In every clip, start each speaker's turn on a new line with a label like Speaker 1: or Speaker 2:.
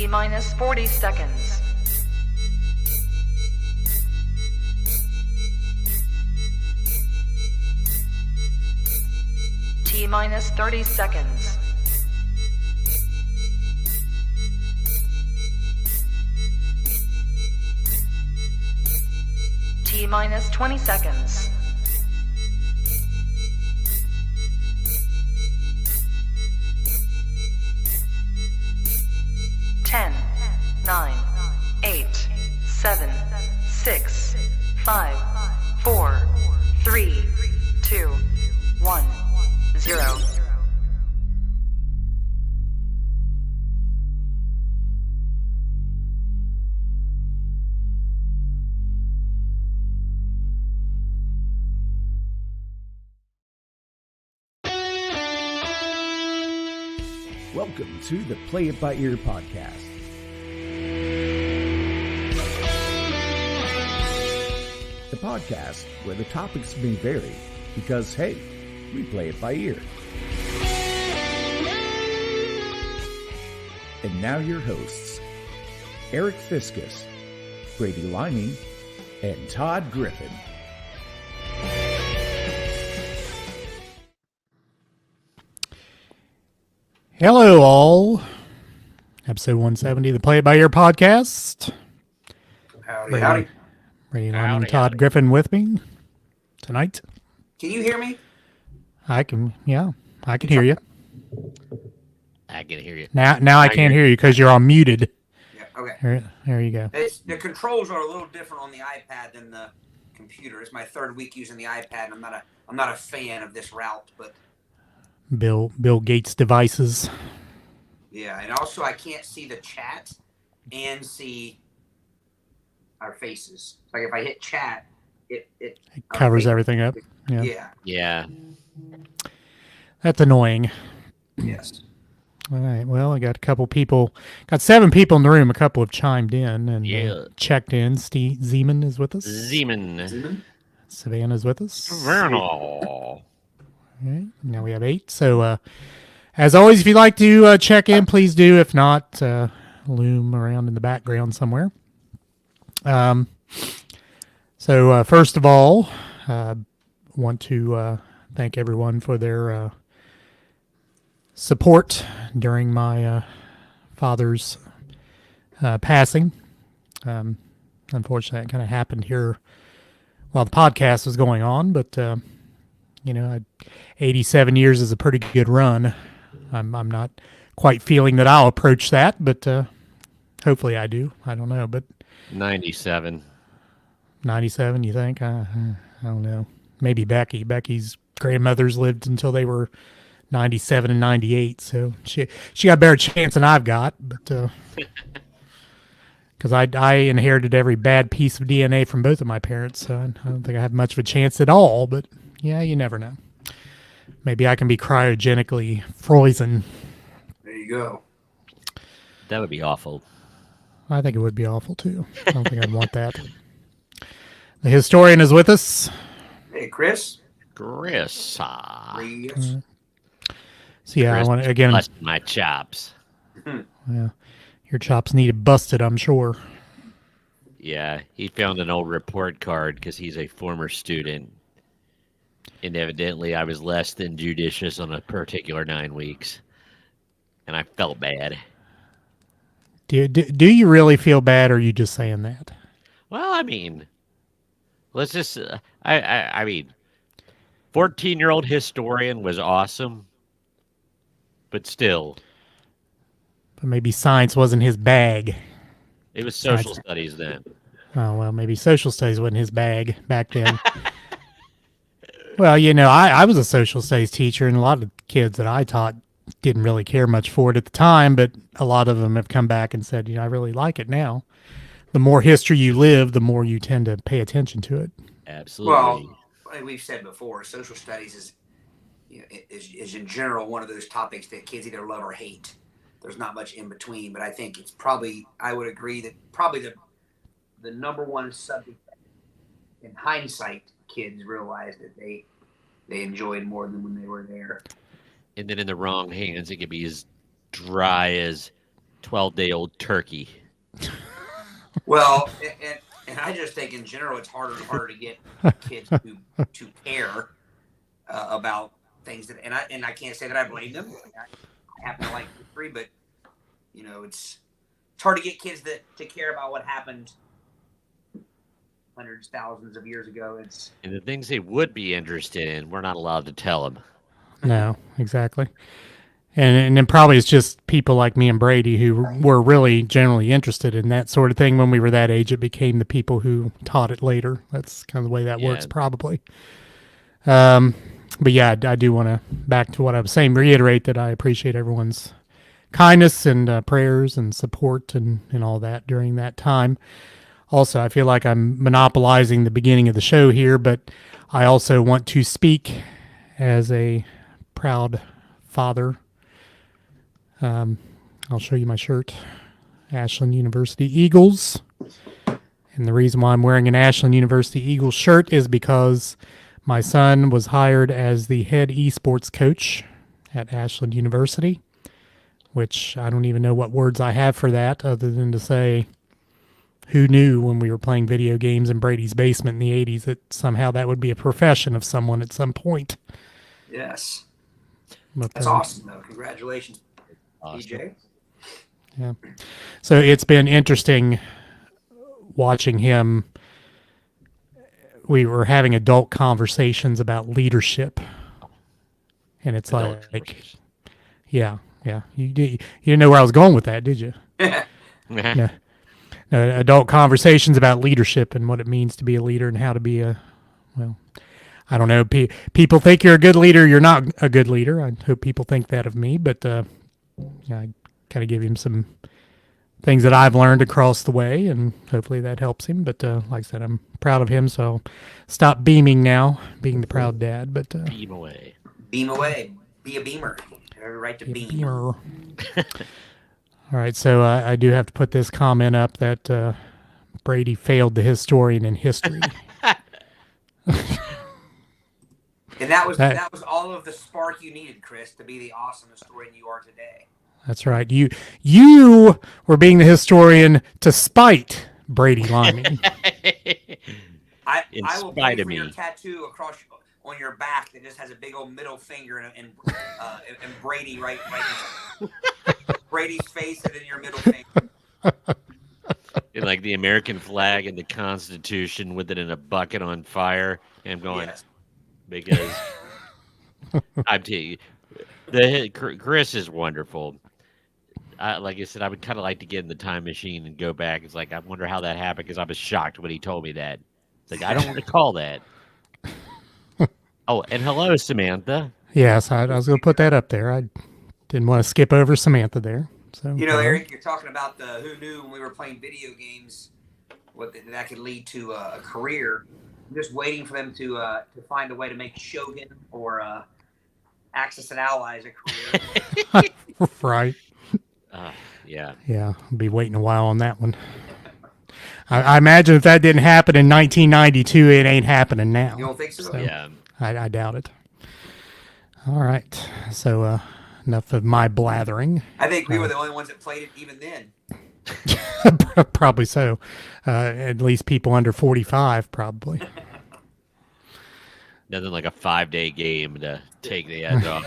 Speaker 1: T-minus 40 seconds. T-minus 30 seconds. T-minus 20 seconds. Ten, 9, 8, 7, 6, 5, 4, 3, 2, 1, 0.
Speaker 2: Welcome to the Play It By Ear podcast. The podcast where the topics may vary because, hey, we play it by ear. And now your hosts, Eric Fiskus, Brady Liming, and Todd Griffin.
Speaker 3: Hello, all. Episode 170 of the Play It By Ear podcast.
Speaker 4: Howdy.
Speaker 3: Brady Liming, Todd Griffin with me tonight.
Speaker 4: Can you hear me?
Speaker 3: I can hear you.
Speaker 5: I can hear you.
Speaker 3: Now I can't hear you because you're all muted.
Speaker 4: Yeah, okay.
Speaker 3: There you go.
Speaker 4: The controls are a little different on the iPad than the computer. It's my third week using the iPad. I'm not a fan of this route, but
Speaker 3: Bill Gates devices.
Speaker 4: yeah, and also I can't see the chat and see our faces. Like if I hit chat, it
Speaker 3: Covers everything up. Yeah.
Speaker 5: Yeah.
Speaker 3: That's annoying.
Speaker 4: Yes.
Speaker 3: All right. Well, I got got 7 people in the room. A couple have chimed in and checked in. Steve Zeman is with us.
Speaker 5: Zeman.
Speaker 3: Savannah's with us.
Speaker 5: Vernal.
Speaker 3: Okay, now we have 8. So, as always, if you'd like to check in, please do. If not, loom around in the background somewhere. So, first of all, want to thank everyone for their support during my father's passing. Unfortunately, it kind of happened here while the podcast was going on, but 87 years is a pretty good run. I'm not quite feeling that I'll approach that, but hopefully I do. I don't know, but
Speaker 5: 97.
Speaker 3: 97, you think? I don't know. Maybe Becky. Becky's grandmothers lived until they were 97 and 98, so she got a better chance than I've got, but because I inherited every bad piece of DNA from both of my parents, so I don't think I have much of a chance at all, but yeah, you never know. Maybe I can be cryogenically frozen.
Speaker 4: There you go.
Speaker 5: That would be awful.
Speaker 3: I think it would be awful, too. I don't think I'd want that. The historian is with us.
Speaker 4: Hey, Chris.
Speaker 5: Chris.
Speaker 3: So, yeah, I want to, again...
Speaker 5: Busted my chops.
Speaker 3: Yeah, your chops needed busted, I'm sure.
Speaker 5: Yeah, he found an old report card because he's a former student. And evidently, I was less than judicious on a particular 9 weeks. And I felt bad.
Speaker 3: Do you really feel bad, or are you just saying that?
Speaker 5: Well, I mean, let's just... I mean, 14-year-old historian was awesome. But still.
Speaker 3: But maybe science wasn't his bag.
Speaker 5: It was social studies then.
Speaker 3: Oh, well, maybe social studies wasn't his bag back then. Well, I was a social studies teacher, and a lot of kids that I taught didn't really care much for it at the time, but a lot of them have come back and said, I really like it now. The more history you live, the more you tend to pay attention to it.
Speaker 5: Absolutely.
Speaker 4: Well, like we've said before, social studies is in general one of those topics that kids either love or hate. There's not much in between, but I think it's probably, I would agree that probably the number one subject in hindsight, kids realize that they enjoyed more than when they were there.
Speaker 5: And then in the wrong hands, it could be as dry as 12-day-old turkey.
Speaker 4: Well, and I just think in general it's harder and harder to get kids to care about things that, and I can't say that I blame them. I happen to like history, but you know, it's hard to get kids to care about what happened hundreds, thousands of years ago.
Speaker 5: And the things they would be interested in, we're not allowed to tell them.
Speaker 3: No, exactly. And then probably it's just people like me and Brady who were really generally interested in that sort of thing when we were that age. It became the people who taught it later. That's kind of the way that works, probably. But yeah, I do want to, back to what I was saying, reiterate that I appreciate everyone's kindness and prayers and support and all that during that time. Also, I feel like I'm monopolizing the beginning of the show here, but I also want to speak as a proud father. I'll show you my shirt. Ashland University Eagles. And the reason why I'm wearing an Ashland University Eagles shirt is because my son was hired as the head esports coach at Ashland University, which I don't even know what words I have for that other than to say, who knew when we were playing video games in Brady's basement in the 80s that somehow that would be a profession of someone at some point.
Speaker 4: Yes.
Speaker 3: But,
Speaker 4: That's awesome, though. Congratulations,
Speaker 5: Awesome.
Speaker 4: DJ.
Speaker 3: Yeah. So it's been interesting watching him. We were having adult conversations about leadership. And it's
Speaker 5: Adult
Speaker 3: like,
Speaker 5: conversation.
Speaker 3: yeah. You didn't know where I was going with that, did you? Yeah. Adult conversations about leadership and what it means to be a leader and how to be I don't know. People think you're a good leader. You're not a good leader. I hope people think that of me, but I kind of give him some things that I've learned across the way, and hopefully that helps him. But like I said, I'm proud of him, so I'll stop beaming now, being the proud dad. But
Speaker 5: Beam away.
Speaker 4: Beam away. Be a beamer. You have every right to beam.
Speaker 3: beamer. All right, so I do have to put this comment up that Brady failed the historian in history.
Speaker 4: And that was all of the spark you needed, Chris, to be the awesome historian you are today.
Speaker 3: That's right. You were being the historian to spite Brady Liming.
Speaker 4: I
Speaker 5: In
Speaker 4: will
Speaker 5: spite
Speaker 4: pay
Speaker 5: of
Speaker 4: for your
Speaker 5: me.
Speaker 4: tattoo on your back that just has a big old middle finger and Brady right Brady's face and then your middle finger.
Speaker 5: And like the American flag and the Constitution with it in a bucket on fire. And I'm going,
Speaker 4: Yes.
Speaker 5: because I'm telling you, Chris is wonderful. Like I said, I would kind of like to get in the time machine and go back. It's like, I wonder how that happened because I was shocked when he told me that. It's like, I don't recall that. Oh, and hello, Samantha.
Speaker 3: Yes, I was going to put that up there. I didn't want to skip over Samantha there. So
Speaker 4: You know, Eric, you're talking about the who knew when we were playing video games that could lead to a career. I'm just waiting for them to find a way to make Shogun or Axis and Allies a career.
Speaker 3: right.
Speaker 5: Yeah.
Speaker 3: Yeah, I'll be waiting a while on that one. I imagine if that didn't happen in 1992, it ain't happening now.
Speaker 4: You don't think so?
Speaker 5: Yeah.
Speaker 3: I doubt it. All right. So enough of my blathering.
Speaker 4: I think we were the only ones that played it even then.
Speaker 3: Probably so. At least people under 45, probably.
Speaker 5: Nothing like a 5-day game to take the edge off.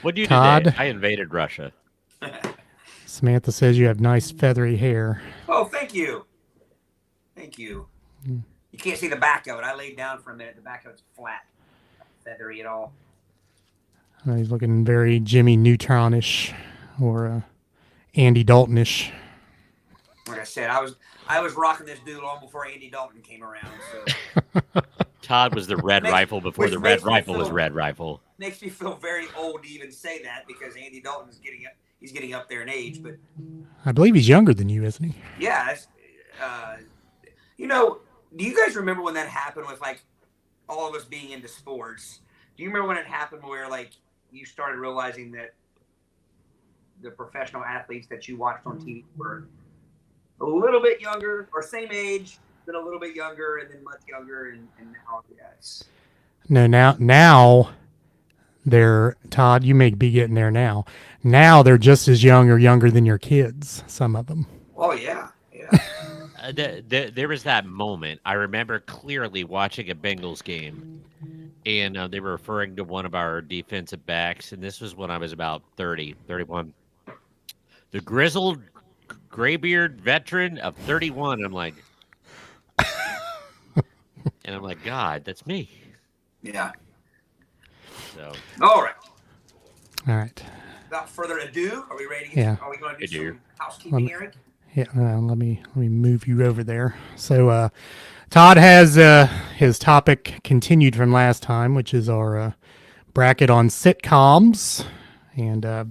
Speaker 5: What do you do
Speaker 3: Todd?
Speaker 5: today? I invaded Russia.
Speaker 3: Samantha says you have nice feathery hair.
Speaker 4: Oh, thank you. Thank you. You can't see the back of it. I laid down for a minute. The back of it's flat. Not feathery at all.
Speaker 3: He's looking very Jimmy Neutron-ish or Andy Dalton-ish.
Speaker 4: Like I said, I was rocking this dude long before Andy Dalton came around. So
Speaker 5: Todd was the red rifle before
Speaker 4: which
Speaker 5: the red
Speaker 4: makes me
Speaker 5: rifle was
Speaker 4: feel-
Speaker 5: red rifle.
Speaker 4: makes me feel very old to even say that because Andy Dalton's getting up there in age. But
Speaker 3: I believe he's younger than you, isn't he?
Speaker 4: yeah, that's, you know, do you guys remember when that happened with like all of us being into sports? Do you remember when it happened where like you started realizing that the professional athletes that you watched on TV were a little bit younger or same age, then a little bit younger, and then much younger, and now yes.
Speaker 3: No, now they're, Todd, you may be getting there now. Now they're just as young or younger than your kids, some of them.
Speaker 4: Oh yeah, yeah.
Speaker 5: There was that moment. I remember clearly watching a Bengals game, and they were referring to one of our defensive backs, and this was when I was about 30, 31. The grizzled graybeard veteran of 31. I'm like, God, that's me.
Speaker 4: Yeah.
Speaker 5: So,
Speaker 4: All right.
Speaker 3: All right.
Speaker 4: Without further ado, are we ready to
Speaker 3: Yeah.
Speaker 4: Are we going to do
Speaker 5: Ado.
Speaker 4: some housekeeping, Eric?
Speaker 3: Yeah, let me move you over there. So Todd has his topic continued from last time, which is our bracket on sitcoms, and I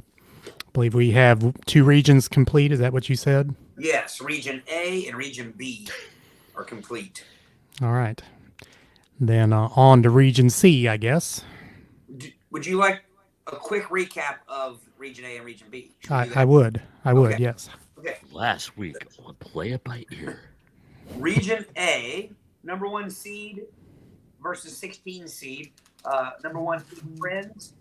Speaker 3: believe we have 2 regions complete. Is that what you said?
Speaker 4: Yes, Region A and Region B are complete.
Speaker 3: All right. Then on to Region C, I guess.
Speaker 4: Would you like a quick recap of Region A and Region B? Should we do that?
Speaker 3: I would.
Speaker 4: Okay.
Speaker 3: Yes.
Speaker 4: Okay.
Speaker 5: last week on Play It By Ear.
Speaker 4: Region A, number 1 seed versus 16 seed. Number 1 seed Friends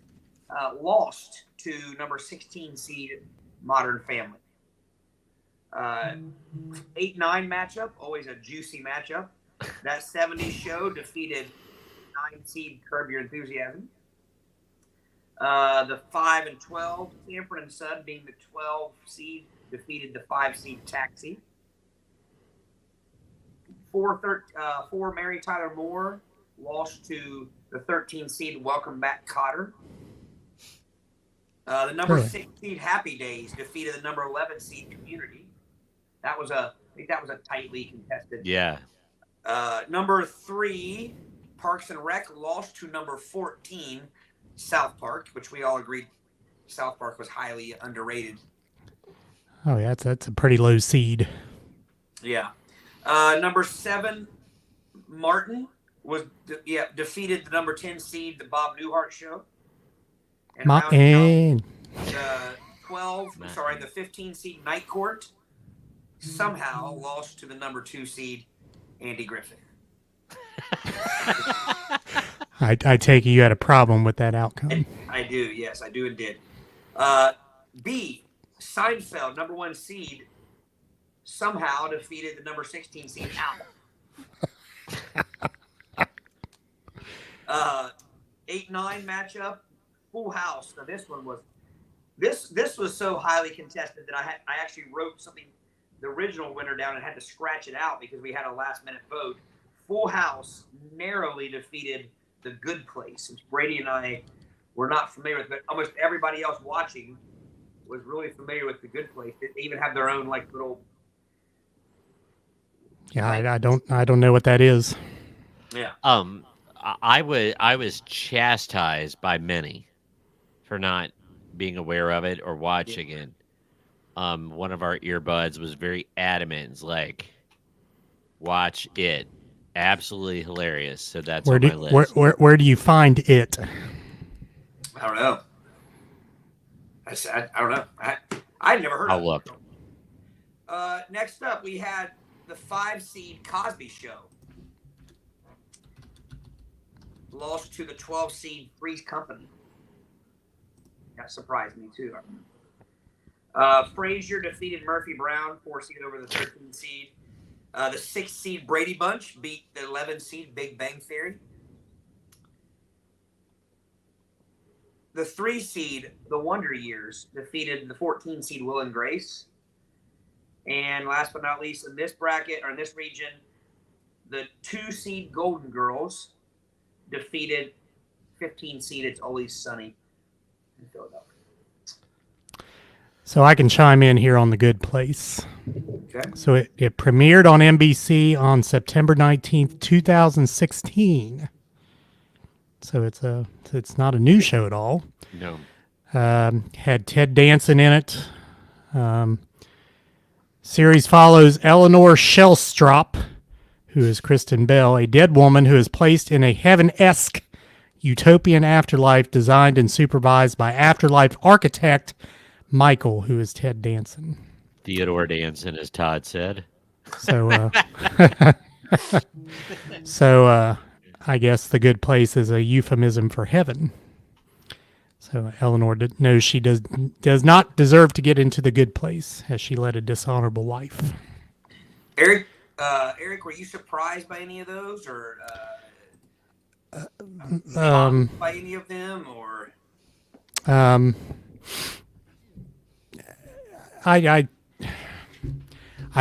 Speaker 4: lost to number 16 seed Modern Family. 8-9 matchup, always a juicy matchup. That 70s show defeated 9 seed Curb Your Enthusiasm. The 5 and 12 Sanford and Son, being the 12 seed, defeated the 5 seed Taxi. 4 Mary Tyler Moore lost to the 13 seed Welcome Back Cotter. The number 6 seed Happy Days defeated the number 11 seed Community. I think that was a tightly contested.
Speaker 5: Yeah.
Speaker 4: Number 3 Parks and Rec lost to number 14 South Park, which we all agreed South Park was highly underrated.
Speaker 3: Oh, yeah, that's a pretty low seed.
Speaker 4: Yeah. Number 7 Martin was defeated the number 10 seed the Bob Newhart Show. And rounding out the 15 seed Night Court somehow lost to the number 2 seed Andy Griffith.
Speaker 3: I take it you had a problem with that outcome.
Speaker 4: I do, yes, I do and did. B, Seinfeld, number 1 seed, somehow defeated the number 16 seed Al. 8-9 matchup, Full House. Now this one was this was so highly contested that I actually wrote something, the original winner down, and had to scratch it out because we had a last minute vote. Full House narrowly defeated The Good Place, which Brady and I were not familiar with, but almost everybody else watching was really familiar with The Good Place. They even have their own like little.
Speaker 3: Yeah, I don't know what that is.
Speaker 4: Yeah.
Speaker 5: I was chastised by many for not being aware of it or watching it. One of our earbuds was very adamant. It's like, watch it. Absolutely hilarious. So that's on my list.
Speaker 3: Where do you find it?
Speaker 4: I don't know. I don't know. I've never heard of it.
Speaker 5: I'll look.
Speaker 4: Next up, we had the 5 seed Cosby Show. Lost to the 12 seed Three's Company. That surprised me too. Frasier defeated Murphy Brown, 4 seed over the 13 seed. The 6 seed Brady Bunch beat the 11 seed Big Bang Theory. The 3 seed The Wonder Years defeated the 14 seed Will and Grace. And last but not least, in this bracket, or in this region, the 2 seed Golden Girls defeated 15 seed It's Always Sunny in Philadelphia.
Speaker 3: So I can chime in here on The Good Place.
Speaker 4: Okay.
Speaker 3: So it premiered on NBC on September 19th, 2016. So it's not a new show at all.
Speaker 5: No.
Speaker 3: Had Ted Danson in it. Series follows Eleanor Shellstrop, who is Kristen Bell, a dead woman who is placed in a heaven-esque utopian afterlife designed and supervised by afterlife architect Michael, who is Ted Danson.
Speaker 5: Theodore Danson, as Todd said.
Speaker 3: So, I guess The Good Place is a euphemism for heaven. So Eleanor knows she does not deserve to get into the good place, as she led a dishonorable life.
Speaker 4: Eric, were you surprised by any of those, or by any of them, or?
Speaker 3: I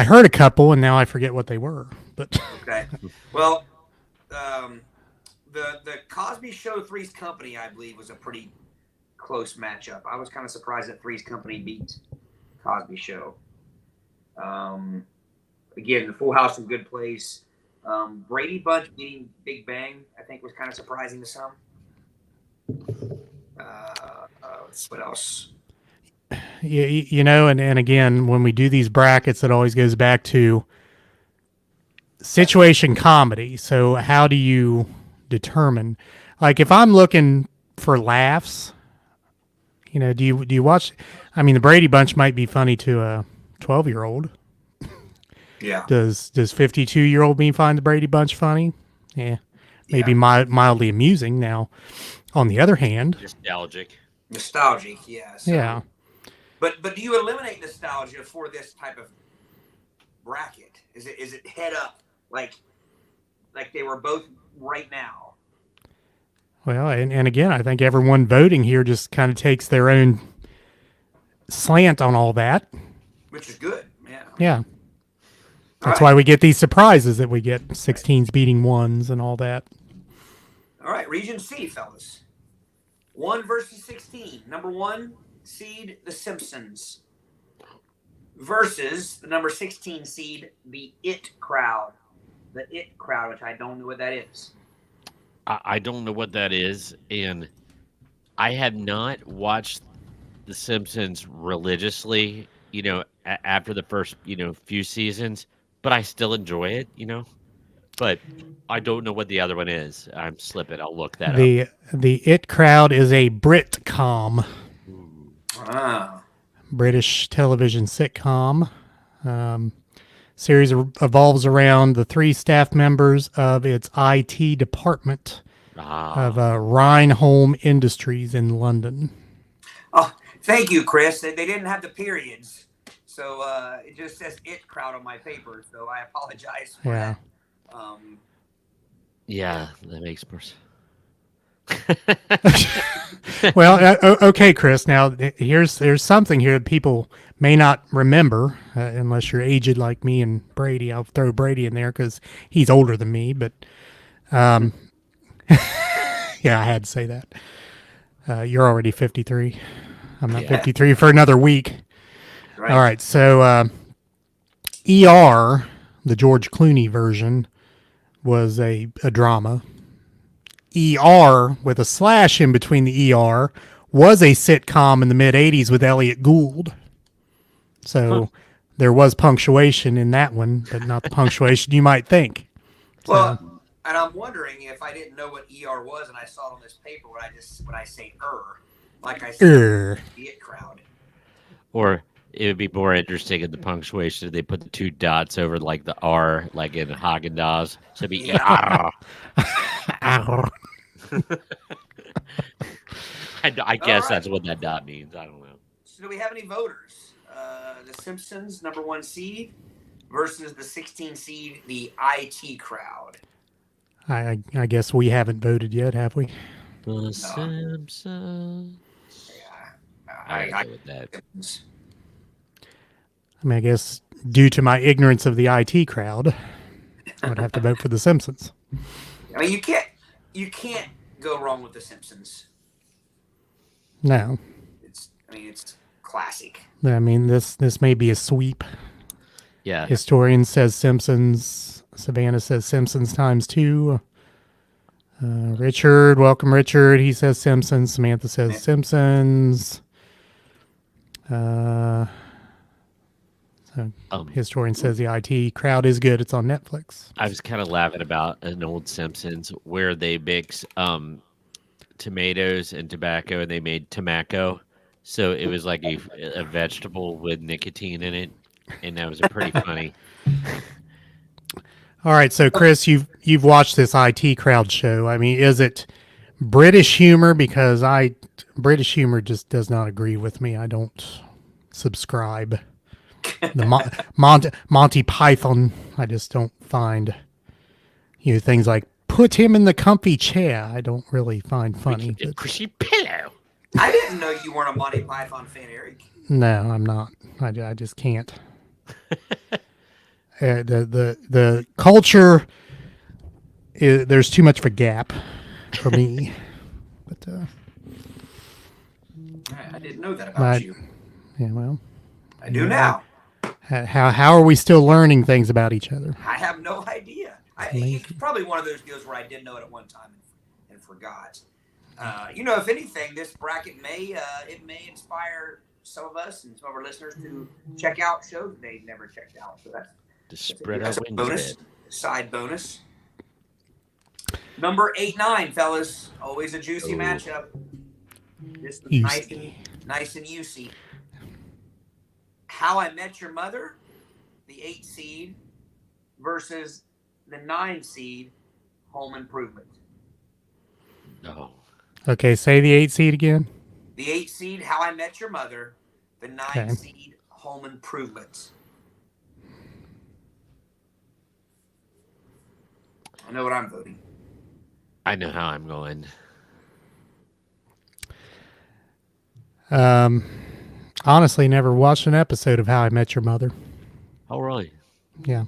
Speaker 3: heard a couple, and now I forget what they were. But
Speaker 4: Okay, well, the Cosby Show Three's Company, I believe, was a pretty close matchup. I was kind of surprised that Three's Company beat Cosby Show. Again, the Full House in Good Place. Brady Bunch beating Big Bang, I think, was kind of surprising to some. What else?
Speaker 3: you know, and again, when we do these brackets, it always goes back to situation comedy. So how do you determine? Like, if I'm looking for laughs, you know, do you watch? I mean, the Brady Bunch might be funny to a 12-year-old.
Speaker 4: Yeah.
Speaker 3: Does 52-year-old me find the Brady Bunch funny? Yeah, maybe mildly amusing. Now, on the other hand,
Speaker 4: nostalgic, yeah. So,
Speaker 3: yeah.
Speaker 4: But do you eliminate nostalgia for this type of bracket? Is it head up like they were both right now?
Speaker 3: Well, and again, I think everyone voting here just kind of takes their own slant on all that.
Speaker 4: Which is good, yeah.
Speaker 3: Yeah. That's why we get these surprises that we get 16s beating 1s and all that.
Speaker 4: All right, Region C, fellas. 1 versus 16. Number 1 seed, The Simpsons, versus the number 16 seed, The It Crowd. The It Crowd, which I don't know what that is.
Speaker 5: I don't know what that is, and I have not watched The Simpsons religiously, you know, after the first, you know, few seasons, but I still enjoy it, you know. But I don't know what the other one is. I'm slipping. I'll look that up.
Speaker 3: The It Crowd is a Britcom. British television sitcom. Series evolves around the 3 staff members of its IT department of Reinholm Industries in London.
Speaker 4: Oh, thank you, Chris. They didn't have the periods, so it just says It Crowd on my paper, so I apologize for that.
Speaker 5: Yeah, that makes more sense.
Speaker 3: Well, okay, Chris. Now, there's something here that people may not remember, unless you're aged like me and Brady. I'll throw Brady in there because he's older than me. But, yeah, I had to say that. You're already 53. I'm not 53 for another week.
Speaker 4: Right.
Speaker 3: All right, so ER, the George Clooney version, was a drama. ER, with a slash in between the ER, was a sitcom in the mid-'80s with Elliot Gould. So there was punctuation in that one, but not the punctuation you might think.
Speaker 4: Well, and I'm wondering if I didn't know what ER was and I saw it on this paper when I say like I said, the It Crowd.
Speaker 5: Or it would be more interesting in the punctuation if they put the 2 dots over like the R, like in Haagen-Dazs. So it'd be I guess that's what that dot means. I don't know.
Speaker 4: So do we have any voters? The Simpsons, number 1 seed, versus the 16 seed, the IT Crowd.
Speaker 3: I guess we haven't voted yet, have we?
Speaker 5: The Simpsons.
Speaker 4: Yeah.
Speaker 5: I go with that.
Speaker 3: I mean, I guess due to my ignorance of the IT Crowd, I would have to vote for The Simpsons.
Speaker 4: I mean, you can't go wrong with The Simpsons.
Speaker 3: No.
Speaker 4: It's classic.
Speaker 3: I mean, this may be a sweep.
Speaker 5: Yeah.
Speaker 3: Historian says Simpsons. Savannah says Simpsons times 2. Richard, welcome Richard. He says Simpsons. Samantha says Simpsons. Historian says the IT Crowd is good. It's on Netflix.
Speaker 5: I was kind of laughing about an old Simpsons where they mix tomatoes and tobacco, and they made tobacco. So it was like a vegetable with nicotine in it, and that was pretty funny.
Speaker 3: All right, so Chris, you've watched this IT Crowd show. I mean, is it British humor? Because I British humor just does not agree with me. I don't subscribe. The Monty Python, I just don't find, things like put him in the comfy chair. I don't really find funny.
Speaker 5: A cushy pillow.
Speaker 4: I didn't know you weren't a Monty Python fan, Eric.
Speaker 3: No, I'm not. I just can't. The culture, there's too much of a gap for me. But
Speaker 4: I didn't know that about you.
Speaker 3: yeah, well,
Speaker 4: I do now.
Speaker 3: how are we still learning things about each other?
Speaker 4: I have no idea. It's probably one of those deals where I did know it at one time and forgot. If anything, this bracket may inspire some of us and some of our listeners to check out shows they never checked out. So that's a bonus, side bonus. Number 8-9, fellas, always a juicy matchup. This is nice and juicy. How I Met Your Mother, the 8 seed, versus the 9 seed, Home Improvement.
Speaker 5: Oh.
Speaker 3: Okay, say the 8 seed again.
Speaker 4: The 8 seed, How I Met Your Mother. The 9 seed, Home Improvement. I know what I'm voting.
Speaker 5: I know how I'm going.
Speaker 3: Honestly, never watched an episode of How I Met Your Mother.
Speaker 5: Oh, really?
Speaker 3: Yeah.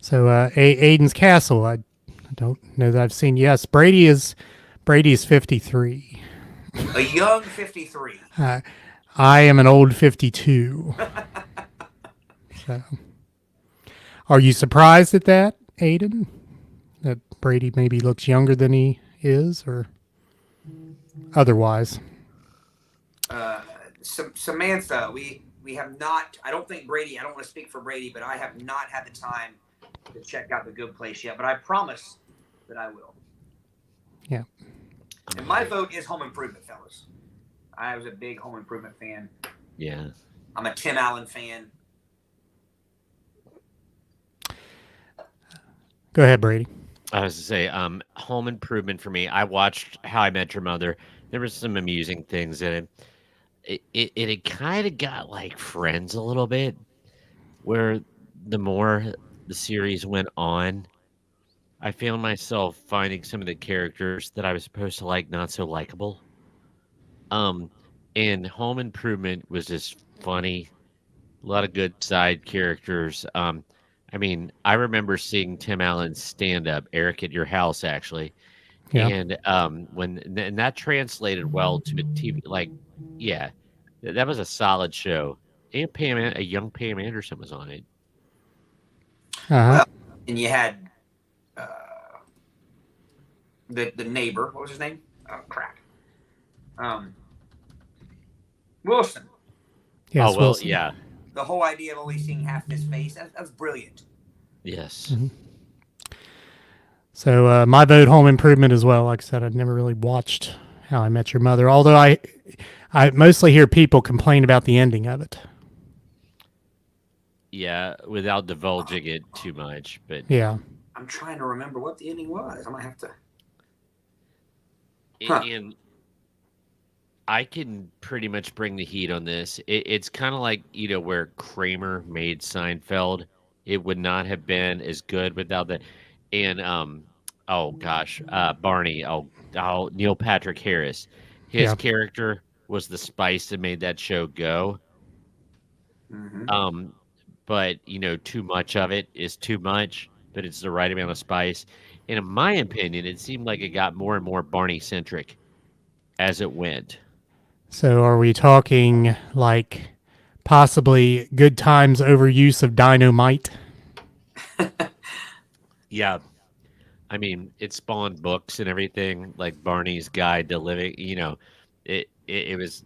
Speaker 3: So, Aiden's Castle. I don't know that I've seen. Yes, Brady is 53.
Speaker 4: A young 53.
Speaker 3: I am an old 52. So, are you surprised at that, Aiden? That Brady maybe looks younger than he is, or otherwise?
Speaker 4: Samantha, we have not. I don't think Brady. I don't want to speak for Brady, but I have not had the time to check out The Good Place yet. But I promise that I will.
Speaker 3: Yeah.
Speaker 4: And my vote is Home Improvement, fellas. I was a big Home Improvement fan.
Speaker 5: Yeah.
Speaker 4: I'm a Tim Allen fan.
Speaker 3: Go ahead, Brady.
Speaker 5: I was to say, Home Improvement for me. I watched How I Met Your Mother. There were some amusing things in it. It kind of got like Friends a little bit, where the more the series went on, I found myself finding some of the characters that I was supposed to like not so likable. And Home Improvement was just funny, a lot of good side characters. I mean, I remember seeing Tim Allen's stand-up, Eric at Your House, actually,
Speaker 3: Yeah.
Speaker 5: and and that translated well to a TV. Like, yeah, that was a solid show. And a young Pam Anderson was on it.
Speaker 3: Uh-huh.
Speaker 4: And you had the neighbor. What was his name? Oh, crap. Wilson.
Speaker 3: Yes,
Speaker 5: oh well,
Speaker 3: Wilson.
Speaker 5: yeah,
Speaker 4: The whole idea of only seeing half his face, that's brilliant.
Speaker 5: yes.
Speaker 3: Mm-hmm. So my vote, Home Improvement as well. Like I said, I've never really watched How I Met Your Mother, although I mostly hear people complain about the ending of it.
Speaker 5: Yeah, without divulging it too much, but
Speaker 3: Yeah.
Speaker 4: I'm trying to remember what the ending was. I might have to.
Speaker 5: and I can pretty much bring the heat on this. It's kind of like, where Kramer made Seinfeld. It would not have been as good without that. And, oh gosh, Barney, Neil Patrick Harris. His character was the spice that made that show go.
Speaker 4: Mm-hmm.
Speaker 5: But, too much of it is too much, but it's the right amount of spice. And in my opinion, it seemed like it got more and more Barney-centric as it went.
Speaker 3: So are we talking like possibly Good Times overuse of dynamite?
Speaker 5: Yeah. I mean, it spawned books and everything, like Barney's Guide to Living, it was,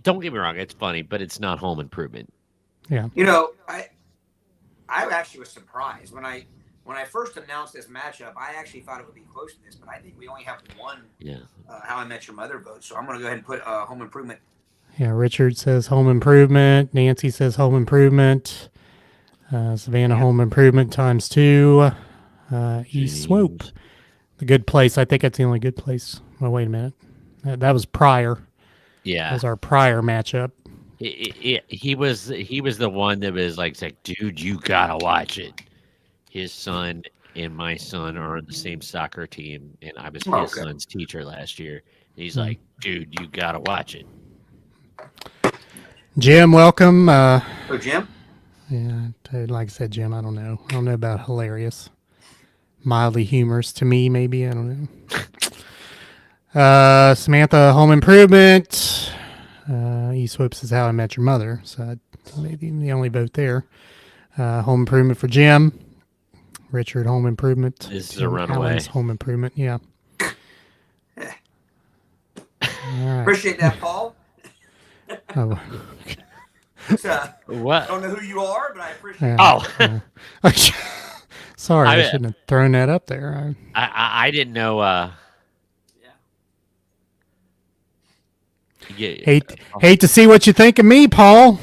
Speaker 5: don't get me wrong, it's funny, but it's not Home Improvement.
Speaker 3: Yeah.
Speaker 4: I actually was surprised when I first announced this matchup. I actually thought it would be close to this, but I think we only have one.
Speaker 5: Yeah.
Speaker 4: How I Met Your Mother vote, so I'm going to go ahead and put Home Improvement.
Speaker 3: Yeah, Richard says Home Improvement. Nancy says Home Improvement. Savannah, Home Improvement ×2. East Swope. The Good Place. I think that's the only Good Place. Oh, wait a minute. That was prior. That
Speaker 5: Yeah.
Speaker 3: was our prior matchup.
Speaker 5: He was the one that was like, dude, you gotta watch it. His son and my son are on the same soccer team, and I was his son's teacher last year. He's like, dude, you gotta watch it.
Speaker 3: Jim, welcome.
Speaker 4: Oh, Jim?
Speaker 3: Yeah, like I said, Jim, I don't know. I don't know about hilarious. Mildly humorous to me, maybe. I don't know. Samantha, Home Improvement. East Whoops is How I Met Your Mother. So maybe the only vote there. Home Improvement for Jim. Richard, Home Improvement.
Speaker 5: This is a runaway.
Speaker 3: Alan's Home Improvement, yeah. All right.
Speaker 4: Appreciate that, Paul.
Speaker 3: Oh.
Speaker 5: What?
Speaker 4: I don't know who you are, but I appreciate
Speaker 3: Yeah.
Speaker 5: Oh,
Speaker 3: Sorry, I shouldn't have thrown that up there.
Speaker 5: I didn't know.
Speaker 3: Hate to see what you think of me, Paul.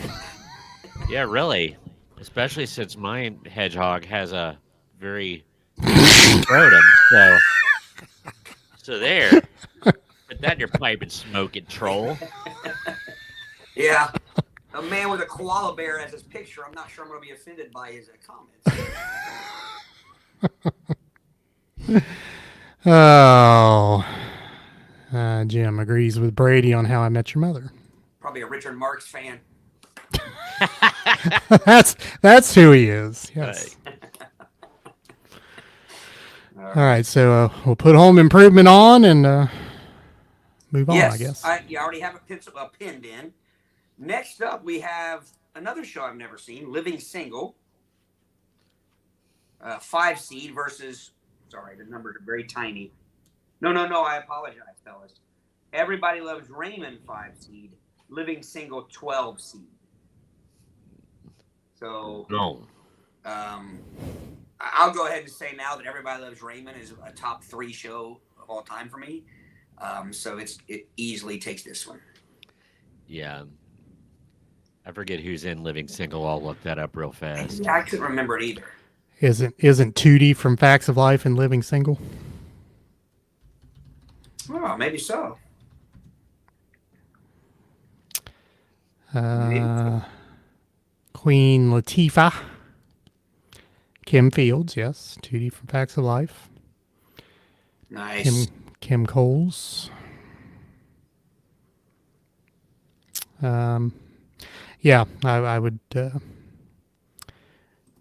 Speaker 5: Yeah, really. Especially since my hedgehog has a very scrotum. So there. Put that in your pipe and smoke it, troll.
Speaker 4: Yeah. A man with a koala bear as his picture. I'm not sure I'm going to be offended by his comments.
Speaker 3: Oh. Jim agrees with Brady on How I Met Your Mother.
Speaker 4: Probably a Richard Marx fan.
Speaker 3: That's who he is. Yes. All right, so we'll put Home Improvement on and move on, I guess.
Speaker 4: You already have a pinned in. Next up, we have another show I've never seen, Living Single. 5 seed versus, sorry, the numbers are very tiny. No, I apologize, fellas. Everybody Loves Raymond 5 seed, Living Single 12 seed. So, I'll go ahead and say now that Everybody Loves Raymond is a top 3 show of all time for me. So it easily takes this one.
Speaker 5: Yeah. I forget who's in Living Single. I'll look that up real fast.
Speaker 4: Yeah, I couldn't remember it either.
Speaker 3: Isn't Tootie from Facts of Life and Living Single?
Speaker 4: Oh, maybe so.
Speaker 3: Queen Latifah. Kim Fields, yes. Tootie from Facts of Life.
Speaker 4: Nice.
Speaker 3: Kim Coles. Yeah, I would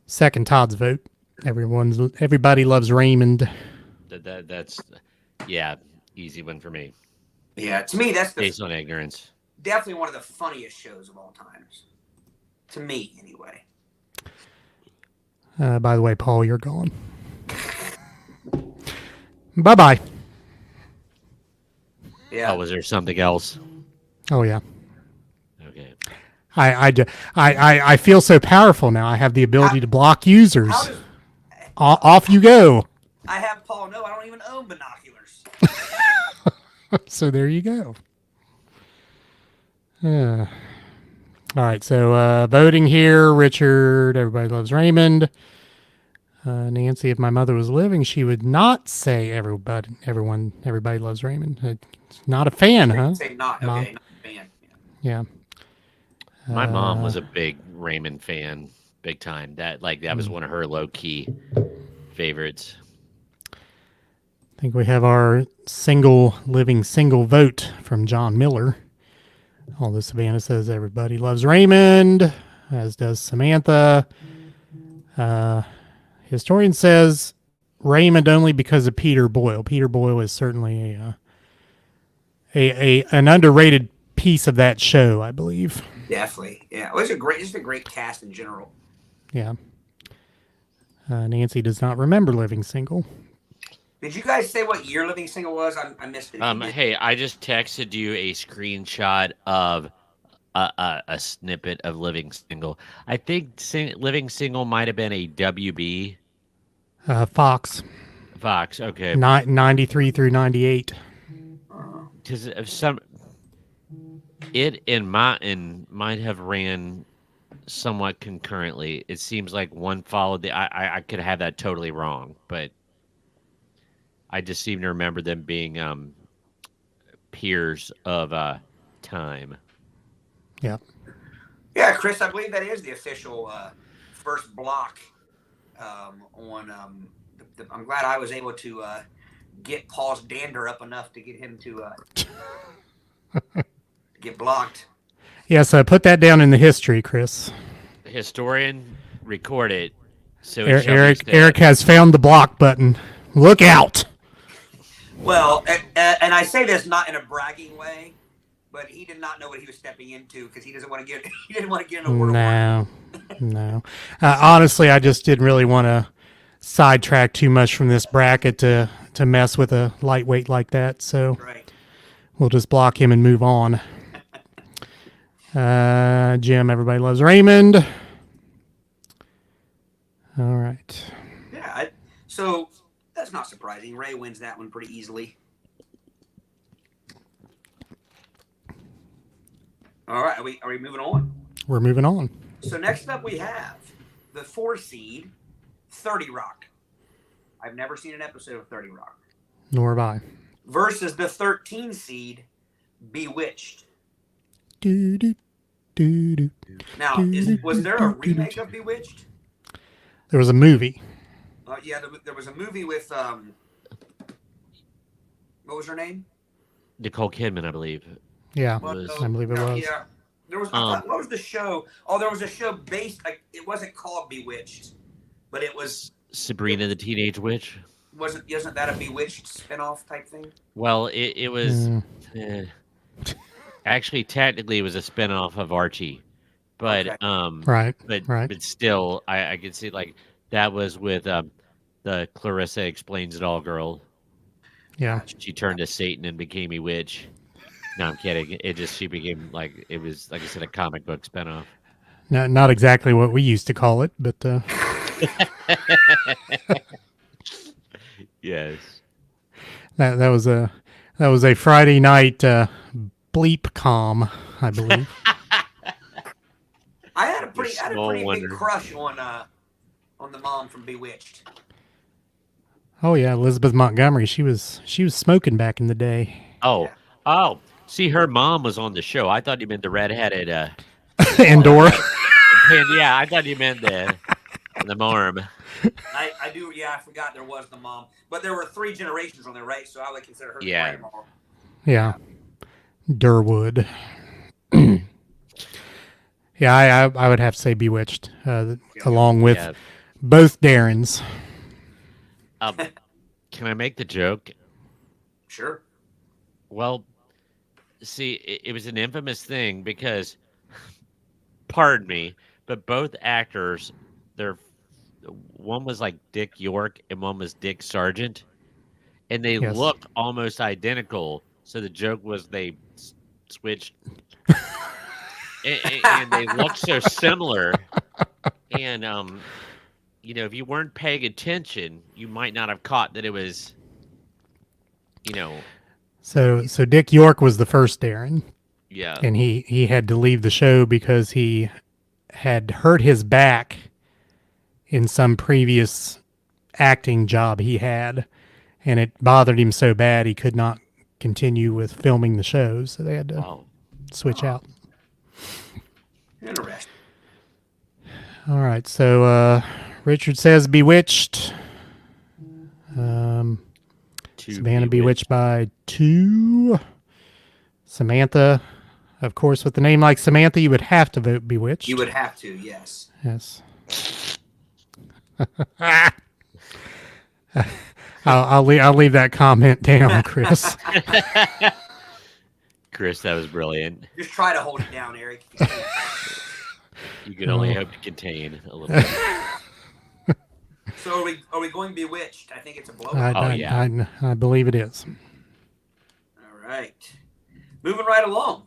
Speaker 3: second Todd's vote. Everybody Loves Raymond.
Speaker 5: That's yeah, easy one for me.
Speaker 4: Yeah, to me that's
Speaker 5: based on ignorance.
Speaker 4: Definitely one of the funniest shows of all times. To me, anyway.
Speaker 3: By the way, Paul, you're gone. Bye-bye.
Speaker 4: Yeah.
Speaker 5: Oh, was there something else?
Speaker 3: Oh, yeah.
Speaker 5: Okay.
Speaker 3: I feel so powerful now. I have the ability to block users. Off you go.
Speaker 4: I have Paul. No, I don't even own binoculars.
Speaker 3: So there you go. All right. So voting here, Richard. Everybody Loves Raymond. Nancy, if my mother was living, she would not say everybody loves Raymond. It's not a fan, huh?
Speaker 4: Say not. Okay, not a fan.
Speaker 3: Yeah.
Speaker 5: My mom was a big Raymond fan, big time. That was one of her low key favorites.
Speaker 3: I think we have our living single vote from John Miller. Although Savannah says everybody loves Raymond, as does Samantha. Historian says Raymond only because of Peter Boyle. Peter Boyle is certainly an underrated piece of that show, I believe.
Speaker 4: Definitely, yeah. Well, it's a great cast in general.
Speaker 3: Yeah. Nancy does not remember Living Single.
Speaker 4: Did you guys say what year Living Single was? I missed it.
Speaker 5: Hey, I just texted you a screenshot of a snippet of Living Single. I think Living Single might have been a WB.
Speaker 3: Fox.
Speaker 5: Fox, okay.
Speaker 3: 93 through 98.
Speaker 5: Because it might have ran somewhat concurrently. It seems like one followed the. I could have that totally wrong, but I just seem to remember them being peers of time.
Speaker 3: Yeah.
Speaker 4: Yeah, Chris, I believe that is the official first block on. I'm glad I was able to get Paul's dander up enough to get him to get blocked.
Speaker 3: Yes, put that down in the history, Chris.
Speaker 5: The historian record it. So it shall be
Speaker 3: Eric
Speaker 5: said.
Speaker 3: Eric has found the block button. Look out!
Speaker 4: Well, and I say this not in a bragging way, but he did not know what he was stepping into because he doesn't want to get he didn't want to get in a World War.
Speaker 3: No. Honestly, I just didn't really want to sidetrack too much from this bracket to mess with a lightweight like that. So
Speaker 4: Right.
Speaker 3: we'll just block him and move on. Jim, everybody loves Raymond. All right.
Speaker 4: Yeah. So that's not surprising. Ray wins that one pretty easily. All right. Are we moving on?
Speaker 3: We're moving on.
Speaker 4: So next up we have the 4 seed, 30 Rock. I've never seen an episode of 30 Rock.
Speaker 3: Nor have I.
Speaker 4: Versus the 13 seed, Bewitched.
Speaker 3: Do, do, do, do.
Speaker 4: Now, was there a remake of Bewitched?
Speaker 3: There was a movie.
Speaker 4: Yeah, there was a movie with what was her name?
Speaker 5: Nicole Kidman, I believe.
Speaker 3: Yeah,
Speaker 5: Was-
Speaker 3: I believe it was.
Speaker 4: Yeah, there was. I thought, what was the show? Oh, there was a show based. Like, it wasn't called Bewitched, but it was.
Speaker 5: Sabrina the Teenage Witch.
Speaker 4: Isn't that a Bewitched spinoff type thing?
Speaker 5: Well, it was.
Speaker 3: Mm.
Speaker 5: eh. Actually, technically, it was a spinoff of Archie, but
Speaker 4: Okay.
Speaker 3: Right.
Speaker 5: but still, I could see like that was with the Clarissa Explains It All girl.
Speaker 3: Yeah.
Speaker 5: She turned to Satan and became a witch. No, I'm kidding. She became like it was like I said, a comic book spinoff.
Speaker 3: Not exactly what we used to call it, but
Speaker 5: Yes.
Speaker 3: that was a Friday night bleep com, I believe.
Speaker 4: I had a pretty
Speaker 5: Small
Speaker 4: big
Speaker 5: wonder.
Speaker 4: crush on the mom from Bewitched.
Speaker 3: Oh yeah, Elizabeth Montgomery. She was smoking back in the day.
Speaker 5: Oh, oh. See, her mom was on the show. I thought you meant the redheaded.
Speaker 3: Andorra.
Speaker 5: Yeah, I thought you meant the marm.
Speaker 4: I do. Yeah, I forgot there was the mom, but there were 3 generations on there, right? So I would consider her
Speaker 5: Yeah.
Speaker 4: the grandma.
Speaker 3: Yeah. Durwood. Yeah, I would have to say Bewitched, along with
Speaker 5: Yeah.
Speaker 3: both Darrens.
Speaker 5: Can I make the joke?
Speaker 4: Sure.
Speaker 5: Well, see, it was an infamous thing because, pardon me, but both actors, one was like Dick York and one was Dick Sargent, and they
Speaker 3: Yes.
Speaker 5: look almost identical. So the joke was they switched, and they look so similar. And if you weren't paying attention, you might not have caught that it was,
Speaker 3: So Dick York was the first Darren,
Speaker 5: yeah.
Speaker 3: and he had to leave the show because he had hurt his back in some previous acting job he had, and it bothered him so bad he could not continue with filming the show, so they had to
Speaker 5: Wow.
Speaker 3: switch out.
Speaker 4: Interesting.
Speaker 3: All right, so Richard says Bewitched.
Speaker 5: To
Speaker 3: Savannah Bewitched by 2. Samantha, of course, with a name like Samantha, you would have to vote Bewitched.
Speaker 4: You would have to, yes.
Speaker 3: Yes. I'll leave that comment down, Chris.
Speaker 5: Chris, that was brilliant.
Speaker 4: Just try to hold it down, Eric.
Speaker 5: You can only hope to contain a little bit.
Speaker 4: So are we going Bewitched? I think it's a blowout.
Speaker 3: I believe it is.
Speaker 4: All right. Moving right along.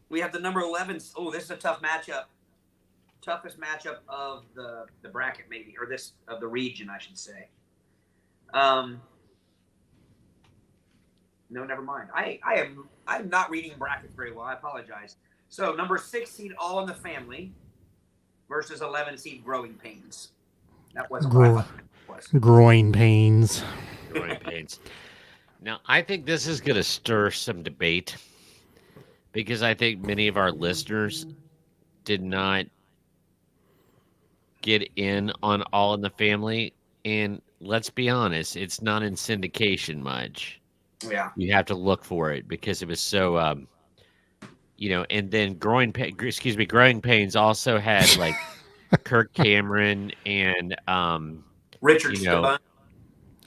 Speaker 4: We have the number 11. Oh, this is a tough matchup. Toughest matchup of the bracket, maybe, or of the region, I should say. No, never mind. I'm not reading brackets very well. I apologize. So number 16, All in the Family, versus 11 seed Growing Pains. That wasn't
Speaker 3: Gro-
Speaker 4: what I thought it was.
Speaker 3: Groin pains.
Speaker 5: Growing pains. Now, I think this is going to stir some debate because I think many of our listeners did not get in on All in the Family. And let's be honest, it's not in syndication much.
Speaker 4: Yeah.
Speaker 5: You have to look for it because it was so, and then Growing Pains also had like Kirk Cameron and,
Speaker 4: Richard
Speaker 5: You know,
Speaker 4: Stabone.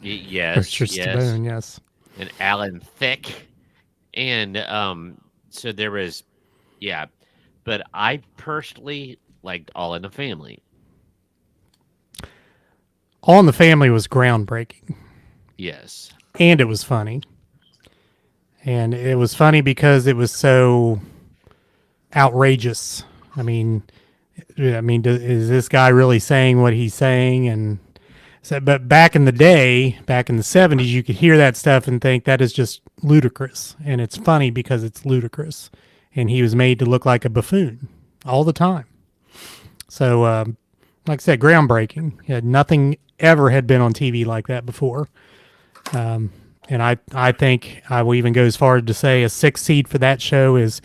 Speaker 5: yes,
Speaker 3: Richard
Speaker 5: yes.
Speaker 3: Stabone, yes.
Speaker 5: And Alan Thicke, and so there was, but I personally liked All in the Family.
Speaker 3: All in the Family was groundbreaking,
Speaker 5: Yes,
Speaker 3: and it was funny. And it was funny because it was so outrageous. I mean, is this guy really saying what he's saying? And so, but back in the day, back in the 70s, you could hear that stuff and think that is just ludicrous. And it's funny because it's ludicrous. And he was made to look like a buffoon all the time. So, like I said, groundbreaking. Yeah, nothing ever had been on TV like that before. And I think I will even go as far as to say a 6 seed for that show is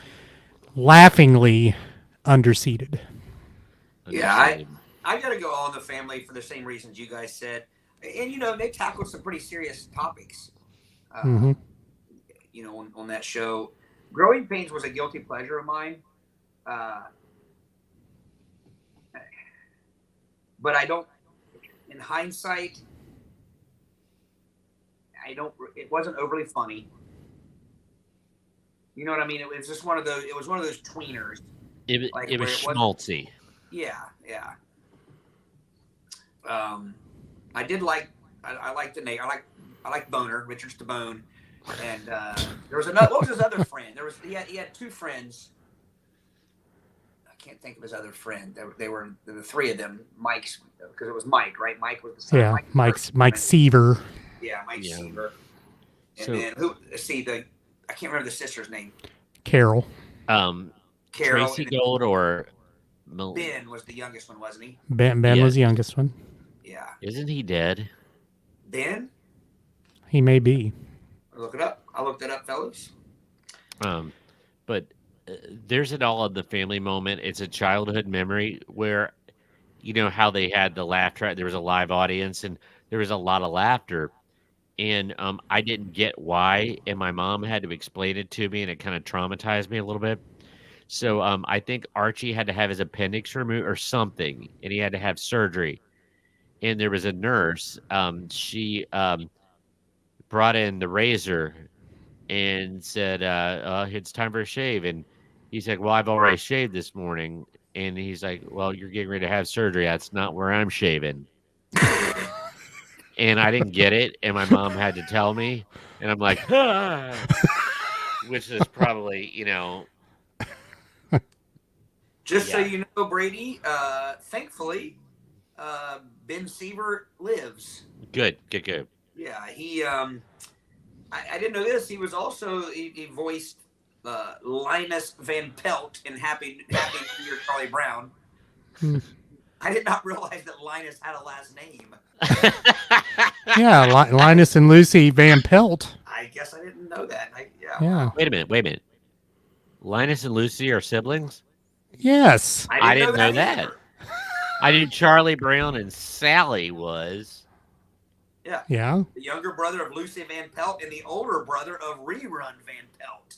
Speaker 3: laughingly underseeded.
Speaker 4: Yeah, I got to go All in the Family for the same reasons you guys said. And, they tackled some pretty serious topics,
Speaker 3: Mhm.
Speaker 4: On that show. Growing Pains was a guilty pleasure of mine. But I don't, in hindsight, it wasn't overly funny. You know what I mean? It was just one of those tweeners.
Speaker 5: it
Speaker 4: Like,
Speaker 5: was
Speaker 4: where it wasn't-
Speaker 5: schmaltzy.
Speaker 4: Yeah. I did like. I liked the name. I like Boner, Richard Stabone, and there was another. What was his other friend? He had two friends. I can't think of his other friend. They were the three of them. Mike's, because it was Mike, right? Mike was the son.
Speaker 3: Yeah,
Speaker 4: Mike
Speaker 3: Mike Seaver.
Speaker 4: Yeah, Mike
Speaker 5: Yeah.
Speaker 4: Seaver. And
Speaker 5: So-
Speaker 4: then who? See I can't remember the sister's name.
Speaker 3: Carol.
Speaker 4: Carol.
Speaker 5: Tracy
Speaker 4: and then
Speaker 5: Gold or
Speaker 4: Ben was the youngest one, wasn't he?
Speaker 3: Ben
Speaker 5: Yeah.
Speaker 3: was the youngest one.
Speaker 4: Yeah.
Speaker 5: Isn't he dead?
Speaker 4: Ben.
Speaker 3: He may be.
Speaker 4: Look it up. I looked it up, fellas.
Speaker 5: But there's an All in the Family moment. It's a childhood memory where, how they had the laugh track. There was a live audience and there was a lot of laughter. And I didn't get why, and my mom had to explain it to me, and it kind of traumatized me a little bit. So I think Archie had to have his appendix removed or something, and he had to have surgery. And there was a nurse. She brought in the razor and said, it's time for a shave. And he's like, well, I've already shaved this morning. And he's like, well, you're getting ready to have surgery. That's not where I'm shaving. And I didn't get it. And my mom had to tell me. And I'm like, which is probably,
Speaker 4: Just so
Speaker 5: Yeah.
Speaker 4: you know, Brady, thankfully, Ben Seaver lives.
Speaker 5: good.
Speaker 4: Yeah, he. I didn't know this. He was also he voiced Linus Van Pelt in Happy New Year, Charlie Brown.
Speaker 3: Hmm.
Speaker 4: I did not realize that Linus had a last name.
Speaker 3: Yeah, Linus and Lucy Van Pelt.
Speaker 4: I guess I didn't know that.
Speaker 3: Yeah.
Speaker 5: Wait a minute. Linus and Lucy are siblings?
Speaker 3: Yes.
Speaker 5: I didn't know that.
Speaker 4: either.
Speaker 5: I knew Charlie Brown and Sally was.
Speaker 4: Yeah,
Speaker 3: Yeah.
Speaker 4: the younger brother of Lucy Van Pelt and the older brother of Rerun Van Pelt.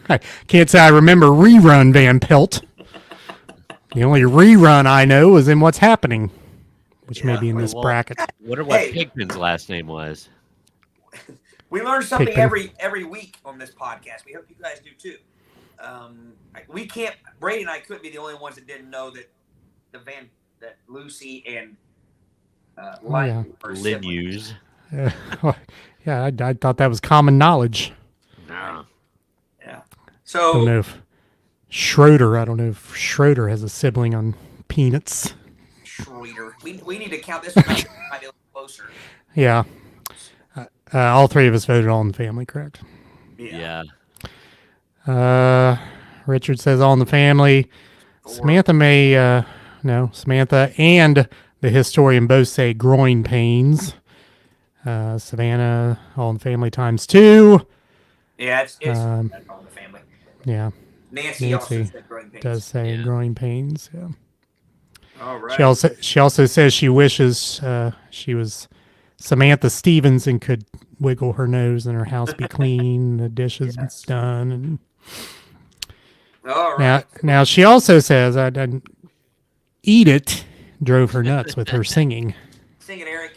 Speaker 3: I can't say I remember Rerun Van Pelt. The only rerun I know is in What's Happening, which may
Speaker 4: Yeah,
Speaker 3: be in this
Speaker 5: well,
Speaker 3: bracket.
Speaker 5: Wonder what
Speaker 4: Hey.
Speaker 5: Pigman's last name was.
Speaker 4: We learn something
Speaker 3: Pickman.
Speaker 4: every week on this podcast. We hope you guys do too. We can't. Brady and I couldn't be the only ones that didn't know that that Lucy and
Speaker 3: yeah.
Speaker 4: were siblings.
Speaker 5: Linus.
Speaker 3: Yeah, I thought that was common knowledge.
Speaker 5: No.
Speaker 4: Yeah.
Speaker 3: I don't
Speaker 4: So
Speaker 3: know if Schroeder has a sibling on Peanuts.
Speaker 4: Schroeder, we need to count this one up a little closer.
Speaker 3: Yeah. All three of us voted All in the Family, correct?
Speaker 5: Yeah.
Speaker 3: Richard says All in the Family.
Speaker 4: Four.
Speaker 3: Samantha may No, Samantha and the historian both say groin pains. Savannah, All in the Family times 2.
Speaker 4: Yeah, it's
Speaker 3: Um,
Speaker 4: that's all in the family.
Speaker 3: Yeah,
Speaker 4: Nancy also
Speaker 3: Nancy
Speaker 4: said growing pains.
Speaker 3: does say
Speaker 5: Yeah.
Speaker 3: growing pains. Yeah.
Speaker 4: All right.
Speaker 3: She also says she wishes she was Samantha Stevens and could wiggle her nose and her house be clean, the dishes
Speaker 4: Yes.
Speaker 3: done. And
Speaker 4: All right.
Speaker 3: now she also says I didn't eat it drove her nuts with her singing.
Speaker 4: Sing it, Eric.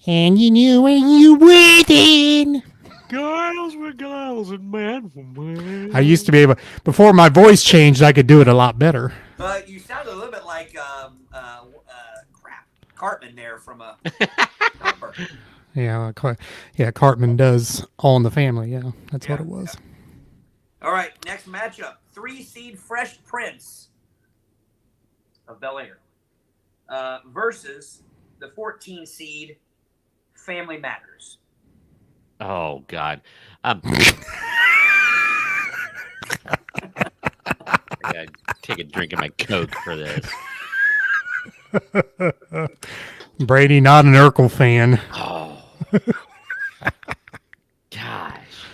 Speaker 3: And you knew when you waited.
Speaker 5: Girls were girls and men were men.
Speaker 3: I used to be able, before my voice changed, I could do it a lot better.
Speaker 4: You sound a little bit like Cartman there from a.
Speaker 3: Yeah, Cartman does All in the Family. Yeah, that's what
Speaker 4: Yeah,
Speaker 3: it was.
Speaker 4: All right, next matchup: 3-seed Fresh Prince of Bel Air versus the 14-seed Family Matters.
Speaker 5: Oh God. I gotta take a drink of my Coke for this.
Speaker 3: Brady, not an Urkel fan.
Speaker 5: Oh. Gosh.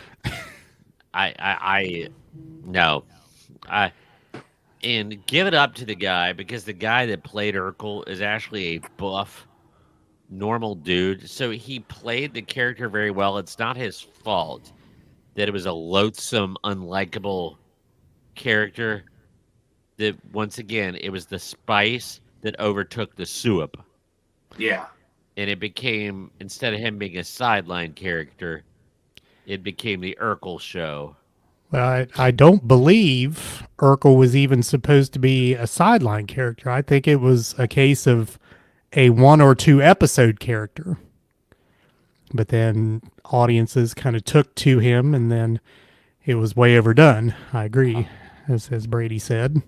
Speaker 5: I no. And give it up to the guy, because the guy that played Urkel is actually a buff, normal dude. So he played the character very well. It's not his fault that it was a loathsome, unlikable character. That once again, it was the spice that overtook the soup.
Speaker 4: Yeah.
Speaker 5: And it became, instead of him being a sideline character, it became the Urkel show.
Speaker 3: Well, I don't believe Urkel was even supposed to be a sideline character. I think it was a case of a 1 or 2 episode character. But then audiences kind of took to him, and then it was way overdone. I agree, as Brady said.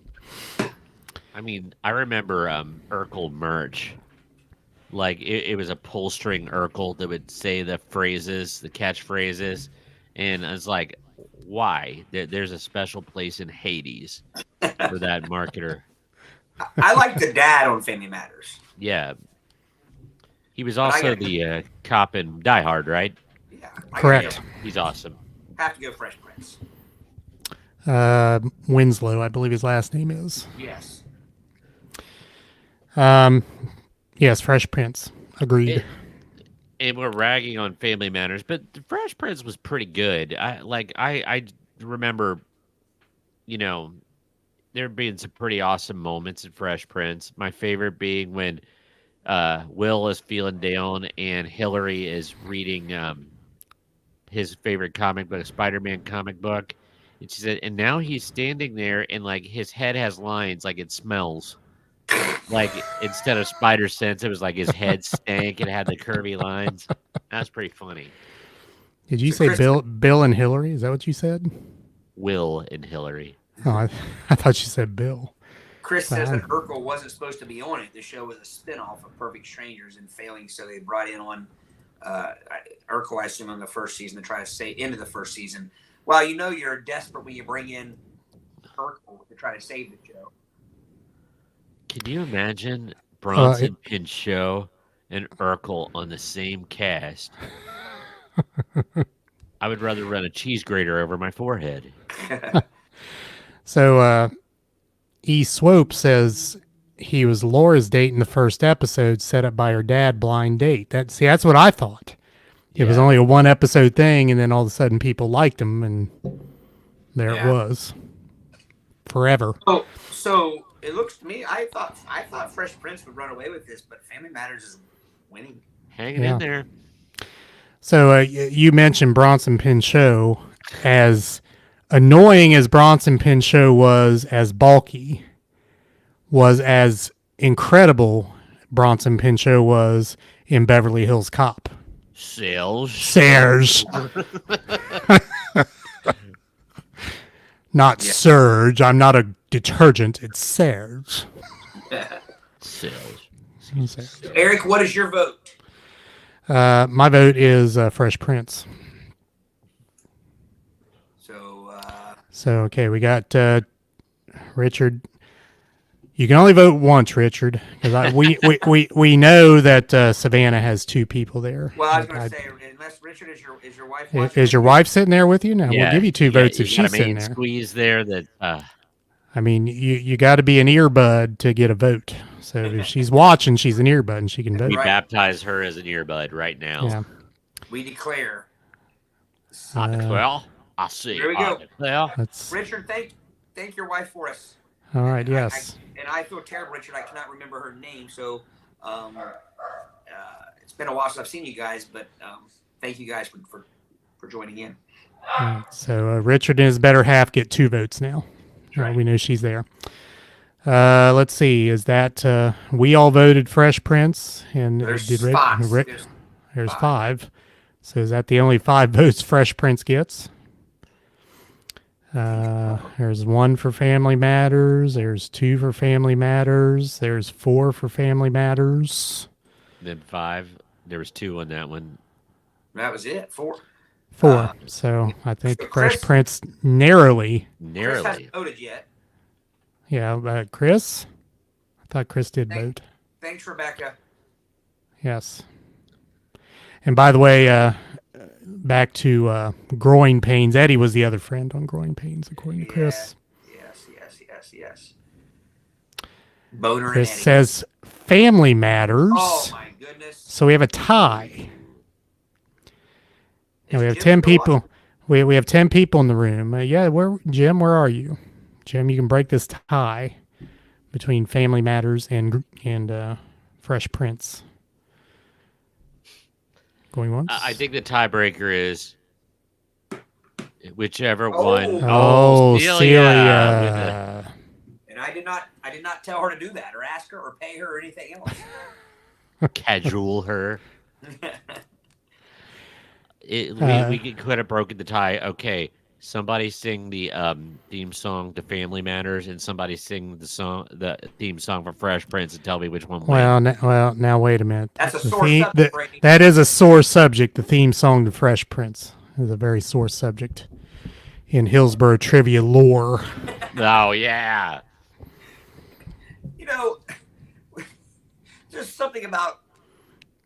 Speaker 5: I mean, I remember Urkel merch. Like, it was a pull string Urkel that would say the phrases, the catchphrases. And I was like, why? There's a special place in Hades for that marketer.
Speaker 4: I like the dad on Family Matters.
Speaker 5: Yeah. He was also the cop in Die Hard, right?
Speaker 4: Yeah.
Speaker 3: Correct.
Speaker 5: He's awesome.
Speaker 4: Have to go Fresh Prince.
Speaker 3: Winslow, I believe his last name is.
Speaker 4: Yes.
Speaker 3: Yes, Fresh Prince. Agreed.
Speaker 5: And we're ragging on Family Matters, but the Fresh Prince was pretty good. I remember, there being some pretty awesome moments in Fresh Prince. My favorite being when Will is feeling down and Hillary is reading his favorite comic book, a Spider-Man comic book. And she said, and now he's standing there and like his head has lines like it smells. Like instead of spider sense, it was like his head stank and had the curvy lines. That's pretty funny.
Speaker 3: Did you say Bill and Hillary? Is that what you said?
Speaker 5: Will and Hillary.
Speaker 3: Oh, I thought you said Bill.
Speaker 4: Chris says that Urkel wasn't supposed to be on it. The show was a spinoff of Perfect Strangers, and failing, so they brought in on Urkel, I assume, on the first season to try to say into the first season. Well, you're desperate when you bring in Urkel to try to save the show.
Speaker 5: Can you imagine Bronson Pinchot and Urkel on the same cast? I would rather run a cheese grater over my forehead.
Speaker 3: So, E. Swope says he was Laura's date in the first episode, set up by her dad, blind date. That's what I thought. It was only a 1 episode thing, and then all of a sudden people liked him, and there it was. Forever.
Speaker 4: Oh, so it looks to me, I thought Fresh Prince would run away with this, but Family Matters is winning.
Speaker 5: Hanging in there.
Speaker 3: So you mentioned Bronson Pinchot. As annoying as Bronson Pinchot was, as bulky, was as incredible Bronson Pinchot was in Beverly Hills Cop. Serge. Not Serge. I'm not a detergent. It's Serge.
Speaker 5: Serge.
Speaker 4: Eric, what is your vote?
Speaker 3: My vote is Fresh Prince.
Speaker 4: So
Speaker 3: okay, we got Richard. You can only vote once, Richard, because we know that Savannah has 2 people there.
Speaker 4: Well, I was going to say, unless Richard is your wife watching?
Speaker 3: Is your wife sitting there with you? No, we'll give you 2 votes if
Speaker 5: you got
Speaker 3: she's
Speaker 5: a
Speaker 3: sitting
Speaker 5: main
Speaker 3: there.
Speaker 5: squeeze there that
Speaker 3: I mean, you got to be an earbud to get a vote. So if she's watching, she's an earbud and she can vote.
Speaker 5: we
Speaker 4: Right.
Speaker 5: baptize her as an earbud right now.
Speaker 3: Yeah.
Speaker 4: We declare.
Speaker 5: I declare. I see.
Speaker 4: There we go.
Speaker 5: Well,
Speaker 3: That's
Speaker 4: Richard, thank your wife for us.
Speaker 3: all right. Yes.
Speaker 4: And I feel terrible, Richard. I cannot remember her name, so it's been a while since I've seen you guys. But thank you guys for joining in.
Speaker 3: So Richard and his better half get 2 votes now.
Speaker 4: Right.
Speaker 3: We know she's there. Let's see. Is that we all voted Fresh Prince and
Speaker 4: There's
Speaker 3: did
Speaker 4: 5.
Speaker 3: There's 5. So is that the only 5 votes Fresh Prince gets? There's 1 for Family Matters. There's 2 for Family Matters. There's 4 for Family Matters.
Speaker 5: then 5. There was 2 on that one.
Speaker 4: That was it. 4.
Speaker 3: 4. So I think
Speaker 4: so
Speaker 3: Fresh
Speaker 4: Chris-
Speaker 3: Prince narrowly.
Speaker 4: Chris hasn't
Speaker 5: Narrowly.
Speaker 4: voted yet.
Speaker 3: Yeah, Chris? I thought Chris did vote.
Speaker 4: Thanks, Rebecca.
Speaker 3: Yes. And by the way, back to growing pains. Eddie was the other friend on growing pains, according to Chris.
Speaker 4: Yes. Boner
Speaker 3: Chris
Speaker 4: and Eddie.
Speaker 3: says Family Matters.
Speaker 4: Oh my goodness.
Speaker 3: So we have a tie. And we have
Speaker 4: Jim
Speaker 3: 10
Speaker 4: still
Speaker 3: people. We have 10 people in the room. Jim, where are you? Jim, you can break this tie between Family Matters and Fresh Prince. Going once?
Speaker 5: I think the tiebreaker is whichever
Speaker 4: Oh.
Speaker 5: one.
Speaker 3: Oh,
Speaker 5: Celia.
Speaker 3: Celia.
Speaker 4: And I did not tell her to do that or ask her or pay her or anything else.
Speaker 5: Casual her. We could have broken the tie. Okay, somebody sing the theme song to Family Matters, and somebody sing the theme song for Fresh Prince, and tell me which one.
Speaker 3: Now wait a minute.
Speaker 4: That's a
Speaker 3: The
Speaker 4: sore
Speaker 3: theme-
Speaker 4: subject, Brady.
Speaker 3: that is a sore subject. The theme song to Fresh Prince is a very sore subject in Hillsborough trivia lore.
Speaker 5: Oh yeah.
Speaker 4: You know, there's something about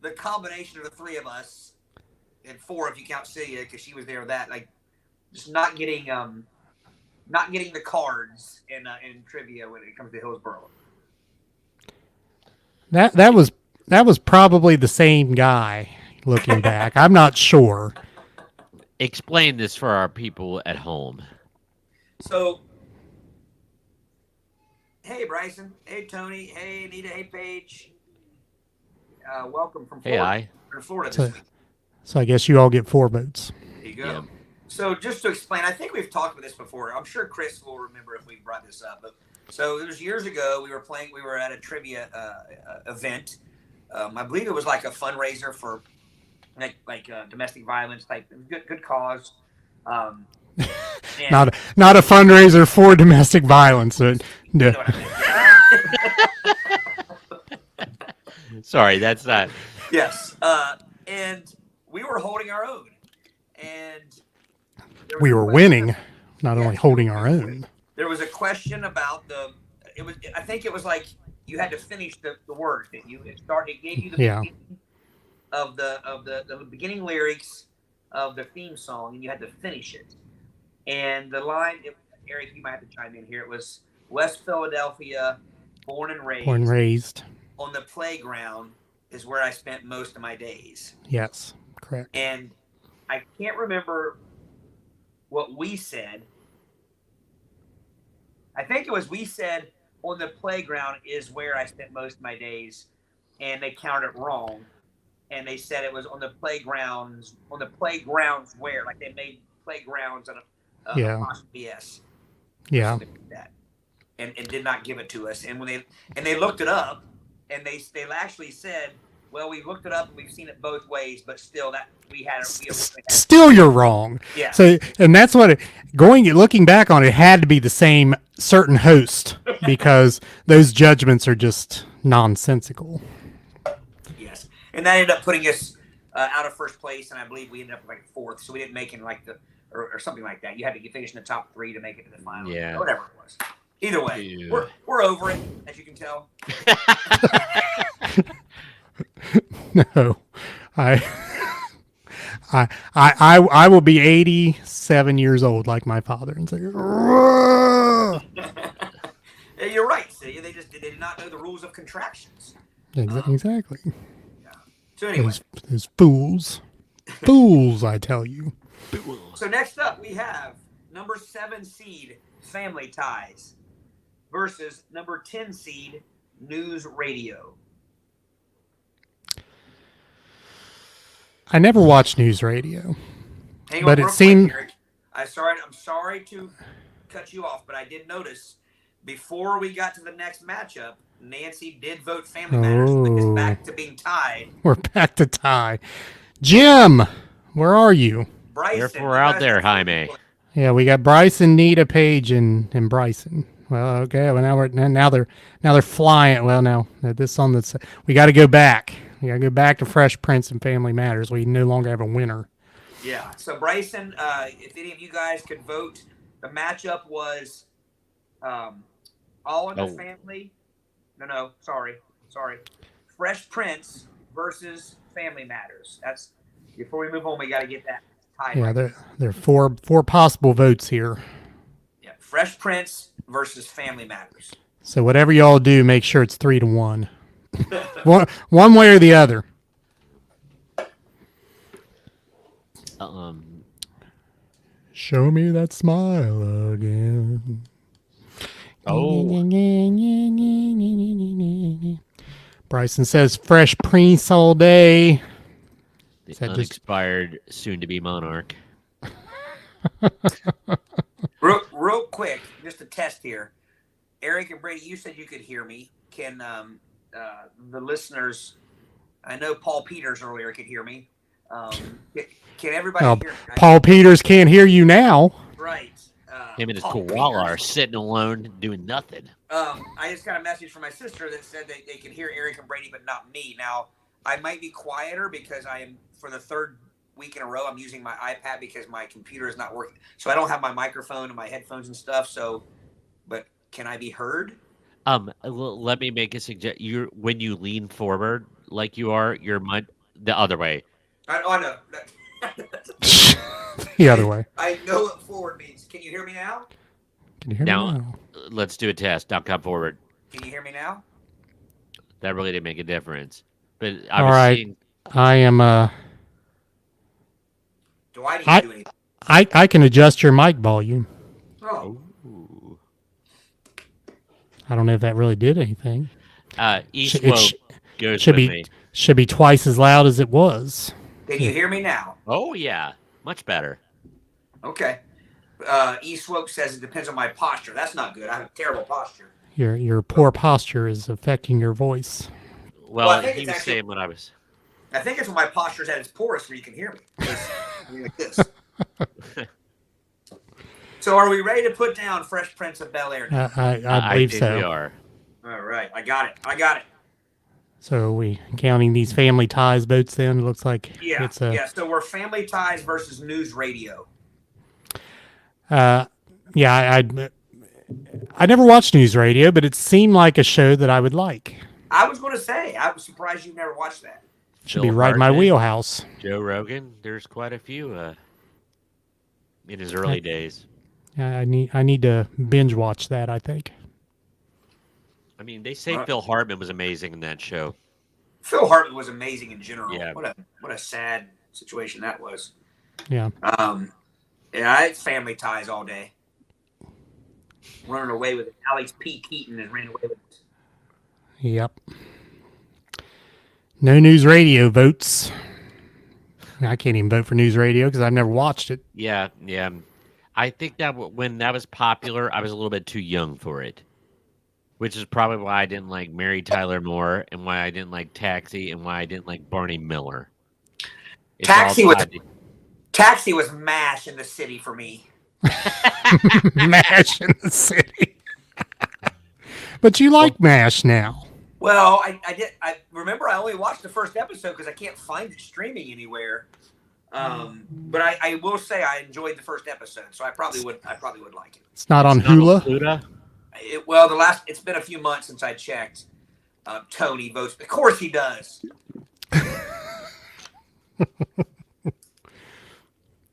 Speaker 4: the combination of the 3 of us, and 4 if you count Celia because she was there. That like just not getting the cards in trivia when it comes to Hillsborough.
Speaker 3: That was probably the same guy. Looking back, I'm not sure.
Speaker 5: Explain this for our people at home.
Speaker 4: So, hey Bryson, hey Tony, hey Anita, hey Paige. Welcome from Florida. Florida this week.
Speaker 3: So I guess you all get 4 votes.
Speaker 4: There you go.
Speaker 5: Yeah.
Speaker 4: So just to explain, I think we've talked about this before. I'm sure Chris will remember if we brought this up. But so it was years ago. We were at a trivia event. I believe it was like a fundraiser for like domestic violence type. Good cause. And-
Speaker 3: Not a fundraiser for domestic violence.
Speaker 4: you know what I mean.
Speaker 5: Sorry, that's not.
Speaker 4: Yes. And we were holding our own. And there was
Speaker 3: We
Speaker 4: a
Speaker 3: were
Speaker 4: question-
Speaker 3: winning, not only
Speaker 4: Yes,
Speaker 3: holding our own.
Speaker 4: There was a question about I think it was like you had to finish the words that it gave you the
Speaker 3: Yeah.
Speaker 4: beginning of the beginning lyrics of the theme song, and you had to finish it. And the line, Eric, you might have to chime in here. It was West Philadelphia, born and raised. On the playground is where I spent most of my days.
Speaker 3: Yes, correct.
Speaker 4: And I can't remember what we said. I think it was we said on the playground is where I spent most of my days, and they counted it wrong. And they said it was on the playgrounds where, like they made playgrounds and
Speaker 3: Yeah.
Speaker 4: apostrophe S.
Speaker 3: Yeah.
Speaker 4: That. And did not give it to us. And when they looked it up, and they actually said, well, we looked it up and we've seen it both ways, but still that we had it.
Speaker 3: Still, you're wrong.
Speaker 4: Yeah.
Speaker 3: So, and that's what looking back on it, had to be the same certain host because those judgments are just nonsensical.
Speaker 4: Yes, and that ended up putting us out of first place, and I believe we ended up like 4th, so we didn't make it like or something like that. You had to finish in the top 3 to make it to the final.
Speaker 5: Yeah.
Speaker 4: Whatever it was. Either way,
Speaker 5: Ew.
Speaker 4: we're over it, as you can tell.
Speaker 3: No, I, I will be 87 years old like my father and say, "Roar!"
Speaker 4: Yeah, you're right. See, they did not know the rules of contractions.
Speaker 3: Exactly.
Speaker 4: So anyway,
Speaker 3: Those fools, fools, I tell you.
Speaker 4: so next up we have number 7 seed Family Ties versus number 10 seed News Radio.
Speaker 3: I never watched news radio.
Speaker 4: Hang
Speaker 3: But
Speaker 4: on,
Speaker 3: it
Speaker 4: real
Speaker 3: seemed-
Speaker 4: quick, Eric. I'm sorry to cut you off, but I did notice before we got to the next matchup, Nancy did vote Family Matters. So it's back to being tied.
Speaker 3: We're back to tie. Jim, where are you?
Speaker 4: Bryson,
Speaker 5: Therefore,
Speaker 4: you
Speaker 5: out
Speaker 4: guys
Speaker 5: there,
Speaker 4: have
Speaker 5: Jaime.
Speaker 3: Yeah, we got Bryson, Nita, Paige, and Bryson. Well, okay. Well, now they're flying. Well, now this on the we got to go back. We got to go back to Fresh Prince and Family Matters. We no longer have a winner.
Speaker 4: Yeah. So Bryson, if any of you guys could vote, the matchup was All in the Family. No, sorry. Fresh Prince versus Family Matters. That's before we move on. We got to get that tied.
Speaker 3: Yeah,
Speaker 4: right.
Speaker 3: there are four possible votes here.
Speaker 4: Yeah. Fresh Prince versus Family Matters.
Speaker 3: So whatever y'all do, make sure it's 3-1. one way or the other. Show me that smile again.
Speaker 5: Oh,
Speaker 3: Bryson says Fresh Prince all day.
Speaker 5: the
Speaker 3: that just-
Speaker 5: unexpired, soon-to-be monarch.
Speaker 4: Real quick, just a test here. Eric and Brady, you said you could hear me. Can the listeners? I know Paul Peters earlier could hear me. Can everybody
Speaker 3: Oh,
Speaker 4: hear me?
Speaker 3: Paul Peters can't hear you now.
Speaker 4: Right.
Speaker 5: Him and his
Speaker 4: Paul
Speaker 5: koala are
Speaker 4: Peters.
Speaker 5: sitting alone doing nothing.
Speaker 4: I just got a message from my sister that said they can hear Eric and Brady, but not me. Now, I might be quieter because I am, for the third week in a row, I'm using my iPad because my computer is not working. So I don't have my microphone and my headphones and stuff. So, but can I be heard?
Speaker 5: Let me make a suggestion. When you lean forward like you are, your the other way.
Speaker 4: I know.
Speaker 3: The other way.
Speaker 4: I know what forward means. Can you hear me now?
Speaker 3: Can you hear
Speaker 5: Now-
Speaker 3: me now?
Speaker 5: Let's do a test. Now come forward.
Speaker 4: Can you hear me now?
Speaker 5: That really didn't make a difference. But I
Speaker 3: All
Speaker 5: was
Speaker 3: right.
Speaker 5: seeing.
Speaker 3: I am.
Speaker 4: Do I need
Speaker 3: I-
Speaker 4: to do anything?
Speaker 3: I can adjust your mic volume.
Speaker 4: Oh,
Speaker 5: Ooh.
Speaker 3: I don't know if that really did anything.
Speaker 5: East
Speaker 3: It sh-
Speaker 5: goes
Speaker 3: should
Speaker 5: with
Speaker 3: be
Speaker 5: me.
Speaker 3: should be twice as loud as it was.
Speaker 4: can you hear me now?
Speaker 5: Oh yeah, much better.
Speaker 4: Okay. East Swope says it depends on my posture. That's not good. I have terrible posture.
Speaker 3: Your poor posture is affecting your voice.
Speaker 5: Well,
Speaker 4: I think
Speaker 5: he
Speaker 4: it's
Speaker 5: was
Speaker 4: actually-
Speaker 5: saying what I was.
Speaker 4: I think it's when my posture's at its poorest where you can hear me. Like this. So are we ready to put down Fresh Prince of Bel-Air now?
Speaker 3: I believe
Speaker 5: think we
Speaker 3: so.
Speaker 5: are.
Speaker 4: All right. I got it.
Speaker 3: So are we counting these family ties votes then? It looks like
Speaker 4: Yeah.
Speaker 3: it's a
Speaker 4: Yeah. So we're Family Ties versus News Radio.
Speaker 3: yeah. I never watched news radio, but it seemed like a show that I would like.
Speaker 4: I was going to say, I was surprised you never watched that.
Speaker 3: Should be
Speaker 5: Bill
Speaker 3: right in my
Speaker 5: Hartman,
Speaker 3: wheelhouse.
Speaker 5: Joe Rogan. There's quite a few in his early days.
Speaker 3: I need to binge watch that. I think.
Speaker 5: I mean, they say Phil Hartman was amazing in that show.
Speaker 4: Phil Hartman was amazing in general.
Speaker 5: Yeah.
Speaker 4: What a sad situation that was.
Speaker 3: Yeah.
Speaker 4: Yeah, it's Family Ties all day. Running away with it. Alex P. Keaton has ran away with it.
Speaker 3: Yep. No news radio votes. I can't even vote for news radio because I've never watched it.
Speaker 5: Yeah. I think that when that was popular, I was a little bit too young for it, which is probably why I didn't like Mary Tyler Moore and why I didn't like Taxi and why I didn't like Barney Miller. It's all
Speaker 4: Taxi was
Speaker 5: tied to-
Speaker 4: Taxi was MASH in the city for me.
Speaker 3: MASH in the city. But you like MASH now.
Speaker 4: Well, I did. I remember I only watched the first episode because I can't find it streaming anywhere. But I will say I enjoyed the first episode, so I probably would like it.
Speaker 3: It's not on
Speaker 5: It's not
Speaker 3: Hula.
Speaker 5: Pluto.
Speaker 4: It's been a few months since I checked. Tony votes. Of course he does.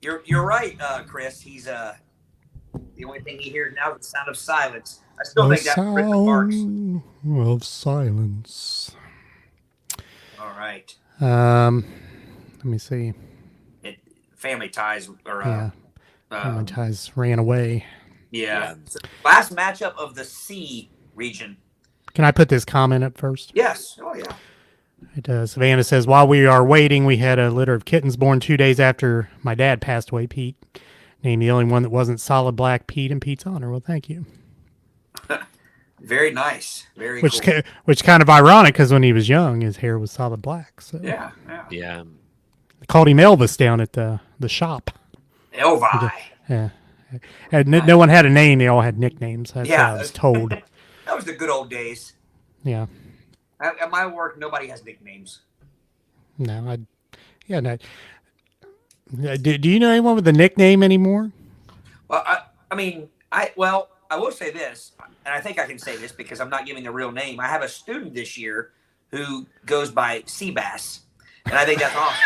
Speaker 4: You're right, Chris. He's the only thing he hears now is the sound of silence. I still think that's Christmas marks.
Speaker 3: Of silence.
Speaker 4: All right.
Speaker 3: Let me see.
Speaker 4: Family Ties or
Speaker 3: Yeah. Family Ties ran away.
Speaker 4: yeah. So, last matchup of the C region.
Speaker 3: Can I put this comment up first?
Speaker 4: Yes. Oh yeah.
Speaker 3: It does. Savannah says, while we are waiting, we had a litter of kittens born 2 days after my dad passed away, Pete. Named the only one that wasn't solid black, Pete, in Pete's honor. Well, thank you.
Speaker 4: Very nice. Very cool.
Speaker 3: Which kind of ironic, because when he was young, his hair was solid black. So
Speaker 4: Yeah.
Speaker 5: Yeah.
Speaker 3: they called him Elvis down at the shop.
Speaker 4: Elvi.
Speaker 3: Yeah. And no one had a name. They all had nicknames. That's what I was told.
Speaker 4: That was the good old days.
Speaker 3: Yeah.
Speaker 4: At my work, nobody has nicknames.
Speaker 3: No, no. Do you know anyone with a nickname anymore?
Speaker 4: Well, I will say this, and I think I can say this because I'm not giving a real name. I have a student this year who goes by Seabass, and I think that's awesome.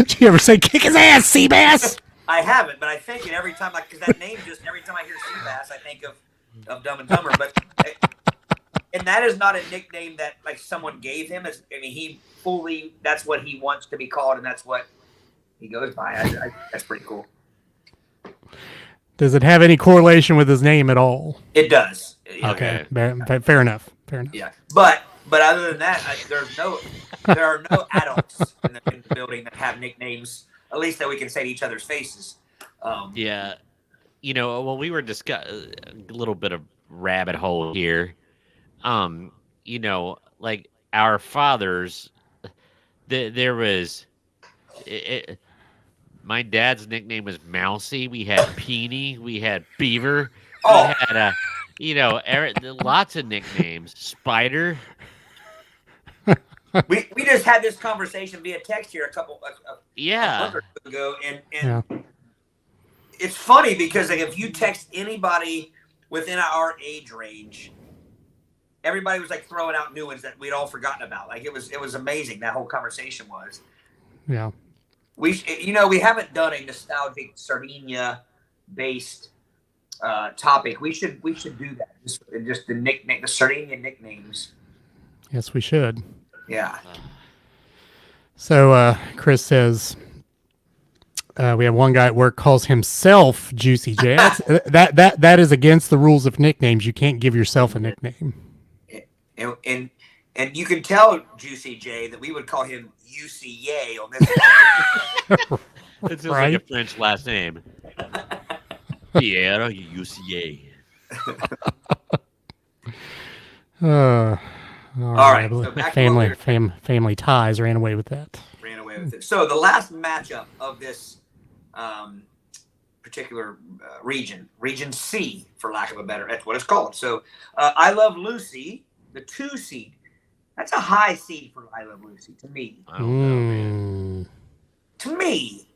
Speaker 3: Do you ever say "kick his ass, Seabass"?
Speaker 4: I haven't, but I think it every time, because that name every time I hear Seabass, I think of Dumb and Dumber. But and that is not a nickname that like someone gave him. That's what he wants to be called, and that's what he goes by. That's pretty cool.
Speaker 3: Does it have any correlation with his name at all?
Speaker 4: It does.
Speaker 3: Okay, fair enough.
Speaker 4: Yeah, but other than that, there are no adults in the building that have nicknames, at least that we can say to each other's faces.
Speaker 5: Yeah. Well, we were discussing a little bit of rabbit hole here. Like our fathers, there was, my dad's nickname was Mousy. We had Peony. We had Beaver.
Speaker 4: Oh.
Speaker 5: We had, lots of nicknames. Spider.
Speaker 4: We just had this conversation via text here a month or two ago, and it's funny because like, if you text anybody within our age range, everybody was like throwing out new ones that we'd all forgotten about. Like it was amazing. That whole conversation was.
Speaker 3: Yeah.
Speaker 4: We haven't done a nostalgic Sardinia based topic. We should do that. Just the Sardinia nicknames.
Speaker 3: Yes, we should.
Speaker 4: Yeah.
Speaker 3: So Chris says we have one guy at work calls himself Juicy J. That is against the rules of nicknames. You can't give yourself a nickname.
Speaker 4: And you can tell Juicy J that we would call him UCA on this.
Speaker 5: It's just like a French last name. Pierre UCA.
Speaker 3: All right.
Speaker 4: So back
Speaker 3: Family Ties ran away with that.
Speaker 4: Ran away with it. So the last matchup of this particular region C, for lack of a better, that's what it's called. So I Love Lucy, the 2 seed. That's a high seed for I Love Lucy to me.
Speaker 5: I don't know, man.
Speaker 4: To me.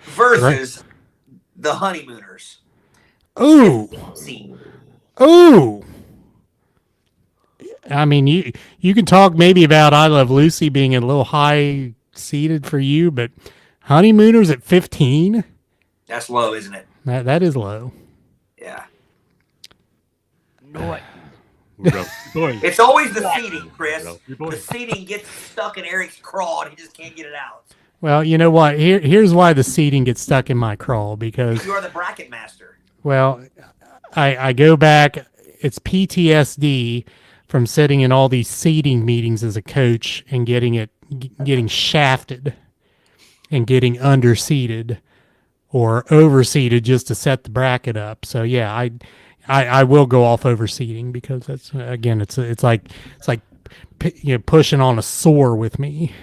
Speaker 4: Versus the Honeymooners.
Speaker 3: Ooh.
Speaker 4: Seed.
Speaker 3: Ooh. I mean, you can talk maybe about I Love Lucy being a little high seated for you, but Honeymooners at 15?
Speaker 4: That's low, isn't it?
Speaker 3: That is low.
Speaker 4: Yeah.
Speaker 5: No.
Speaker 4: It's always the seating, Chris. The seating gets stuck in Eric's craw and he just can't get it out.
Speaker 3: Well, you know what? Here's why the seating gets stuck in my crawl, because
Speaker 4: you are the bracket master.
Speaker 3: Well, I go back. It's PTSD from sitting in all these seating meetings as a coach and getting shafted and getting underseated or overseated just to set the bracket up. So yeah, I will go off overseating because that's, again, it's like pushing on a sore with me.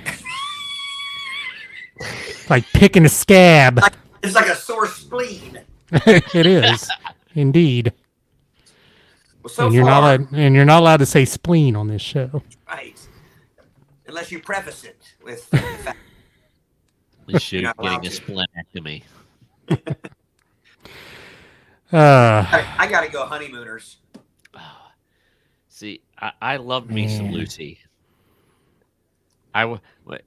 Speaker 3: Like picking a scab.
Speaker 4: It's like a sore spleen.
Speaker 3: It is, indeed.
Speaker 4: Well, so
Speaker 3: and you're not allowed to say spleen on this show.
Speaker 4: Right. Unless you preface it with the fact.
Speaker 5: At least you're getting a splenectomy.
Speaker 4: I got to go honeymooners.
Speaker 5: See, I love me some
Speaker 3: Yeah.
Speaker 5: Lucy.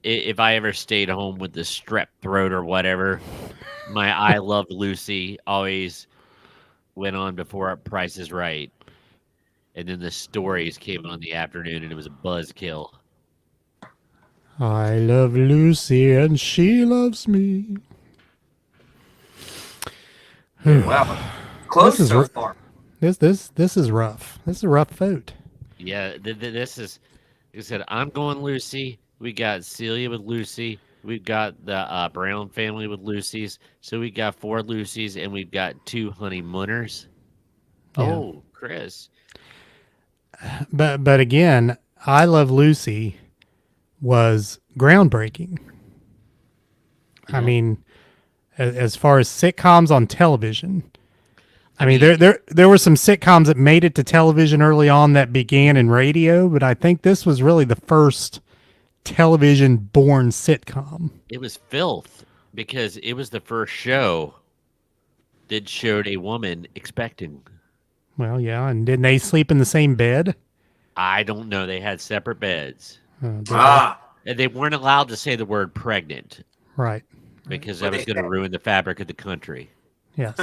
Speaker 5: If I ever stayed home with the strep throat or whatever, my I Love Lucy always went on before Price is Right. And then the stories came on in the afternoon, and it was a buzzkill.
Speaker 3: I love Lucy and she loves me.
Speaker 4: Wow. Close
Speaker 3: This is
Speaker 4: so
Speaker 3: r-
Speaker 4: far.
Speaker 3: This is rough. This is a rough vote.
Speaker 5: Yeah, this is, like I said, I'm going Lucy. We got Celia with Lucy. We've got the Brown family with Lucy's. So we got 4 Lucy's, and we've got 2 honeymooners.
Speaker 3: Yeah.
Speaker 5: Oh, Chris.
Speaker 3: But again, I Love Lucy was groundbreaking. I mean, as far as sitcoms on television, I mean, there were some sitcoms that made it to television early on that began in radio, but I think this was really the first television-born sitcom.
Speaker 5: It was filth because it was the first show that showed a woman expecting.
Speaker 3: Well, yeah, and didn't they sleep in the same bed?
Speaker 5: I don't know. They had separate beds.
Speaker 3: Did they?
Speaker 5: And they weren't allowed to say the word pregnant
Speaker 3: Right.
Speaker 5: because
Speaker 4: What
Speaker 5: that was
Speaker 4: they
Speaker 5: going to
Speaker 4: said.
Speaker 5: ruin the fabric of the country.
Speaker 3: Yes.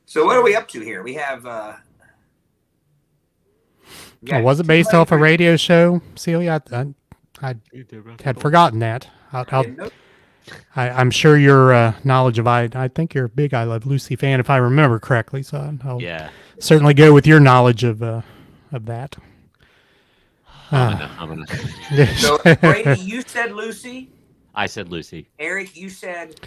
Speaker 4: So what are we up to here? We have.
Speaker 3: Was it based off a radio show, Celia? I had forgotten that. I'm sure your knowledge of I think you're a big I Love Lucy fan, if I remember correctly. So I'll
Speaker 5: Yeah.
Speaker 3: certainly go with your knowledge of that.
Speaker 5: I'm gonna
Speaker 4: So Brady, you said Lucy.
Speaker 5: I said Lucy.
Speaker 4: Eric, you said.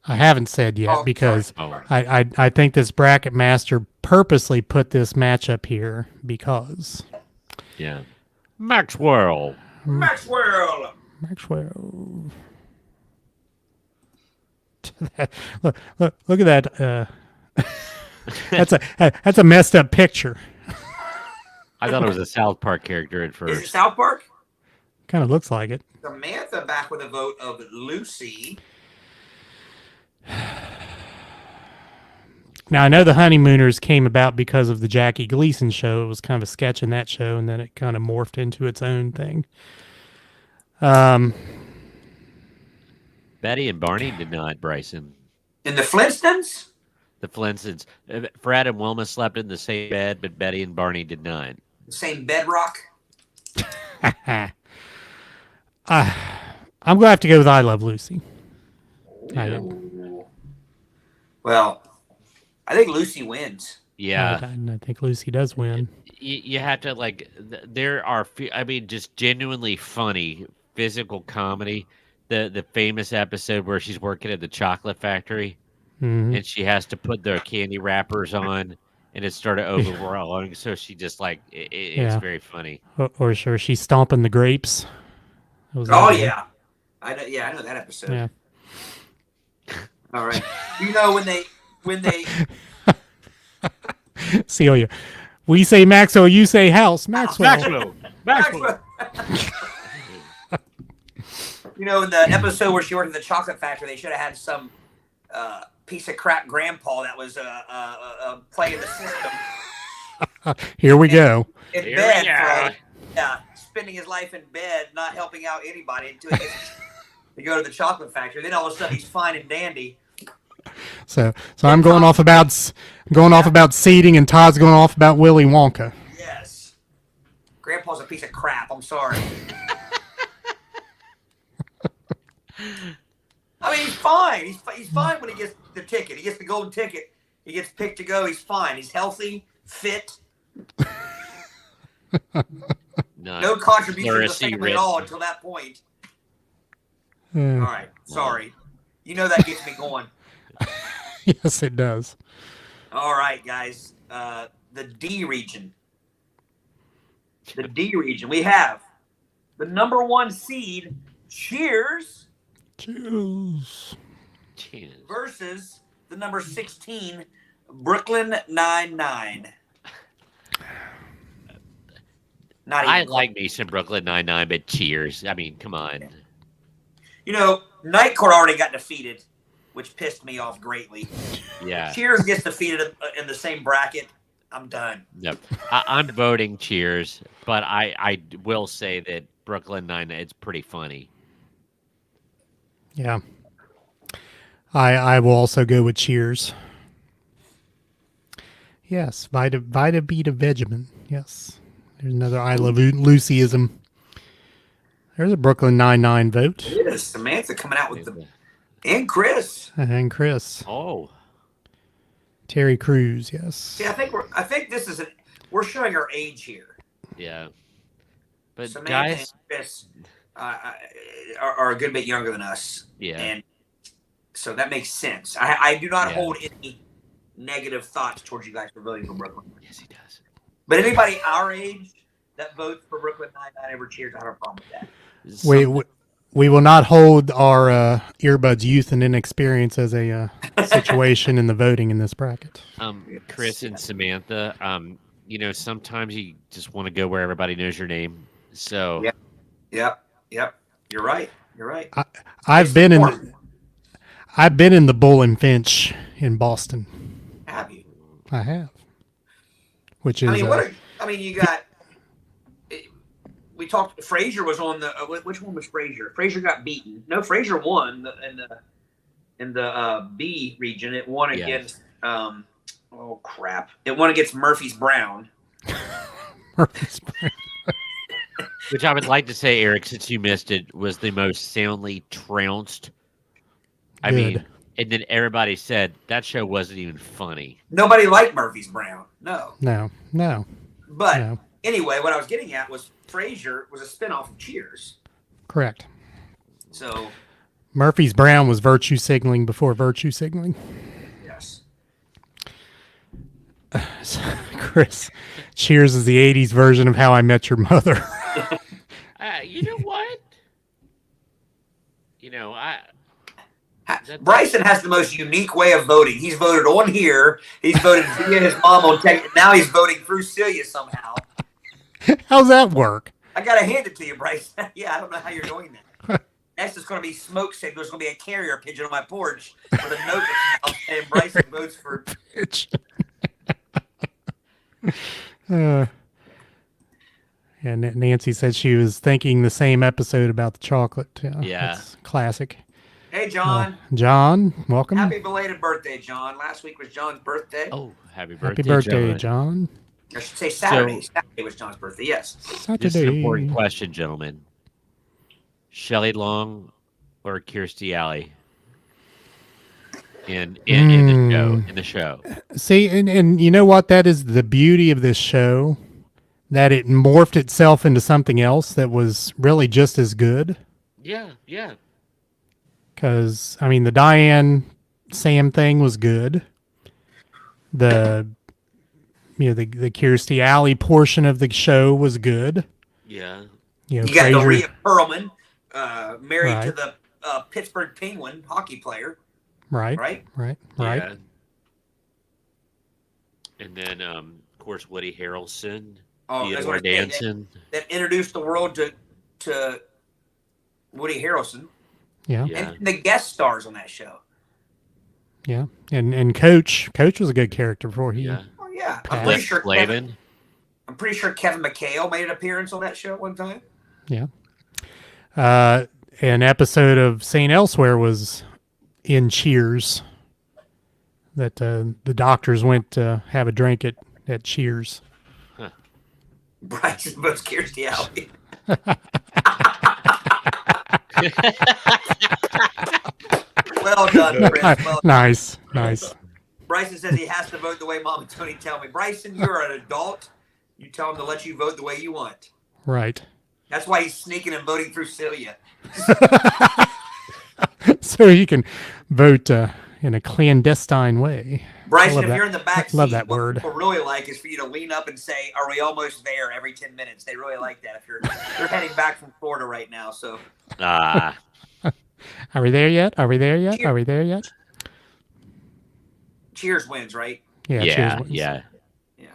Speaker 3: I haven't said yet
Speaker 4: Oh,
Speaker 3: because
Speaker 5: sorry.
Speaker 3: I think this bracket master purposely put this matchup here because
Speaker 5: Yeah. Maxwell.
Speaker 4: Maxwell.
Speaker 3: Maxwell. Look at that. That's a messed up picture.
Speaker 5: I thought it was a South Park character at
Speaker 4: Is it
Speaker 5: first.
Speaker 4: South Park?
Speaker 3: Kind of looks like it.
Speaker 4: Samantha back with a vote of Lucy.
Speaker 3: Now I know the Honeymooners came about because of the Jackie Gleason show. It was kind of a sketch in that show, and then it kind of morphed into its own thing.
Speaker 5: Betty and Barney did not, Bryson.
Speaker 4: In the Flintstones?
Speaker 5: The Flintstones. Fred and Wilma slept in the same bed, but Betty and Barney did not.
Speaker 4: The same bedrock?
Speaker 3: I'm going to have to go with I Love Lucy. I do.
Speaker 4: Well, I think Lucy wins.
Speaker 5: Yeah.
Speaker 3: I think Lucy does win.
Speaker 5: You have to, like, there are, I mean, just genuinely funny physical comedy. The famous episode where she's working at the chocolate factory
Speaker 3: Mhm.
Speaker 5: and she has to put the candy wrappers on and it started overflowing. So she just, like, it's
Speaker 3: Yeah.
Speaker 5: very funny.
Speaker 3: Or sure, she's stomping the grapes. That was
Speaker 4: Oh,
Speaker 3: another one.
Speaker 4: yeah. I know that episode.
Speaker 3: Yeah.
Speaker 4: All right. You know when they
Speaker 3: Celia. We say Maxwell, you say house. Maxwell.
Speaker 4: Maxwell. You know, in the episode where she worked at the chocolate factory, they should have had some piece of crap grandpa that was playing the system
Speaker 3: Here we go.
Speaker 4: in
Speaker 5: Here
Speaker 4: bed,
Speaker 5: we go.
Speaker 4: spending his life in bed, not helping out anybody until he gets to go to the chocolate factory. Then all of a sudden he's fine and dandy.
Speaker 3: So I'm going off about seating, and Todd's going off about Willy Wonka.
Speaker 4: Yes. Grandpa's a piece of crap. I'm sorry. I mean, he's fine. He's fine when he gets the ticket. He gets the golden ticket. He gets picked to go. He's fine. He's healthy, fit. No contribution to the
Speaker 5: Pleurisy
Speaker 4: family at all
Speaker 5: red.
Speaker 4: until that point.
Speaker 3: Uh,
Speaker 4: All right. Sorry. You know that gets me going.
Speaker 3: yes, it does.
Speaker 4: All right, guys. The D region. The D region. We have the number 1 seed, Cheers,
Speaker 3: Cheers.
Speaker 5: Cheers.
Speaker 4: versus the number 16, Brooklyn Nine-Nine. Not
Speaker 5: I
Speaker 4: even
Speaker 5: like me some Brooklyn Nine-Nine, but Cheers. I mean, come on.
Speaker 4: You know, Night Court already got defeated. which pissed me off greatly.
Speaker 5: Yeah.
Speaker 4: Cheers gets defeated in the same bracket. I'm done.
Speaker 5: Yep. I'm voting Cheers, but I will say that Brooklyn Nine-Nine, it's pretty funny.
Speaker 3: Yeah. I will also go with Cheers. Yes, Vita Beta Vegemin. Yes. There's another I Love Lucyism. There's a Brooklyn Nine-Nine vote.
Speaker 4: It is Samantha coming out with and Chris.
Speaker 3: And Chris.
Speaker 5: Oh.
Speaker 3: Terry Crews, yes.
Speaker 4: See, I think this is we're showing our age here.
Speaker 5: Yeah. But
Speaker 4: Samantha
Speaker 5: guys,
Speaker 4: and Chris are a good bit younger than us.
Speaker 5: Yeah.
Speaker 4: And so that makes sense. I do not
Speaker 5: Yeah.
Speaker 4: hold any negative thoughts towards you guys for voting for Brooklyn.
Speaker 5: yes, he does.
Speaker 4: But anybody our age that votes for Brooklyn Nine-Nine over Cheers, I don't have a problem with that.
Speaker 3: We will not hold our earbuds youth and inexperience as a situation in the voting in this bracket.
Speaker 5: Chris and Samantha, sometimes you just want to go where everybody knows your name. So
Speaker 4: Yep. You're right.
Speaker 3: I've been in the Bull and Finch in Boston.
Speaker 4: Have you?
Speaker 3: I have. Which is
Speaker 4: you got. We talked. Frazier was on the. Which one was Frazier? Frazier got beaten. No, Frazier won in the B region. It won against. Oh crap! It won against Murphy's Brown.
Speaker 5: which I would like to say, Eric, since you missed it, was the most soundly trounced. I mean, and then everybody said that show wasn't even funny.
Speaker 4: Nobody liked Murphy's Brown. No. But
Speaker 3: No.
Speaker 4: anyway, what I was getting at was Frasier was a spinoff of Cheers.
Speaker 3: Correct.
Speaker 4: So
Speaker 3: Murphy's Brown was virtue signaling before virtue signaling.
Speaker 4: yes.
Speaker 3: Chris, Cheers is the 80s version of How I Met Your Mother.
Speaker 5: You know what?
Speaker 4: Bryson has the most unique way of voting. He's voted on here. He's voted via his mom on tech. Now he's voting through Celia somehow.
Speaker 3: How's that work?
Speaker 4: I gotta hand it to you, Bryson. Yeah, I don't know how you're doing that. Next is going to be smoke signal. There's going to be a carrier pigeon on my porch with a note and Bryson votes for.
Speaker 3: And Nancy said she was thinking the same episode about the chocolate.
Speaker 5: Yeah.
Speaker 3: That's classic.
Speaker 4: Hey, John.
Speaker 3: John, welcome.
Speaker 4: Happy belated birthday, John. Last week was John's birthday.
Speaker 5: Oh, happy
Speaker 3: Happy
Speaker 5: birthday,
Speaker 3: birthday, John.
Speaker 4: I should say Saturday. Saturday was John's birthday, yes.
Speaker 3: Saturday.
Speaker 5: This is an important question, gentlemen. Shelley Long or Kirstie Alley in the show.
Speaker 3: See, and you know what? That is the beauty of this show, that it morphed itself into something else that was really just as good.
Speaker 5: Yeah.
Speaker 3: Because, I mean, the Diane Sam thing was good. The Kirstie Alley portion of the show was good.
Speaker 5: Yeah.
Speaker 4: You got the
Speaker 3: Frasier-
Speaker 4: Rhea Perlman, married
Speaker 3: Right.
Speaker 4: to the Pittsburgh Penguin hockey player.
Speaker 3: Right.
Speaker 5: Yeah. And then, of course, Woody Harrelson, Theodore Danson.
Speaker 4: That introduced the world to Woody Harrelson.
Speaker 3: Yeah.
Speaker 5: Yeah.
Speaker 4: And the guest stars on that show.
Speaker 3: Yeah. And Coach was a good character before he.
Speaker 5: Yeah.
Speaker 4: Oh yeah,
Speaker 5: Cliff Slavin.
Speaker 4: I'm pretty sure Kevin McHale made an appearance on that show at one time.
Speaker 3: Yeah. An episode of St. Elsewhere was in Cheers. That the doctors went to have a drink at Cheers.
Speaker 4: Bryson votes Kirstie Alley. Well done, Chris. Well done.
Speaker 3: Nice.
Speaker 4: Bryson says he has to vote the way Mom and Tony tell me. Bryson, you're an adult. You tell him to let you vote the way you want.
Speaker 3: Right.
Speaker 4: That's why he's sneaking and voting through Celia.
Speaker 3: So he can vote in a clandestine way.
Speaker 4: Bryson, if you're in the back seat,
Speaker 3: love that
Speaker 4: what
Speaker 3: word.
Speaker 4: people really like is for you to lean up and say, "Are we almost there?" every 10 minutes. They really like that. If you're heading back from Florida right now, so
Speaker 5: Ah.
Speaker 3: Are we there yet? Are we there yet? Are we there yet?
Speaker 4: Cheers wins, right?
Speaker 3: Yeah.
Speaker 5: Yeah.
Speaker 3: Cheers wins.
Speaker 5: Yeah.
Speaker 4: Yeah,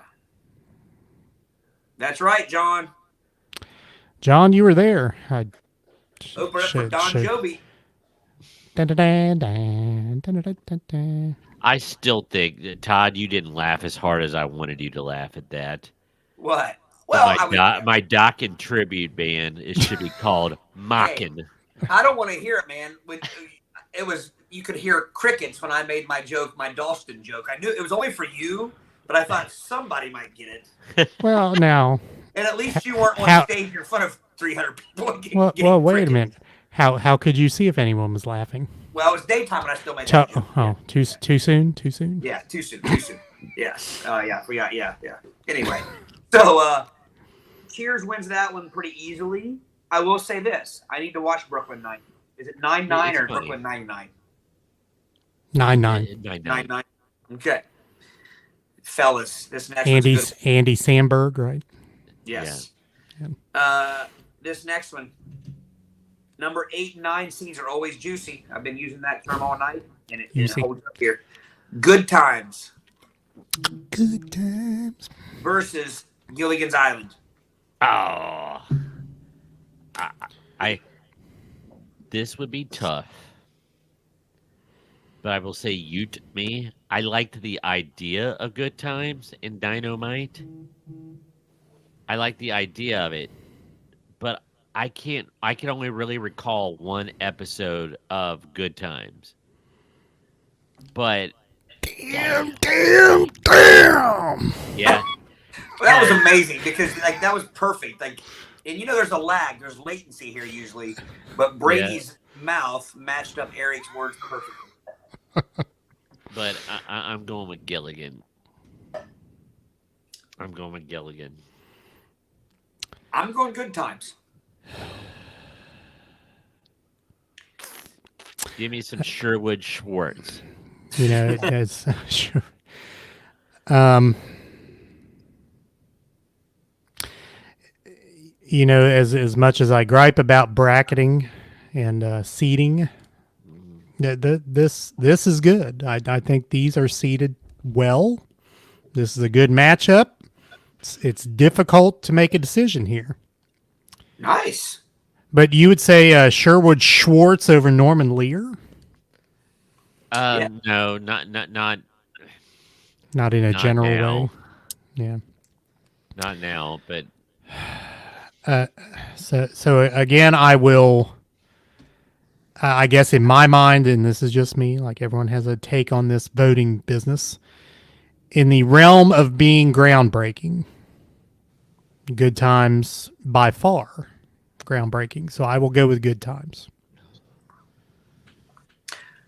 Speaker 4: that's right, John.
Speaker 3: John, you were there. I
Speaker 4: Open up for
Speaker 3: should-
Speaker 4: Don
Speaker 3: should-
Speaker 4: Jovi.
Speaker 3: Dun, dun, dun, dun, Dun, dun, dun, dun, dun.
Speaker 5: I still think that, Todd, you didn't laugh as hard as I wanted you to laugh at that.
Speaker 4: What?
Speaker 5: But
Speaker 4: Well, I would.
Speaker 5: my Dockin tribute band should be called Mockin'.
Speaker 4: I don't want to hear it, man. It was, you could hear crickets when I made my joke, my Dalston joke. I knew it was only for you, but I thought somebody might get it.
Speaker 3: Well, now,
Speaker 4: And at least you weren't on
Speaker 3: How-
Speaker 4: stage in front of 300 people.
Speaker 3: well, wait a minute. How could you see if anyone was laughing?
Speaker 4: Well, it was daytime, and I still made that joke.
Speaker 3: Too soon? Too soon?
Speaker 4: Yeah, too soon. Yes. Yeah, forgot. Yeah. Anyway, so Cheers wins that one pretty easily. I will say this: I need to watch Brooklyn Nine. Is it 9-9
Speaker 5: It's
Speaker 4: or
Speaker 5: funny.
Speaker 4: Brooklyn 9-9?
Speaker 3: 9-9.
Speaker 4: 9-9. Okay, fellas, this next one's good.
Speaker 3: Andy Samberg, right?
Speaker 4: Yes.
Speaker 3: Yeah.
Speaker 4: This next one, number 8 and 9 seeds are always juicy. I've been using that term all night, and it
Speaker 3: Juicy.
Speaker 4: holds up here. Good Times
Speaker 3: Good times.
Speaker 4: versus Gilligan's Island.
Speaker 5: Oh, I this would be tough, but I will say me. I liked the idea of Good Times in Dynamite. I like the idea of it, but I can only really recall one episode of Good Times. But
Speaker 3: Damn.
Speaker 5: yeah,
Speaker 4: Well, that was amazing because that was perfect. And there's a lag, there's latency here usually, but Brady's mouth matched up Eric's words perfectly.
Speaker 5: but I'm going with Gilligan. I'm going
Speaker 4: Good Times.
Speaker 5: Give me some Sherwood Schwartz.
Speaker 3: As sure. As much as I gripe about bracketing and seeding, this is good. I think these are seeded well. This is a good matchup. It's difficult to make a decision here.
Speaker 4: Nice.
Speaker 3: But you would say Sherwood Schwartz over Norman Lear?
Speaker 5: No, not
Speaker 3: Not in a
Speaker 5: Not
Speaker 3: general
Speaker 5: now.
Speaker 3: way. Yeah.
Speaker 5: not now, but
Speaker 3: So again, I will. I guess in my mind, and this is just me, like everyone has a take on this voting business. In the realm of being groundbreaking, Good Times by far groundbreaking. So I will go with Good Times.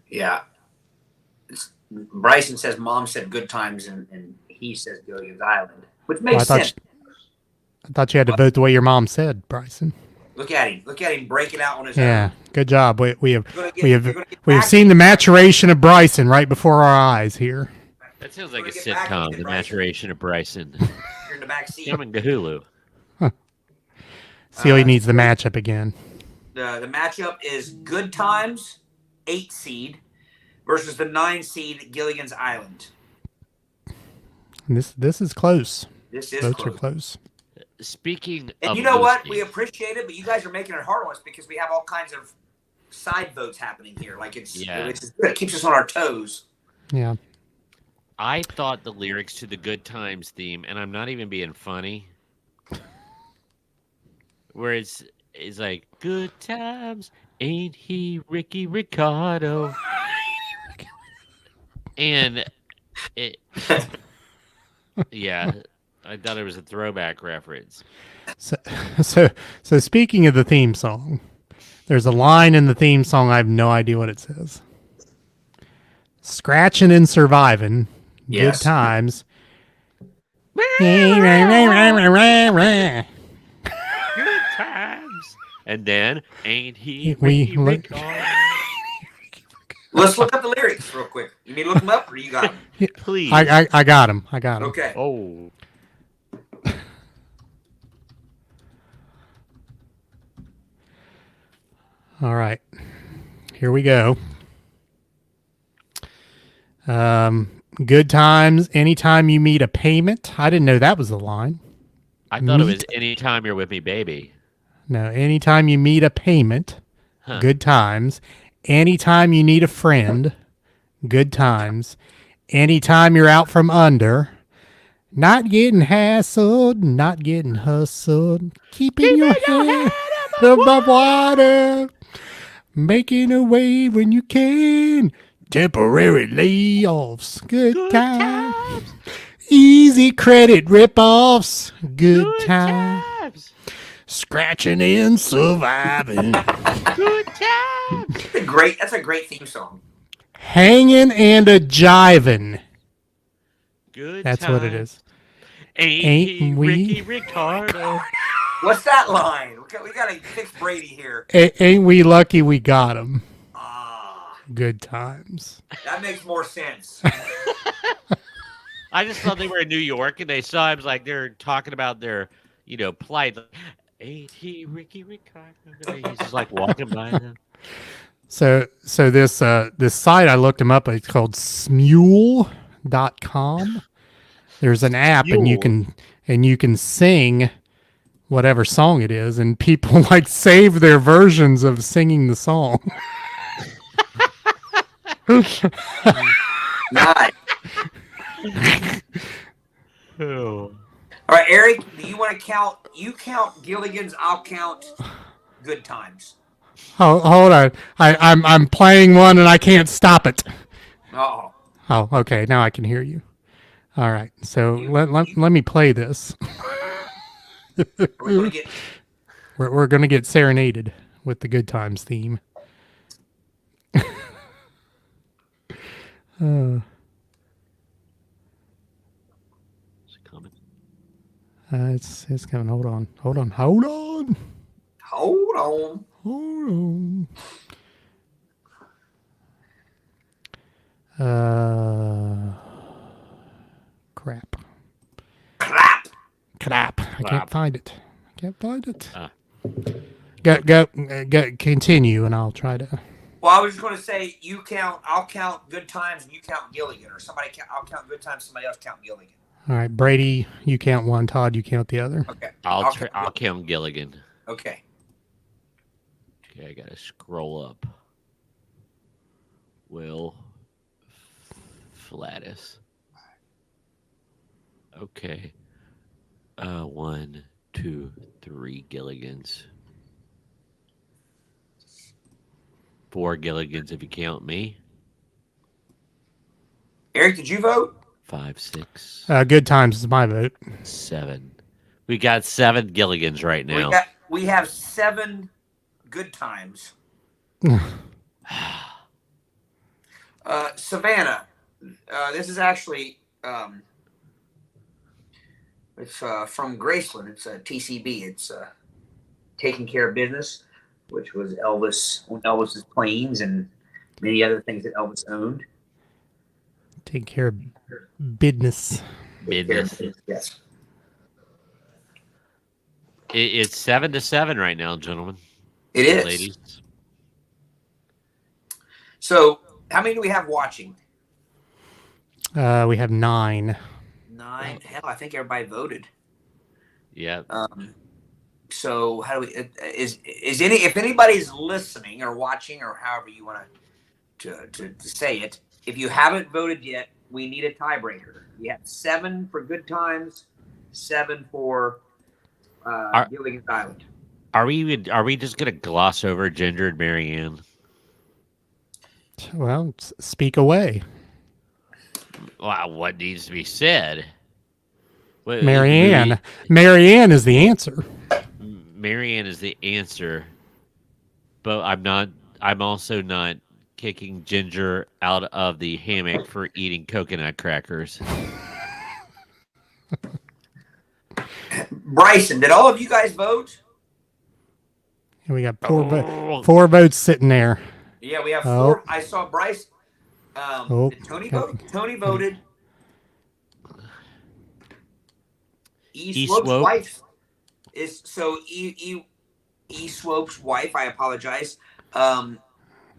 Speaker 4: Yeah. Bryson says Mom said Good Times, and he says Gilligan's Island, which makes sense.
Speaker 3: I thought you had to vote the way your mom said, Bryson.
Speaker 4: Look at him break it out on his own.
Speaker 3: Yeah, good job. We have
Speaker 4: You're gonna get-
Speaker 3: we have
Speaker 4: you're gonna get
Speaker 3: we have
Speaker 4: back
Speaker 3: seen
Speaker 4: to
Speaker 3: the
Speaker 4: it.
Speaker 3: maturation of Bryson right before our eyes here.
Speaker 5: that sounds like a
Speaker 4: We're gonna get back
Speaker 5: sitcom.
Speaker 4: to
Speaker 5: The
Speaker 4: Bryson.
Speaker 5: maturation of Bryson.
Speaker 4: You're in the back seat.
Speaker 5: Coming to Hulu.
Speaker 3: Celia needs the matchup again.
Speaker 4: The matchup is Good Times, 8 seed, versus the 9 seed Gilligan's Island.
Speaker 3: And this is close.
Speaker 4: This is
Speaker 3: Votes are
Speaker 4: close.
Speaker 3: close.
Speaker 5: Speaking
Speaker 4: And
Speaker 5: of
Speaker 4: you know what?
Speaker 5: Lucy,
Speaker 4: We appreciate it, but you guys are making it hard on us because we have all kinds of side votes happening here. Like it's good. It keeps us on our toes.
Speaker 3: Yeah.
Speaker 5: I thought the lyrics to the Good Times theme, and I'm not even being funny, where it's like Good Times, ain't he Ricky Ricardo? And it, yeah, I thought it was a throwback reference.
Speaker 3: So speaking of the theme song, there's a line in the theme song. I have no idea what it says. Scratching and surviving.
Speaker 4: Yes.
Speaker 3: Good times.
Speaker 5: Good Times, and then ain't he
Speaker 3: We
Speaker 5: Ricky
Speaker 3: look-
Speaker 5: Ricardo?
Speaker 4: Let's look up the lyrics real quick. You mean to look them up, or you got them?
Speaker 5: Please.
Speaker 3: I got him. I got him.
Speaker 4: Okay.
Speaker 5: Oh.
Speaker 3: All right. Here we go. Good times. Anytime you meet a payment. I didn't know that was the line.
Speaker 5: I thought it was
Speaker 3: Meet-
Speaker 5: anytime you're with me, baby.
Speaker 3: No, anytime you meet a payment.
Speaker 5: Huh.
Speaker 3: Good times. Anytime you need a friend. Good times. Anytime you're out from under. Not getting hassled, not getting hustled. Keeping your head above water. Making a way when you can. Temporary layoffs. Good times. Easy credit rip-offs. Good times. Scratching and surviving.
Speaker 5: Good times.
Speaker 4: That's a great theme song.
Speaker 3: Hanging and a jiving.
Speaker 5: Good
Speaker 3: That's what it is.
Speaker 5: Ain't he
Speaker 3: we?
Speaker 5: Ricky Ricardo?
Speaker 4: What's that line? We gotta fix Brady here.
Speaker 3: Ain't we lucky we got him?
Speaker 4: Ah,
Speaker 3: Good times.
Speaker 4: that makes more sense.
Speaker 5: I just thought they were in New York and they saw him like they're talking about their, plight. Like, ain't he Ricky Ricardo? He's just like walking by them.
Speaker 3: So this site I looked him up. It's called Smule.com. There's an app and you can sing whatever song it is, and people like save their versions of singing the song.
Speaker 4: Nice.
Speaker 5: Oh.
Speaker 4: All right, Eric, do you want to count? You count Gilligan's, I'll count Good Times.
Speaker 3: Oh, hold on. I'm playing one and I can't stop it.
Speaker 4: Oh,
Speaker 3: Oh, okay. Now I can hear you. All right. So let me play this.
Speaker 4: we're gonna get.
Speaker 3: We're going to get serenaded with the Good Times theme.
Speaker 5: Is it coming?
Speaker 3: It's coming. Hold on.
Speaker 4: Hold on.
Speaker 3: Crap.
Speaker 4: Crap.
Speaker 3: I can't find it. Go. Continue, and I'll try to.
Speaker 4: Well, I was just going to say, I'll count Good Times, and you count Gilligan, or I'll count Good Times, somebody else count Gilligan.
Speaker 3: All right, Brady, you count one. Todd, you count the other.
Speaker 4: Okay.
Speaker 5: I'll count Gilligan.
Speaker 4: Okay.
Speaker 5: Okay, I gotta scroll up. Will Flatus. Okay. 1, 2, 3 Gilligans. 4 Gilligans if you count me.
Speaker 4: Eric, did you vote?
Speaker 5: 5, 6.
Speaker 3: Good Times is my vote.
Speaker 5: 7. We got 7 Gilligans right now.
Speaker 4: We have 7 Good Times. Savannah, this is actually it's from Graceland. It's a TCB. It's Taking Care of Business, which was Elvis's planes and many other things that Elvis owned.
Speaker 3: Take care of business.
Speaker 5: Business.
Speaker 4: Yes.
Speaker 5: It's 7-7 right now, gentlemen.
Speaker 4: It is.
Speaker 5: Ladies.
Speaker 4: So, how many do we have watching?
Speaker 3: We have 9.
Speaker 4: 9. Hell, I think everybody voted.
Speaker 5: Yeah.
Speaker 4: So how do we? If anybody's listening or watching or however you want to say it, if you haven't voted yet, we need a tiebreaker. We have 7 for Good Times, 7 for Gilligan's Island.
Speaker 5: Are we just gonna gloss over Ginger and Marianne?
Speaker 3: Well, speak away.
Speaker 5: Wow, what needs to be said?
Speaker 3: Marianne. Marianne is the answer.
Speaker 5: Marianne is the answer, but I'm also not kicking Ginger out of the hammock for eating coconut crackers.
Speaker 4: Bryson, did all of you guys vote?
Speaker 3: And we got 4 votes sitting there.
Speaker 4: Yeah, we have 4.
Speaker 3: Oh.
Speaker 4: I saw Bryce. Did Tony vote? Tony voted. Swope's wife is E Swope's wife. I apologize.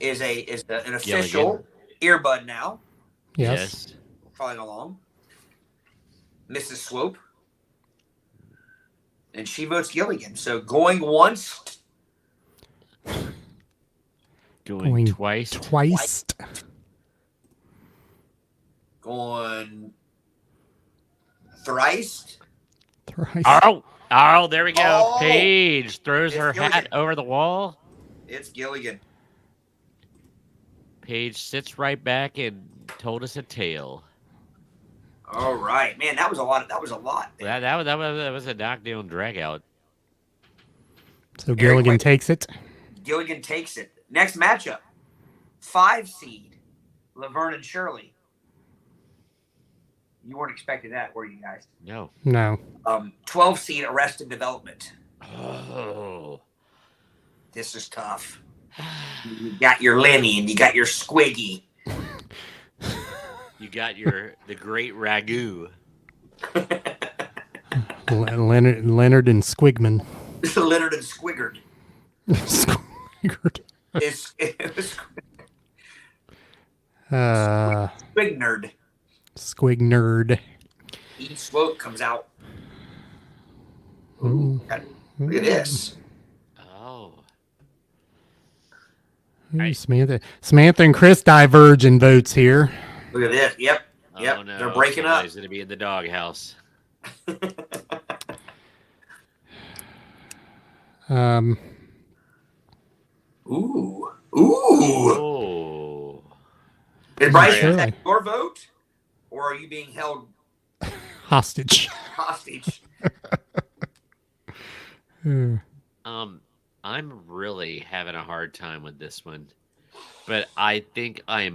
Speaker 4: Is an official earbud now.
Speaker 3: Yes.
Speaker 4: Following along, Mrs. Swope, and she votes Gilligan. So going once,
Speaker 5: Going twice.
Speaker 4: Going thrice.
Speaker 3: Thrice.
Speaker 5: Oh, there we go.
Speaker 4: Oh!
Speaker 5: Paige throws
Speaker 4: It's
Speaker 5: her
Speaker 4: Gilligan.
Speaker 5: hat over the wall.
Speaker 4: It's Gilligan.
Speaker 5: Paige sits right back and told us a tale.
Speaker 4: All right, man. That was a lot. That was a lot.
Speaker 5: That was a knockdown drag out.
Speaker 3: So Gilligan
Speaker 4: quick.
Speaker 3: takes it.
Speaker 4: Gilligan takes it. Next matchup, 5 seed, Laverne and Shirley. You weren't expecting that, were you guys?
Speaker 5: No.
Speaker 3: No.
Speaker 4: 12 seed, Arrested Development.
Speaker 5: Oh.
Speaker 4: This is tough. You got your Lenny and you got your Squiggy.
Speaker 5: You got the great ragu.
Speaker 3: Leonard and Squigman.
Speaker 4: Leonard and Squiggard.
Speaker 3: Squigard.
Speaker 4: It was
Speaker 3: Squignerd.
Speaker 4: Squignerd. Eat Swope comes out.
Speaker 3: Ooh.
Speaker 4: Look at this.
Speaker 5: Oh.
Speaker 3: Ooh, Samantha and Chris diverge in votes here.
Speaker 4: Look at this. Yep.
Speaker 5: Oh, no.
Speaker 4: They're breaking up.
Speaker 5: Somebody's going to be in the doghouse.
Speaker 4: Ooh.
Speaker 5: Oh.
Speaker 4: Did Bryce
Speaker 3: Really?
Speaker 4: take your vote? Or are you being held
Speaker 3: Hostage.
Speaker 4: hostage?
Speaker 5: I'm really having a hard time with this one. But I think I've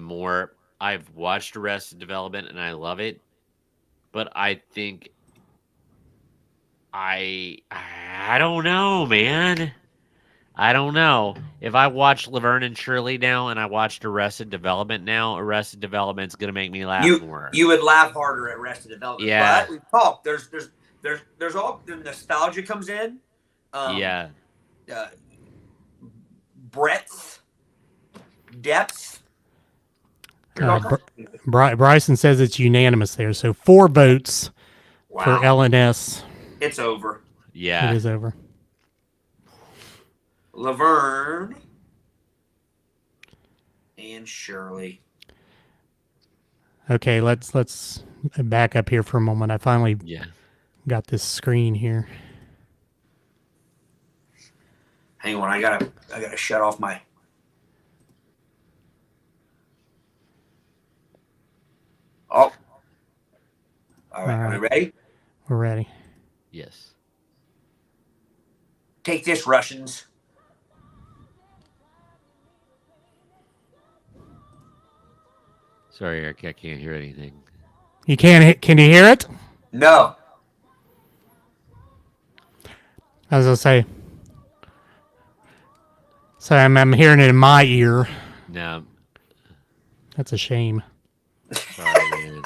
Speaker 5: watched Arrested Development and I love it. But I think I don't know, man. I don't know. If I watch Laverne and Shirley now and I watched Arrested Development now, Arrested Development's gonna make me laugh more.
Speaker 4: You would laugh harder at Arrested Development.
Speaker 5: Yeah.
Speaker 4: But we've talked. There's all the nostalgia comes in.
Speaker 5: Yeah.
Speaker 4: Breadth, depth. There's all kinds of things.
Speaker 3: Bryson says it's unanimous there. So 4 votes for
Speaker 4: Wow.
Speaker 3: LNS.
Speaker 4: It's over.
Speaker 5: Yeah.
Speaker 3: It is over.
Speaker 4: Laverne and Shirley.
Speaker 3: Okay, let's back up here for a moment. I finally
Speaker 5: Yeah.
Speaker 3: got this screen here.
Speaker 4: Hang on, I gotta shut off my. Oh. All right.
Speaker 3: All
Speaker 4: Are we
Speaker 3: right.
Speaker 4: ready?
Speaker 3: We're ready.
Speaker 5: Yes.
Speaker 4: Take this, Russians.
Speaker 5: Sorry, Eric, I can't hear anything.
Speaker 3: You can you hear it?
Speaker 4: No.
Speaker 3: As I say. So I'm hearing it in my ear.
Speaker 5: No.
Speaker 3: That's a shame.
Speaker 5: Sorry, man.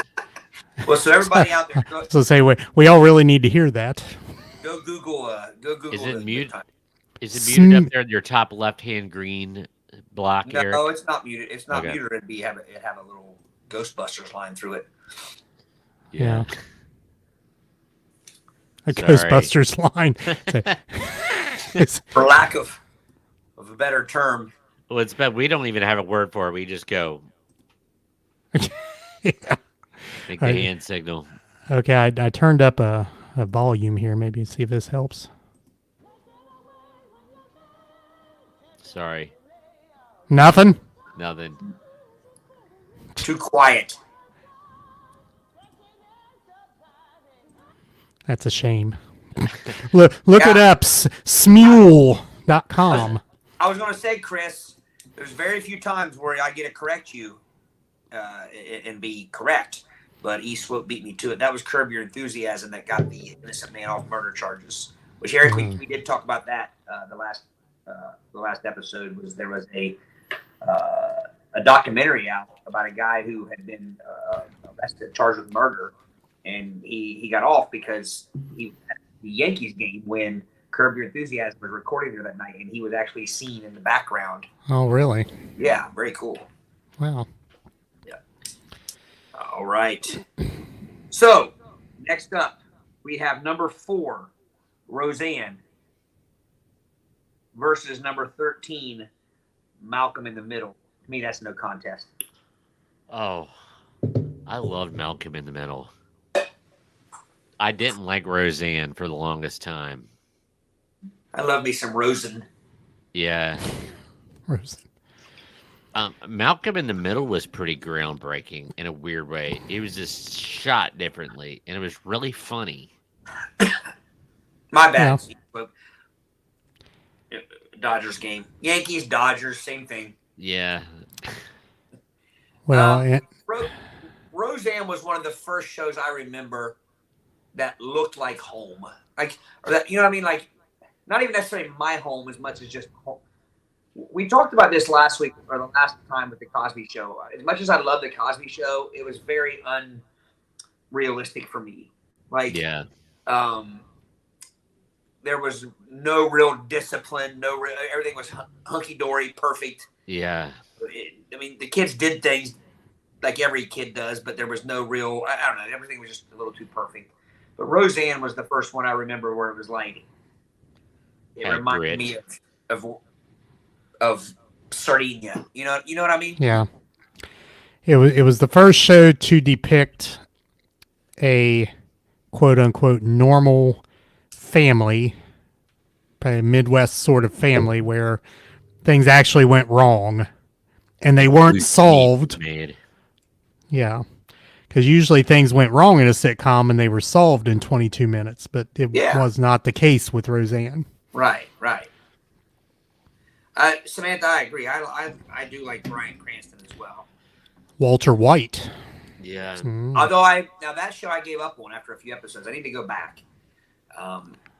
Speaker 4: Well, so everybody out there,
Speaker 3: So say we all really need to hear that.
Speaker 4: go Google. Go Google.
Speaker 5: Is it
Speaker 4: this
Speaker 5: mute?
Speaker 4: time.
Speaker 5: Is it muted up there in your top left-hand green block, Eric?
Speaker 4: No, it's not muted. It's not
Speaker 5: Okay.
Speaker 4: muted. It'd have a little Ghostbusters line through it.
Speaker 3: Yeah. A
Speaker 5: Sorry.
Speaker 3: Ghostbusters line. It's-
Speaker 4: For lack of a better term.
Speaker 5: Well, it's bad. We don't even have a word for it. We just go
Speaker 3: yeah.
Speaker 5: make the
Speaker 3: Right.
Speaker 5: hand signal.
Speaker 3: Okay, I turned up a volume here. Maybe see if this helps.
Speaker 5: Sorry,
Speaker 3: Nothing?
Speaker 5: nothing.
Speaker 4: Too quiet.
Speaker 3: That's a shame. Look it
Speaker 4: Yeah.
Speaker 3: up. Smule.com.
Speaker 4: I was going to say, Chris, there's very few times where I get to correct you and be correct, but East Swope beat me to it. That was Curb Your Enthusiasm that got the innocent man off murder charges. Which, Eric, we did talk about that the last episode. There was a documentary out about a guy who had been arrested, charged with murder, and he got off because he was at the Yankees game when Curb Your Enthusiasm was recording there that night, and he was actually seen in the background.
Speaker 3: Oh, really?
Speaker 4: Yeah, very cool.
Speaker 3: Wow.
Speaker 4: All right. So, next up, we have number 4, Roseanne, versus number 13, Malcolm in the Middle. To me, that's no contest.
Speaker 5: Oh, I loved Malcolm in the Middle. I didn't like Roseanne for the longest time.
Speaker 4: I love me some Rosen.
Speaker 5: Yeah. Malcolm in the Middle was pretty groundbreaking in a weird way. It was just shot differently, and it was really funny.
Speaker 4: My bad.
Speaker 3: Yeah.
Speaker 4: But Dodgers game. Yankees, Dodgers, same thing.
Speaker 5: Yeah.
Speaker 3: Well,
Speaker 4: Roseanne was one of the first shows I remember that looked like home. Like, or that, you know what I mean? Like, not even necessarily my home as much as just home. We talked about this last week or the last time with the Cosby Show. As much as I love the Cosby Show, it was very unrealistic for me. Like,
Speaker 5: Yeah.
Speaker 4: There was no real discipline. Everything was hunky dory, perfect.
Speaker 5: Yeah.
Speaker 4: I mean, the kids did things like every kid does, but there was no real. I don't know. Everything was just a little too perfect. But Roseanne was the first one I remember where it was like. It
Speaker 5: Had
Speaker 4: reminded
Speaker 5: grit.
Speaker 4: me of Sardinia. You know what I mean?
Speaker 3: yeah. It was the first show to depict a quote unquote normal family, probably a Midwest sort of family where things actually went wrong and they weren't solved.
Speaker 5: Made.
Speaker 3: Yeah. Because usually things went wrong in a sitcom and they were solved in 22 minutes, but it was not the case with Roseanne.
Speaker 4: Right. Samantha, I agree. I do like Bryan Cranston as well.
Speaker 3: Walter White.
Speaker 5: Yeah.
Speaker 4: Although now that show I gave up on after a few episodes. I need to go back.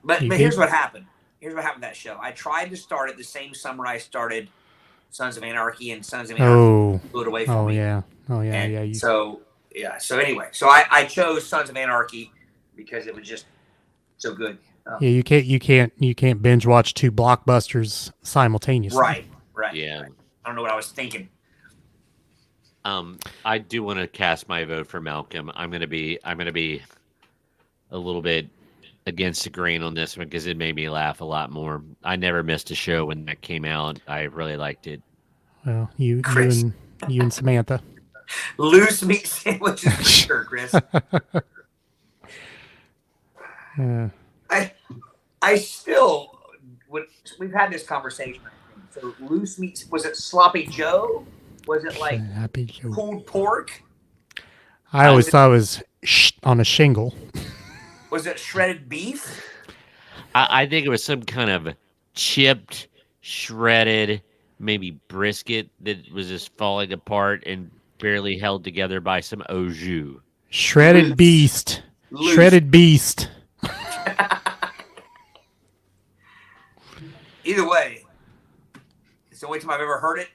Speaker 4: But here's what happened. Here's what happened to that show. I tried to start it the same summer I started Sons of Anarchy, and Sons of Anarchy blew it away from me.
Speaker 3: Oh yeah.
Speaker 4: And So anyway, so I chose Sons of Anarchy because it was just so good.
Speaker 3: Yeah, you can't binge watch two blockbusters simultaneously.
Speaker 4: Right.
Speaker 5: Yeah.
Speaker 4: I don't know what I was thinking.
Speaker 5: I do want to cast my vote for Malcolm. I'm gonna be a little bit against the grain on this one because it made me laugh a lot more. I never missed a show when that came out. I really liked it.
Speaker 3: Well, you and Samantha.
Speaker 4: Loose meat sandwiches for sure, Chris. I still would. We've had this conversation. I think. So loose meat, was it sloppy Joe? Was it like
Speaker 3: Happy Joe.
Speaker 4: pulled pork?
Speaker 3: I always thought it was on a shingle.
Speaker 4: Was it shredded beef?
Speaker 5: I think it was some kind of chipped, shredded, maybe brisket that was just falling apart and barely held together by some au jus.
Speaker 3: Shredded beast.
Speaker 4: Loose.
Speaker 3: Shredded beast.
Speaker 4: Either way, it's the only time I've ever heard it.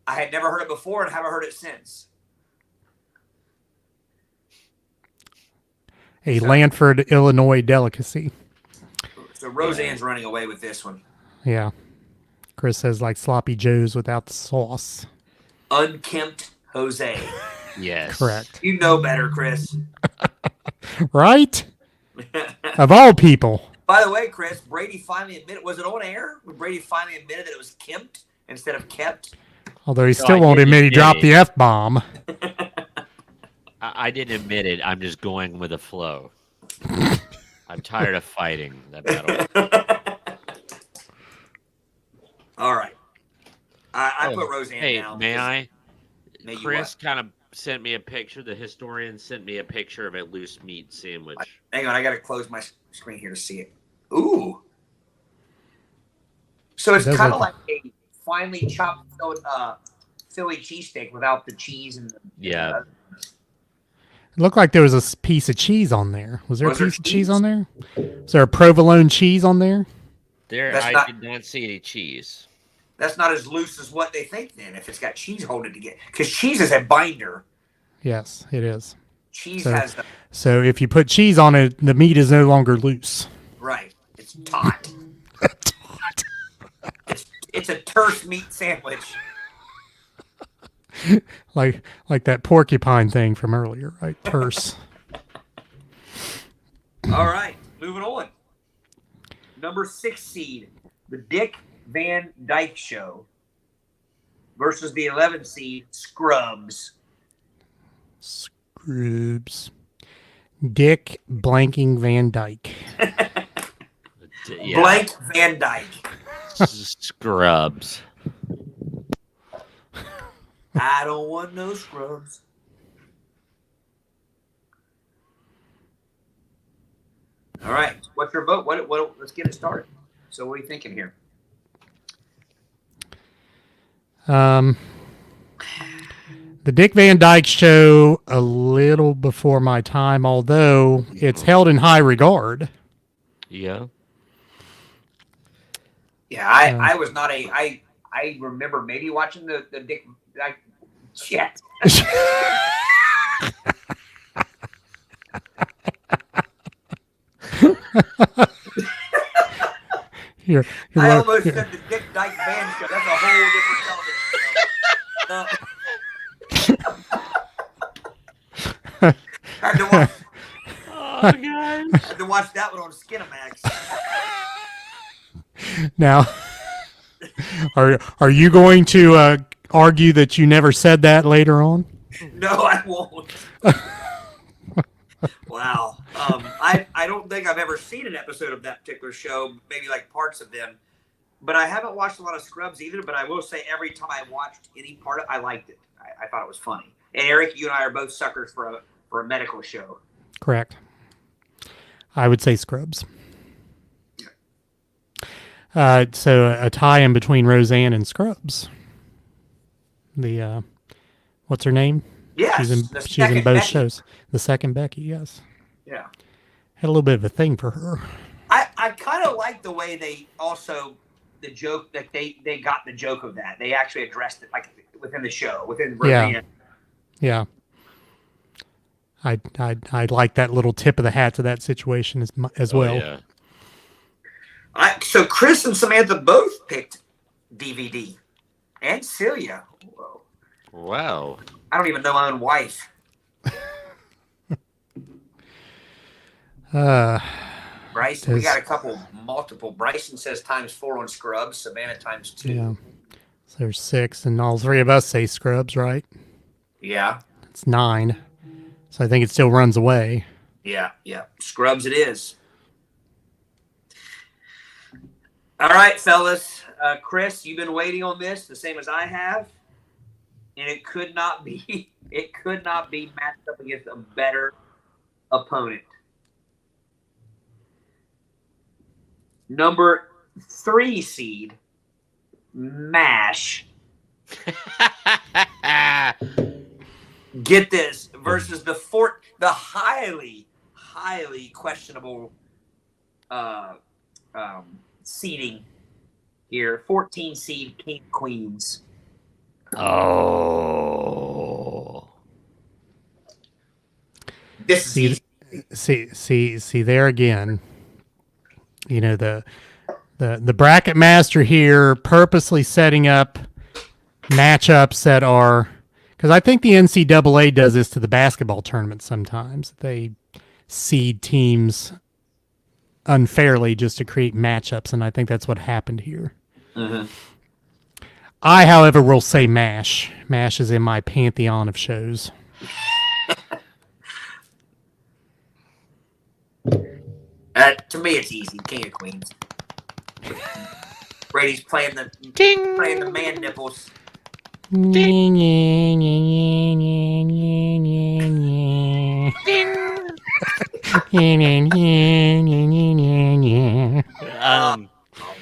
Speaker 4: I had never heard it before and haven't heard it since.
Speaker 3: A Lanford, Illinois delicacy.
Speaker 4: So Roseanne's running away with this one.
Speaker 3: Yeah. Chris says like sloppy joes without the sauce.
Speaker 4: Unkempt Jose.
Speaker 5: Yes.
Speaker 3: Correct.
Speaker 4: You know better, Chris.
Speaker 3: Right? Of all people.
Speaker 4: By the way, Chris, Brady finally admitted, was it on air? When Brady finally admitted that it was kempt instead of kept?
Speaker 3: Although he
Speaker 5: No,
Speaker 3: still
Speaker 5: I
Speaker 3: won't
Speaker 5: didn't
Speaker 3: admit he
Speaker 5: admit
Speaker 3: dropped
Speaker 5: it.
Speaker 3: the F-bomb.
Speaker 5: I didn't admit it. I'm just going with the flow. I'm tired of fighting that battle.
Speaker 4: All right. I put Roseanne
Speaker 5: Hey,
Speaker 4: down.
Speaker 5: may I?
Speaker 4: May you
Speaker 5: Chris kind of sent me a picture. The historian sent me a picture of a loose meat sandwich.
Speaker 4: Hang on, I got to close my screen here to see it. Ooh. So it's
Speaker 3: It does
Speaker 4: kind of
Speaker 3: look-
Speaker 4: like a finely chopped Philly cheesesteak without the cheese and the.
Speaker 5: Yeah.
Speaker 3: It looked like there was a piece of cheese on there. Was there
Speaker 4: Was
Speaker 3: a
Speaker 4: there
Speaker 3: piece of cheese
Speaker 4: cheese?
Speaker 3: on there? Was there a provolone cheese on there?
Speaker 5: There,
Speaker 4: That's
Speaker 5: I
Speaker 4: not-
Speaker 5: did not see any cheese.
Speaker 4: That's not as loose as what they think then if it's got cheese holding it together. Because cheese is a binder.
Speaker 3: Yes, it is.
Speaker 4: Cheese
Speaker 3: So-
Speaker 4: has the.
Speaker 3: So if you put cheese on it, the meat is no longer loose.
Speaker 4: Right. It's taut. It's a terse meat sandwich.
Speaker 3: like that porcupine thing from earlier, right? Terse.
Speaker 4: All right, moving on. Number 6 seed, the Dick Van Dyke Show versus the 11 seed, Scrubs.
Speaker 3: Scrubs. Dick blanking Van Dyke.
Speaker 5: Yeah.
Speaker 4: Blank Van Dyke.
Speaker 5: Scrubs.
Speaker 4: I don't want no scrubs. All right. What's your vote? What? Let's get it started. So what are you thinking here?
Speaker 3: The Dick Van Dyke Show, a little before my time, although it's held in high regard.
Speaker 5: Yeah.
Speaker 4: Yeah, I was not I remember maybe watching the Dick like shit. I almost said the Dick Dyke Band Show. That's a whole different television show. Had to watch.
Speaker 5: Oh, God.
Speaker 4: Had to watch that one on Skinamax.
Speaker 3: Now, are you going to argue that you never said that later on?
Speaker 4: No, I won't. Wow. I don't think I've ever seen an episode of that particular show, maybe like parts of them. But I haven't watched a lot of Scrubs either, but I will say every time I watched any part of it, I liked it. I thought it was funny. And Eric, you and I are both suckers for a medical show.
Speaker 3: Correct. I would say Scrubs. So a tie-in between Roseanne and Scrubs. The what's her name?
Speaker 4: Yes,
Speaker 3: she's in both
Speaker 4: Becky.
Speaker 3: shows. The second Becky, yes.
Speaker 4: Yeah.
Speaker 3: Had a little bit of a thing for her.
Speaker 4: I kind of like the way they also the joke that they got the joke of that. They actually addressed it like within the show, within Roseanne.
Speaker 3: Yeah. I'd like that little tip of the hat to that situation as well.
Speaker 5: Yeah.
Speaker 4: So Chris and Samantha both picked DVD, and Celia. Whoa.
Speaker 5: Wow.
Speaker 4: I don't even know my own wife. Bryson, we got a couple multiple. Bryson says ×4 on Scrubs. Savannah ×2.
Speaker 3: Yeah. So there's 6, and all three of us say Scrubs, right?
Speaker 4: Yeah.
Speaker 3: It's 9. So I think it still runs away.
Speaker 4: Yeah. Scrubs it is. All right, fellas. Chris, you've been waiting on this the same as I have, and it could not be matched up against a better opponent. Number 3 seed, MASH. Get this, versus the highly questionable seeding here. 14 seed King Queens.
Speaker 5: Oh.
Speaker 4: This is
Speaker 3: See there again. You know, the bracket master here purposely setting up matchups that are, because I think the NCAA does this to the basketball tournament sometimes. They seed teams unfairly just to create matchups, and I think that's what happened here.
Speaker 4: Mm-hmm.
Speaker 3: I, however, will say MASH. MASH is in my pantheon of shows.
Speaker 4: To me, it's easy. King of Queens. Brady's playing the man nipples.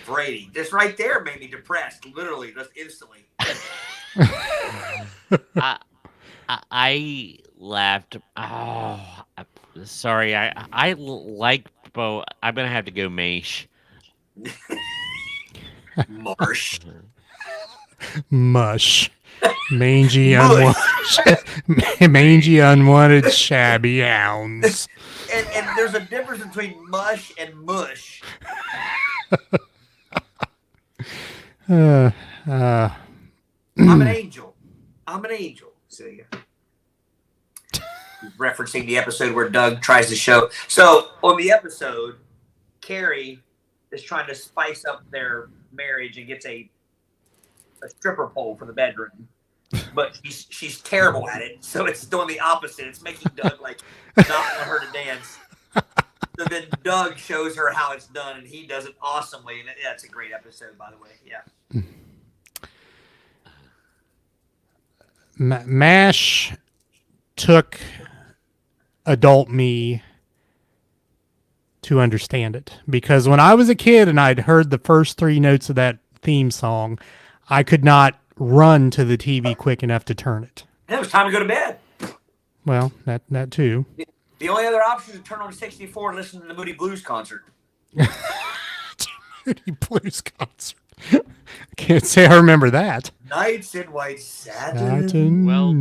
Speaker 4: Brady, this right there made me depressed. Literally, just instantly.
Speaker 5: I laughed. Oh, sorry. I like Bo. I'm gonna have to go Mash.
Speaker 4: Marsh.
Speaker 3: Mush. Mangy, unwanted shabby hounds.
Speaker 4: And there's a difference between mush and mush.
Speaker 3: I'm
Speaker 4: an angel. See ya. Referencing the episode where Doug tries to show. So on the episode, Carrie is trying to spice up their marriage and gets a stripper pole for the bedroom. but she's terrible at it. So it's doing the opposite. It's making Doug like not want her to dance. So then Doug shows her how it's done, and he does it awesomely. And that's a great episode, by the way. Yeah.
Speaker 3: MASH took adult me to understand it, because when I was a kid and I'd heard the first 3 notes of that theme song, I could not run to the TV quick enough to turn it.
Speaker 4: And it was time to go to bed.
Speaker 3: Well, that too.
Speaker 4: The only other option is to turn on 64 and listen to the Moody Blues concert.
Speaker 3: Moody Blues concert. I can't say I remember that.
Speaker 4: Nights in White Satin.
Speaker 5: Well,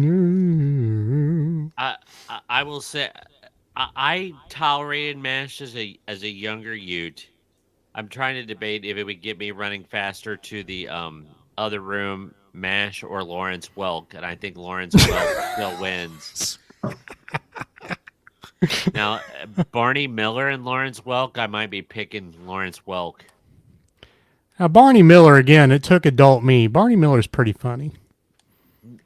Speaker 5: I will say I tolerated MASH as a younger youth. I'm trying to debate if it would get me running faster to the other room, MASH or Lawrence Welk, and I think Lawrence Welk still wins. Now, Barney Miller and Lawrence Welk, I might be picking Lawrence Welk.
Speaker 3: Now, Barney Miller, again, it took adult me. Barney Miller's pretty funny.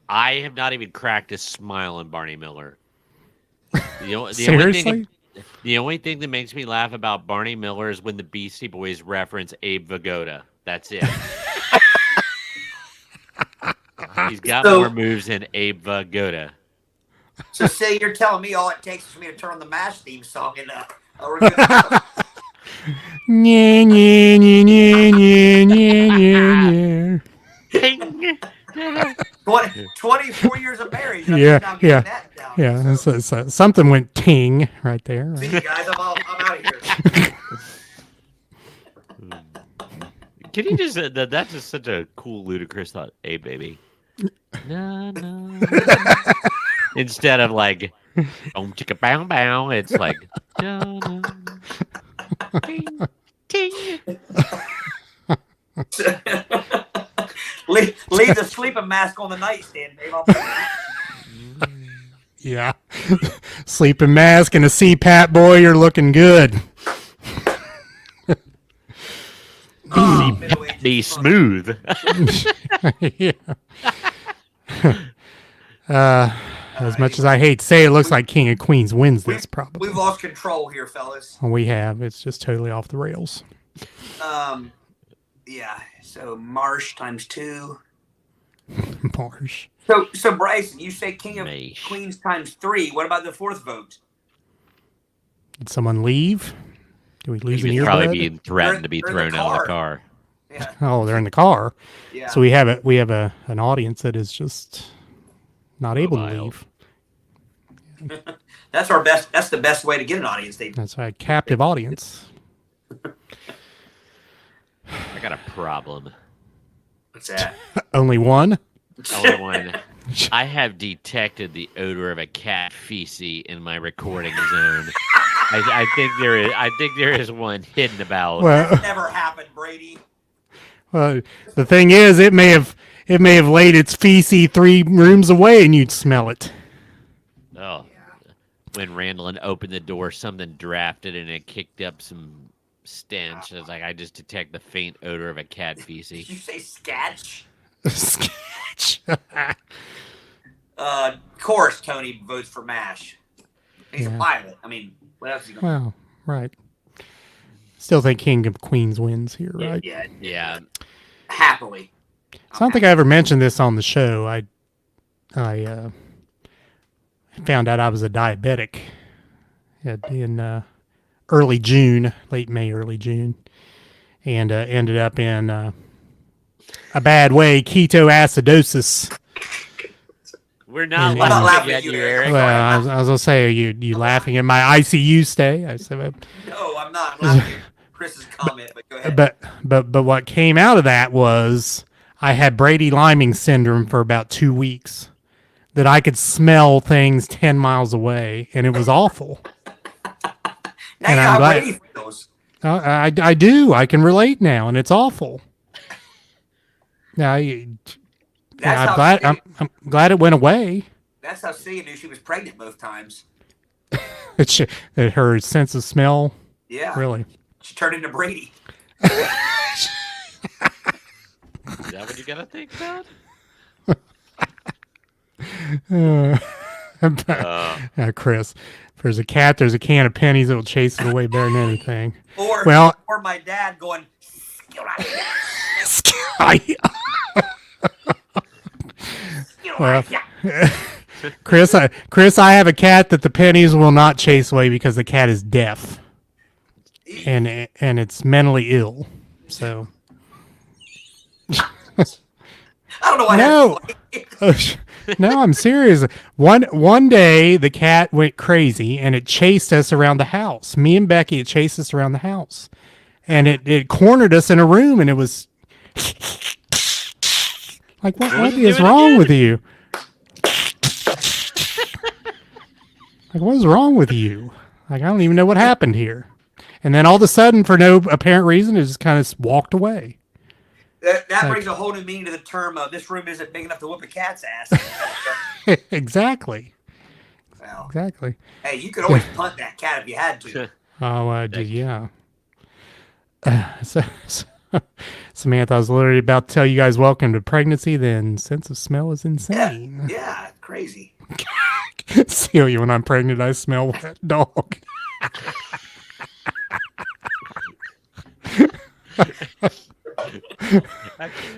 Speaker 5: I have not even cracked a smile in Barney Miller.
Speaker 3: Seriously?
Speaker 5: The only thing that makes me laugh about Barney Miller is when the Beastie Boys reference Abe Vigoda. That's it. He's got more moves than Abe Vigoda.
Speaker 4: So say you're telling me all it takes is for me to turn on the MASH theme song and we're good to go.
Speaker 3: Nya, nya, nya, nya, nya, nya, nya.
Speaker 4: 24 years of marriage. I'm
Speaker 3: Yeah,
Speaker 4: not getting
Speaker 3: yeah,
Speaker 4: that down.
Speaker 3: yeah. So something went ting right there.
Speaker 4: See
Speaker 3: Right?
Speaker 4: you guys, I'm out of here.
Speaker 5: Can you just that's just such a cool, ludicrous thought. Hey, baby. No, no. Instead of like, boom, chicka, bow, bow, it's like, no, no. Ting, ting.
Speaker 4: leave the sleeping mask on the nightstand, Dave. I'll put it.
Speaker 3: Yeah. Sleeping mask and a CPAP, boy, you're looking good.
Speaker 4: Middle-aged
Speaker 5: Be
Speaker 4: fun.
Speaker 5: smooth.
Speaker 3: Yeah. As much as I hate to say it, looks like King of Queens wins this, probably.
Speaker 4: We've lost control here, fellas.
Speaker 3: We have. It's just totally off the rails.
Speaker 4: Yeah. So Marsh times 2.
Speaker 3: Marsh.
Speaker 4: So Bryson, you say King of
Speaker 5: Mash.
Speaker 4: Queens times 3. What about the 4th vote?
Speaker 3: Did someone leave? Do we lose an
Speaker 5: He was probably
Speaker 3: earbud?
Speaker 5: being threatened to be
Speaker 4: They're in the
Speaker 5: thrown out of the
Speaker 4: car.
Speaker 5: car.
Speaker 4: Yeah.
Speaker 3: Oh, they're in the car.
Speaker 4: Yeah.
Speaker 3: So we have an audience that is just not able to
Speaker 5: Mobile.
Speaker 3: leave.
Speaker 4: That's our best. That's the best way to get an audience, Dave.
Speaker 3: That's a captive audience.
Speaker 5: I got a problem.
Speaker 4: What's that?
Speaker 3: Only one.
Speaker 5: Only one. I have detected the odor of a cat feces in my recording zone. I think there is. I think there is one hidden about.
Speaker 3: Well,
Speaker 4: Never happened, Brady.
Speaker 3: well, the thing is, it may have laid its feces 3 rooms away, and you'd smell it.
Speaker 5: Oh, when Randall opened the door, something drafted and it kicked up some stench. I was like, I just detect the faint odor of a cat
Speaker 4: Did you
Speaker 5: feces.
Speaker 4: say sketch?
Speaker 3: Sketch.
Speaker 4: Of course, Tony votes for MASH. He's a
Speaker 3: Yeah.
Speaker 4: pilot. I mean, what else is he going
Speaker 3: Well, right. Still think King of Queens wins here,
Speaker 4: to
Speaker 3: right?
Speaker 4: Yeah,
Speaker 5: Yeah,
Speaker 4: happily.
Speaker 3: So I don't think I ever mentioned this on the show. I found out I was a diabetic in early June, late May, early June, and ended up in a bad way, ketoacidosis.
Speaker 5: we're not
Speaker 3: Yeah. I'm not
Speaker 5: laughing
Speaker 4: laughing
Speaker 5: at
Speaker 4: at
Speaker 5: you,
Speaker 4: you,
Speaker 5: Eric.
Speaker 3: Well, I was gonna say, are you laughing at my ICU stay? I said,
Speaker 4: No, I'm not. I'm laughing at Chris's comment, but go ahead.
Speaker 3: but what came out of that was I had Brady Liming syndrome for about 2 weeks. That I could smell things 10 miles away, and it was awful.
Speaker 4: Now
Speaker 3: and
Speaker 4: you know
Speaker 3: I'm
Speaker 4: how
Speaker 3: glad-
Speaker 4: Brady feels.
Speaker 3: I do. I can relate now, and it's awful. Now, I'm
Speaker 4: That's how
Speaker 3: glad.
Speaker 4: Sia-
Speaker 3: I'm glad it went away.
Speaker 4: That's how Sia knew she was pregnant both times.
Speaker 3: That her sense of smell
Speaker 4: Yeah.
Speaker 3: really.
Speaker 4: She turned into Brady.
Speaker 5: Is that what you gotta think about?
Speaker 3: Chris, if there's a cat, there's a can of pennies that will chase it away better than anything.
Speaker 4: Or
Speaker 3: Well-
Speaker 4: or my dad going,
Speaker 3: Well, Chris, I have a cat that the pennies will not chase away because the cat is deaf, and it's mentally ill. So
Speaker 4: I don't know why.
Speaker 3: No.
Speaker 4: that's funny.
Speaker 3: no, I'm serious. One day the cat went crazy and it chased us around the house. Me and Becky, it chased us around the house, and it cornered us in a room, and it was like, what is wrong with you? Like, what is wrong with you? Like, I don't even know what happened here. And then all of a sudden, for no apparent reason, it just kind of walked away.
Speaker 4: That brings a whole new meaning to the term of this room isn't big enough to whoop a cat's ass.
Speaker 3: Exactly.
Speaker 4: Well,
Speaker 3: Exactly.
Speaker 4: hey, you could always punt that cat if you had to.
Speaker 3: Oh, yeah. Samantha, I was literally about to tell you guys welcome to pregnancy, then sense of smell is insane.
Speaker 4: Yeah, crazy.
Speaker 3: Celia, when I'm pregnant, I smell wet dog.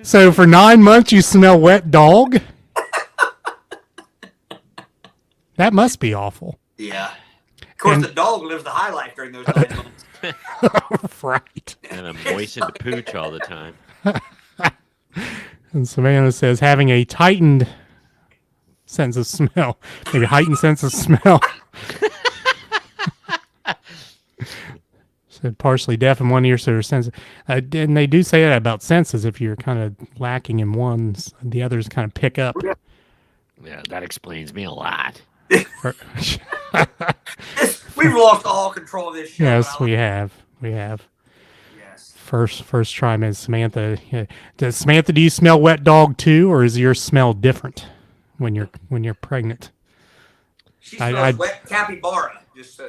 Speaker 3: So for 9 months, you smell wet dog? That must be awful.
Speaker 4: Yeah. Of course,
Speaker 3: And-
Speaker 4: the dog lives the high life during those 9 months.
Speaker 3: Right.
Speaker 5: And I'm moistened to pooch all the time.
Speaker 3: And Savannah says having a tightened sense of smell, maybe heightened sense of smell. Said partially deaf in one ear, so her sense. And they do say that about senses. If you're kind of lacking in one, the others kind of pick up.
Speaker 5: Yeah, that explains me a lot.
Speaker 4: We've lost all control of this show.
Speaker 3: Yes,
Speaker 4: Alex.
Speaker 3: we have. We have.
Speaker 4: Yes.
Speaker 3: First try, Ms. Samantha. Samantha, do you smell wet dog too, or is your smell different when you're pregnant?
Speaker 4: She smells
Speaker 3: I-
Speaker 4: wet capybara. Just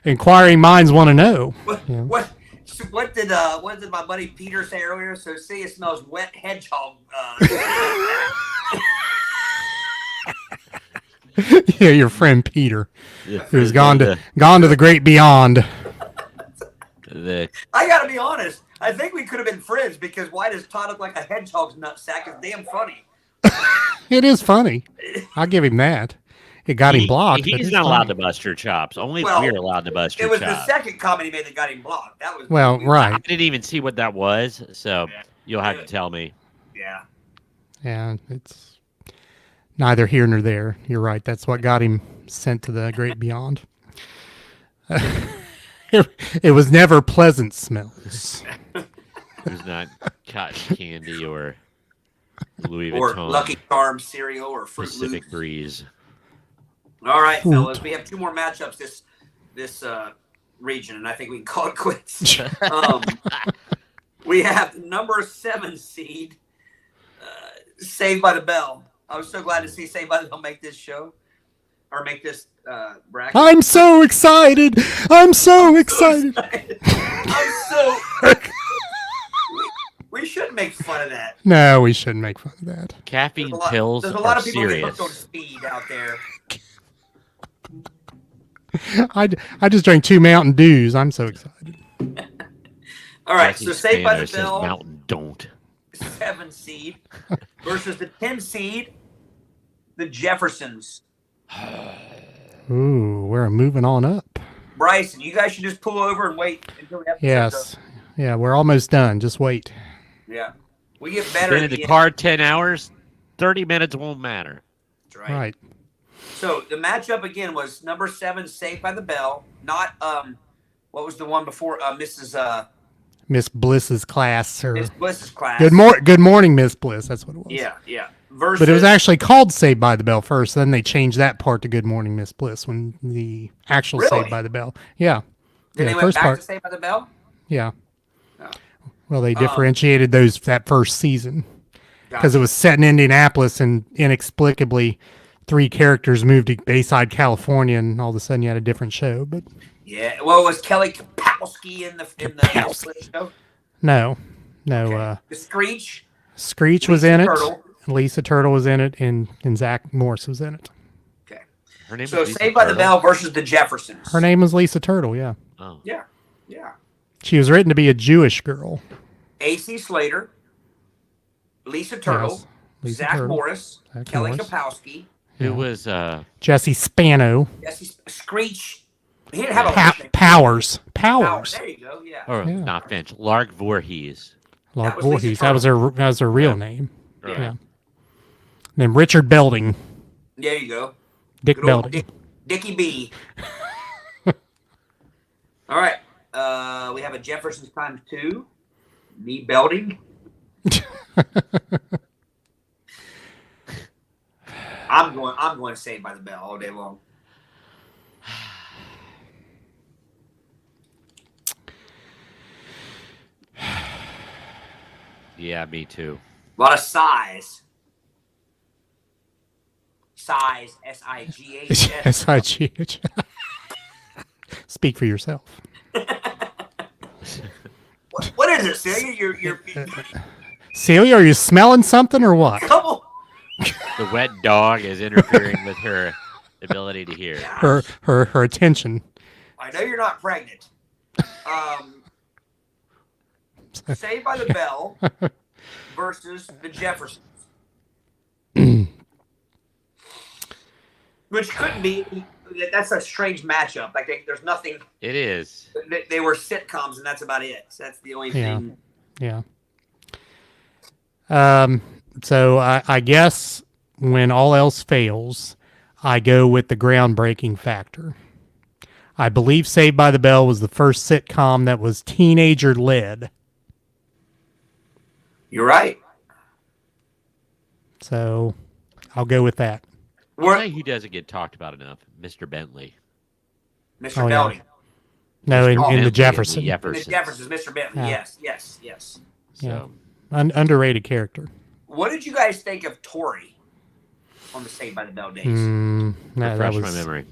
Speaker 3: Inquiring minds want to know.
Speaker 4: what did my buddy Peter say earlier? So see, it smells wet hedgehog.
Speaker 3: Yeah, your friend Peter,
Speaker 5: Yeah,
Speaker 3: who's gone to the great beyond.
Speaker 5: the
Speaker 4: I gotta be honest. I think we could have been friends because why does Todd look like a hedgehog's nutsack? It's damn funny.
Speaker 3: It is funny. I'll give him that. It got him blocked. but
Speaker 5: He's
Speaker 3: it's
Speaker 5: not allowed
Speaker 3: funny.
Speaker 5: to bust your chops. Only
Speaker 4: Well,
Speaker 5: we're allowed to bust
Speaker 4: It
Speaker 5: your
Speaker 4: was the
Speaker 5: chops.
Speaker 4: second comment he made that got him blocked. That was
Speaker 3: Well,
Speaker 5: I
Speaker 3: right.
Speaker 5: didn't even see what that was, so you'll have to tell me.
Speaker 4: Yeah.
Speaker 3: Yeah, it's neither here nor there. You're right. That's what got him sent to the great beyond. It was never pleasant smells.
Speaker 5: It was not cotton candy or Louis
Speaker 4: Or
Speaker 5: Vuitton
Speaker 4: Lucky Charms cereal or Fruit
Speaker 5: Pacific
Speaker 4: Loops.
Speaker 5: Breeze.
Speaker 4: All right, fellas, we have two more matchups this region, and I think we can call it quits. We have number 7 seed, Saved by the Bell. I was so glad to see Saved by the Bell make this show or make this bracket.
Speaker 3: I'm so excited. I'm so excited.
Speaker 4: I'm so. We should make fun of that.
Speaker 3: No, we shouldn't make fun of that.
Speaker 5: Caffeine
Speaker 4: There's
Speaker 5: pills
Speaker 4: there's a lot
Speaker 5: are
Speaker 4: of people get
Speaker 5: serious.
Speaker 4: hooked on speed out there.
Speaker 3: I just drank 2 Mountain Dews. I'm so excited.
Speaker 4: All right,
Speaker 5: Jackie
Speaker 4: so Saved by
Speaker 5: Spano
Speaker 4: the
Speaker 5: says
Speaker 4: Bell,
Speaker 5: Mountain don't.
Speaker 4: 7 seed versus the 10 seed, the Jeffersons.
Speaker 3: Ooh, we're moving on up.
Speaker 4: Bryson, you guys should just pull over and wait until the episode
Speaker 3: Yes. Yeah, we're almost done. Just wait.
Speaker 4: Yeah. We get better
Speaker 5: Been
Speaker 4: at
Speaker 5: in the
Speaker 4: the end.
Speaker 5: car 10 hours, 30 minutes won't matter.
Speaker 4: That's right.
Speaker 3: Right.
Speaker 4: So the matchup again was number 7, Saved by the Bell. Not what was the one before Mrs.
Speaker 3: Miss Bliss's class. Or
Speaker 4: Miss Bliss's class.
Speaker 3: Good morning, Miss Bliss. That's what it was.
Speaker 4: Yeah. Versus
Speaker 3: But it was actually called Saved by the Bell first. Then they changed that part to Good Morning, Miss Bliss when the actual
Speaker 4: Really?
Speaker 3: Saved by the Bell. Yeah.
Speaker 4: then
Speaker 3: yeah,
Speaker 4: they went
Speaker 3: first
Speaker 4: back
Speaker 3: part.
Speaker 4: to Saved by the Bell.
Speaker 3: Yeah.
Speaker 4: Oh.
Speaker 3: Well, they differentiated that first season because
Speaker 4: Gotcha.
Speaker 3: it was set in Indianapolis, and inexplicably, 3 characters moved to Bayside, California, and all of a sudden you had a different show. But
Speaker 4: Yeah. Well, was Kelly Kapowski in the
Speaker 3: Kapowski.
Speaker 4: show?
Speaker 3: no,
Speaker 4: The Screech.
Speaker 3: Screech was in it.
Speaker 4: Turtle.
Speaker 3: Lisa Turtle was in it, and Zach Morris was in it.
Speaker 4: Okay.
Speaker 5: Her name
Speaker 4: So
Speaker 5: is Lisa
Speaker 4: Saved by the
Speaker 5: Turtle?
Speaker 4: Bell versus the Jeffersons.
Speaker 3: Her name was Lisa Turtle. Yeah,
Speaker 5: Oh.
Speaker 4: Yeah. Yeah.
Speaker 3: she was written to be a Jewish girl.
Speaker 4: A.C. Slater, Lisa Turtle,
Speaker 3: Yes, Lisa
Speaker 4: Zach
Speaker 3: Turtle.
Speaker 4: Morris,
Speaker 3: Zach
Speaker 4: Kelly
Speaker 3: Morris.
Speaker 4: Kapowski,
Speaker 5: Who
Speaker 3: Yeah.
Speaker 5: was
Speaker 3: Jesse Spano.
Speaker 4: Jesse Screech. He didn't have a
Speaker 3: Pa-
Speaker 4: last name.
Speaker 3: Powers.
Speaker 4: Powers.
Speaker 3: Powers.
Speaker 4: There you go. Yeah.
Speaker 5: or
Speaker 3: Yeah.
Speaker 5: not Finch, Lark Voorhees.
Speaker 3: Lark
Speaker 4: was Lisa
Speaker 3: Voorhees. That was her real
Speaker 5: Yeah.
Speaker 3: name.
Speaker 5: Right.
Speaker 3: Yeah. Then Richard Belding.
Speaker 4: There you go.
Speaker 3: Dick
Speaker 4: Good old
Speaker 3: Belding.
Speaker 4: Dickie B. All right. We have a Jeffersons times 2. Me Belding. I'm going Saved by the Bell all day long.
Speaker 5: Yeah, me too.
Speaker 4: A lot of size. Size. SIGH.
Speaker 3: S-I-G-H. Speak for yourself.
Speaker 4: What is it, Celia? You're
Speaker 3: Celia, are you smelling something or what?
Speaker 4: come on.
Speaker 5: The wet dog is interfering with her ability to hear.
Speaker 3: Her attention.
Speaker 4: I know you're not pregnant. Saved by the Bell versus the Jeffersons. Which could be, that's a strange matchup. Like, there's nothing,
Speaker 5: It is.
Speaker 4: they were sitcoms and that's about it. So that's the only
Speaker 3: Yeah.
Speaker 4: thing.
Speaker 3: Yeah. So I guess when all else fails, I go with the groundbreaking factor. I believe Saved by the Bell was the first sitcom that was teenager led.
Speaker 4: You're right.
Speaker 3: So I'll go with that.
Speaker 5: One guy who doesn't get talked about enough, Mr. Bentley.
Speaker 4: Mr.
Speaker 3: Oh, yeah.
Speaker 4: Belding.
Speaker 3: No, in
Speaker 5: Bentley
Speaker 3: the
Speaker 5: and
Speaker 3: Jefferson.
Speaker 5: the
Speaker 4: The
Speaker 5: Jeffersons.
Speaker 4: Jeffersons, Mr. Bentley.
Speaker 3: Yeah.
Speaker 4: Yes.
Speaker 5: So,
Speaker 3: Underrated character.
Speaker 4: What did you guys think of Tori on the Saved by the Bell days?
Speaker 3: No, that
Speaker 5: refresh my
Speaker 3: was
Speaker 5: memory.